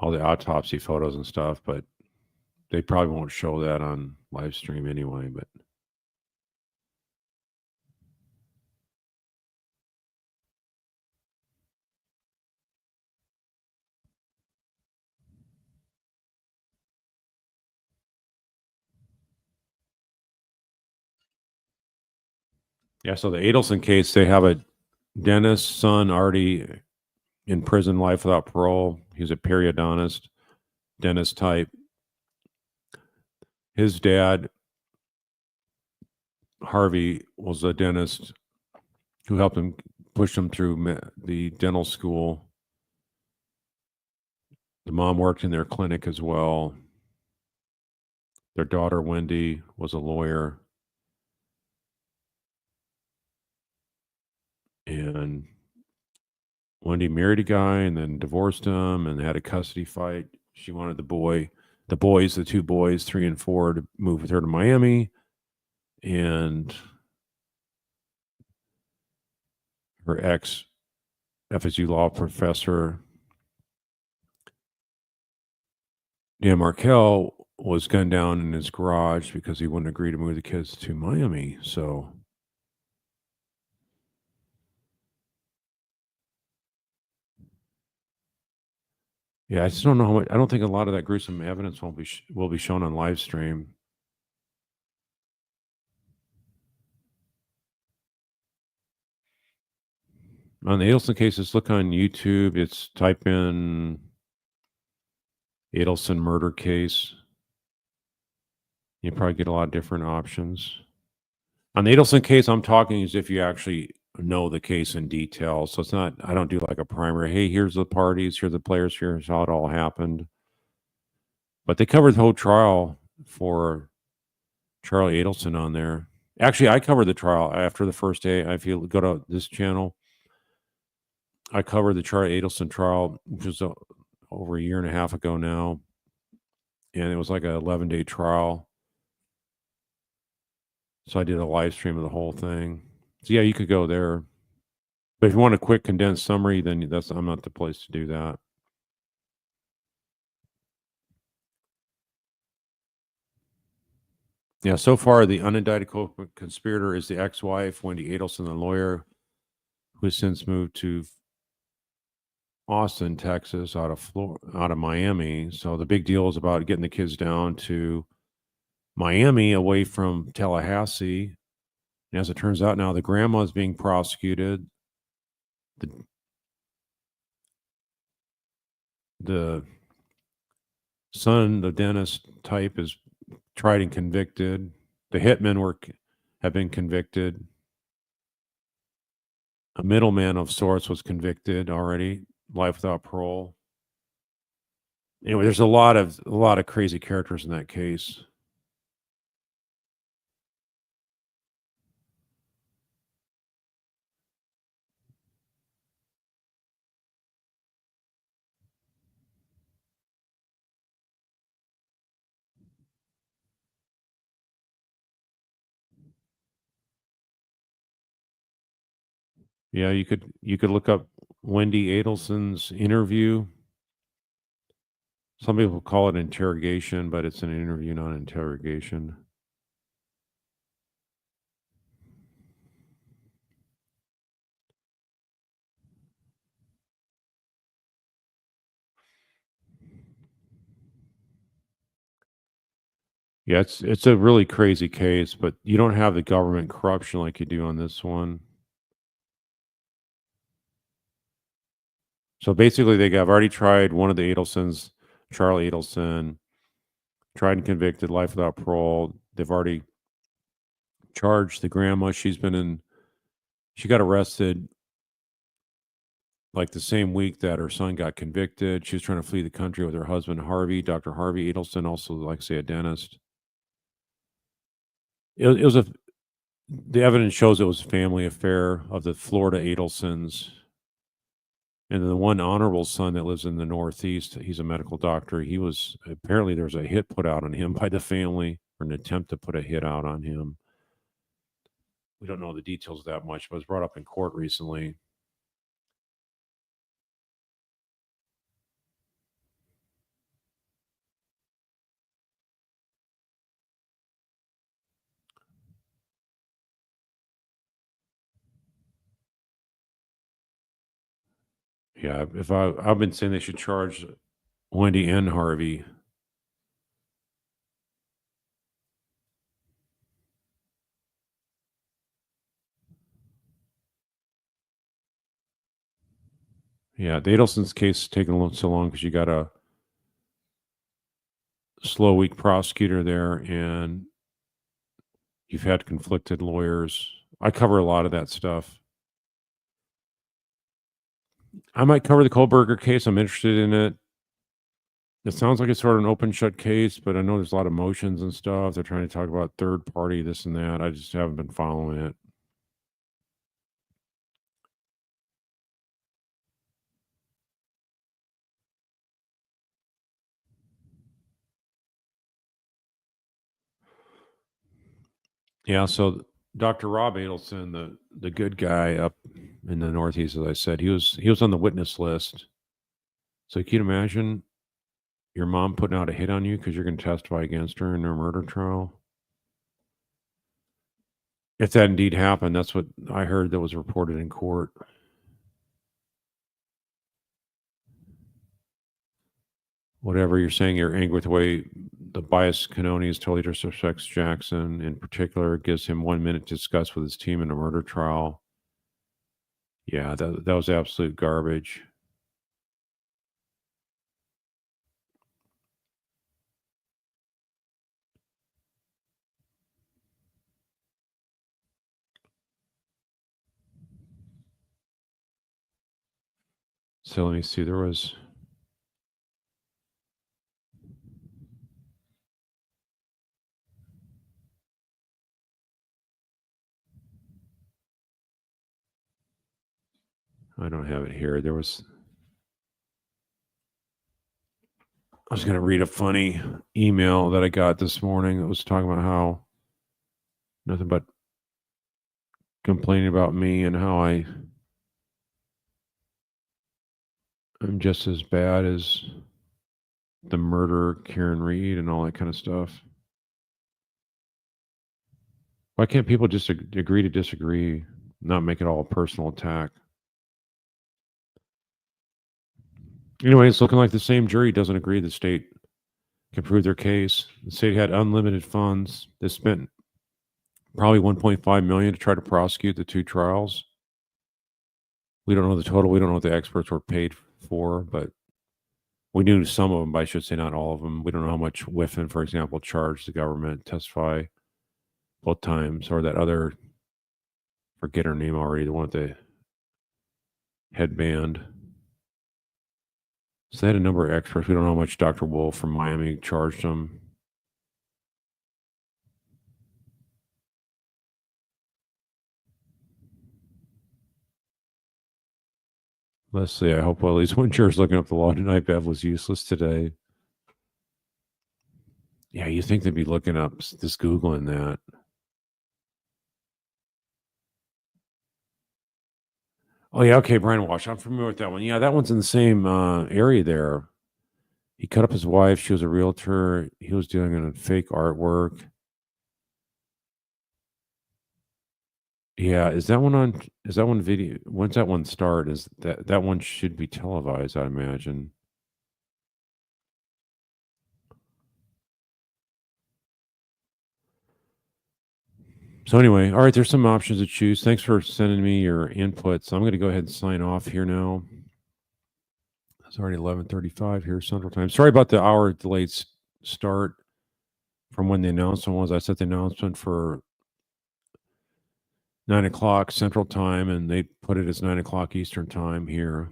autopsy photos and stuff, but they probably won't show that on live stream anyway. But yeah, so the Adelson case, they have a dentist son already in prison, life without parole. He's a periodontist, dentist type. His dad, Harvey, was a dentist who helped him push him through the dental school. The mom worked in their clinic as well. Their daughter, Wendy, was a lawyer. And Wendy married a guy and then divorced him and had a custody fight. She wanted the two boys, 3 and 4, to move with her to Miami. And her ex FSU law professor, Dan Markel, was gunned down in his garage because he wouldn't agree to move the kids to Miami. So yeah, I just don't know how much. I don't think a lot of that gruesome evidence will be shown on live stream. On the Adelson case, just look on YouTube. It's type in Adelson murder case. You probably get a lot of different options. On the Adelson case, I'm talking as if you actually know the case in detail. So it's not, I don't do like a primer. Hey, here's the parties, here's the players, here's how it all happened. But they covered the whole trial for Charlie Adelson on there. Actually, I covered the trial after the first day. If you go to this channel, I covered the Charlie Adelson trial, which was over a year and a half ago now. And it was like an 11-day trial. So I did a live stream of the whole thing. So yeah, you could go there. But if you want a quick condensed summary, then I'm not the place to do that. Yeah, so far the unindicted conspirator is the ex-wife, Wendy Adelson, the lawyer, who has since moved to Austin, Texas, out of Miami. So the big deal is about getting the kids down to Miami, away from Tallahassee. And as it turns out now, the grandma is being prosecuted. The son, the dentist type, is tried and convicted. The hitmen have been convicted. A middleman of sorts was convicted already, life without parole. Anyway, there's a lot of crazy characters in that case. Yeah, you could look up Wendy Adelson's interview. Some people call it interrogation, but it's an interview, not an interrogation. Yeah, it's a really crazy case, but you don't have the government corruption like you do on this one. So basically, I've already tried one of the Adelsons, Charlie Adelson, tried and convicted, life without parole. They've already charged the grandma. She got arrested like the same week that her son got convicted. She was trying to flee the country with her husband, Harvey, Dr. Harvey Adelson, also, like I say, a dentist. The evidence shows it was a family affair of the Florida Adelsons. And then the one honorable son that lives in the Northeast, he's a medical doctor. Apparently there was a hit put out on him by the family, or an attempt to put a hit out on him. We don't know the details that much, but it was brought up in court recently. Yeah, I've been saying they should charge Wendy and Harvey. Yeah, the Adelson's case is taking a little so long because you got a slow, weak prosecutor there, and you've had conflicted lawyers. I cover a lot of that stuff. I might cover the Kohlberger case. I'm interested in it. It sounds like it's sort of an open shut case, but I know there's a lot of motions and stuff. They're trying to talk about third party, this and that. I just haven't been following it. Yeah, so Dr. Rob Adelson, the good guy up in the Northeast, as I said, he was on the witness list. So can you imagine your mom putting out a hit on you because you're going to testify against her in her murder trial? If that indeed happened, that's what I heard that was reported in court. Whatever you're saying, you're angry with the way the bias Cannonies totally disrespects Jackson. In particular, gives him 1 minute to discuss with his team in a murder trial. Yeah, that was absolute garbage. So let me see. There was. I don't have it here. There was. I was going to read a funny email that I got this morning that was talking about how nothing but complaining about me and how I'm just as bad as the murderer Karen Reed and all that kind of stuff. Why can't people just agree to disagree, not make it all a personal attack? Anyway, it's looking like the same jury doesn't agree the state can prove their case. The state had unlimited funds. They spent probably 1.5 million to try to prosecute the 2 trials. We don't know the total. We don't know what the experts were paid for, but we knew some of them, but I should say not all of them. We don't know how much Whiffen, for example, charged the government to testify both times, or that other, forget her name already, the one with the headband. So they had a number of experts. We don't know how much Dr. Wolf from Miami charged them. Let's see. I hope at least one juror's looking up the law tonight. Bev was useless today. Yeah, you think they'd be looking up, just Googling that. Oh, yeah. Okay. Brian Walsh. I'm familiar with that one. Yeah, that one's in the same area there. He cut up his wife. She was a realtor. He was doing a fake artwork. Yeah. Is that one video? When's that one start? Is that one should be televised, I imagine. So anyway, all right, there's some options to choose. Thanks for sending me your input. So I'm going to go ahead and sign off here now. It's already 11:35 here Central Time. Sorry about the hour delayed start from when the announcement was. I set the announcement for 9 o'clock Central Time, and they put it as 9 o'clock Eastern Time here.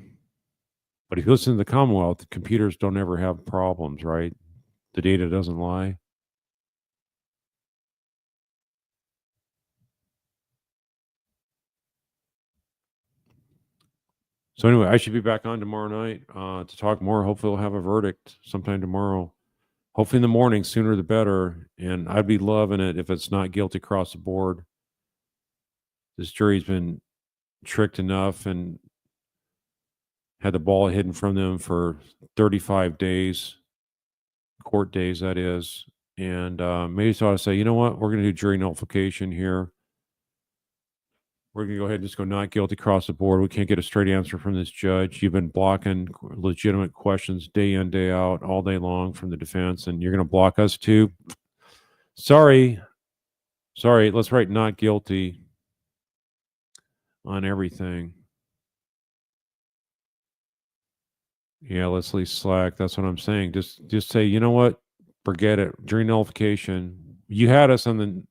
But if you listen to the Commonwealth, the computers don't ever have problems, right? The data doesn't lie. So anyway, I should be back on tomorrow night to talk more. Hopefully we'll have a verdict sometime tomorrow. Hopefully in the morning, sooner the better. And I'd be loving it if it's not guilty across the board. This jury's been tricked enough and had the ball hidden from them for 35 days, court days, that is. And maybe so I say, you know what? We're going to do jury nullification here. We're going to go ahead and just go not guilty across the board. We can't get a straight answer from this judge. You've been blocking legitimate questions day in, day out, all day long from the defense, and you're going to block us too. Sorry. Let's write not guilty on everything. Yeah, let's leave slack. That's what I'm saying. Just say, you know what? Forget it. Jury nullification. You had us on the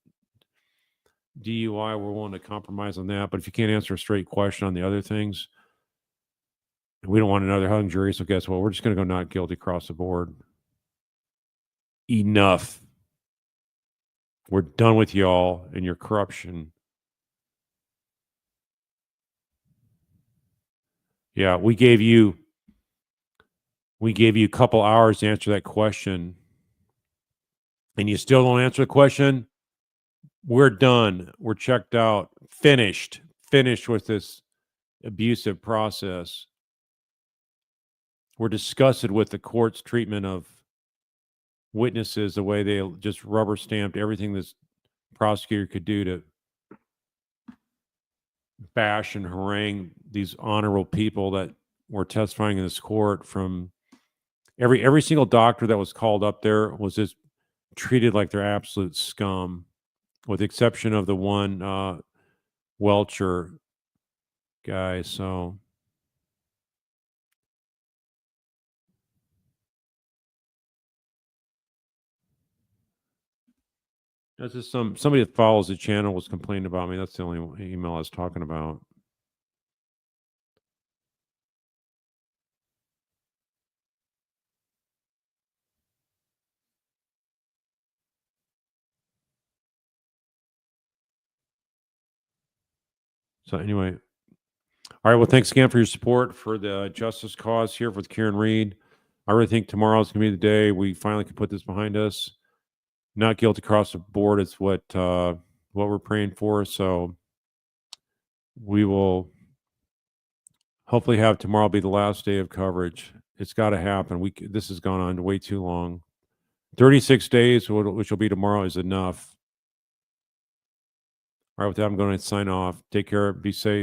DUI. We're willing to compromise on that. But if you can't answer a straight question on the other things, we don't want another hung jury. So guess what? We're just going to go not guilty across the board. Enough. We're done with y'all and your corruption. Yeah, we gave you a couple hours to answer that question, and you still don't answer the question. We're done. We're checked out. Finished with this abusive process. We're disgusted with the court's treatment of witnesses, the way they just rubber stamped everything this prosecutor could do to bash and harangue these honorable people that were testifying in this court. From every single doctor that was called up there was just treated like they're absolute scum, with the exception of the one Welcher guy. So that's just somebody that follows the channel was complaining about me. That's the only email I was talking about. So anyway, all right. Well, thanks again for your support for the justice cause here with Kieran Reed. I really think tomorrow is going to be the day we finally can put this behind us. Not guilty across the board is what we're praying for. So we will hopefully have tomorrow be the last day of coverage. It's got to happen. This has gone on way too long. 36 days, which will be tomorrow, is enough. All right, with that, I'm going to sign off. Take care. Be safe.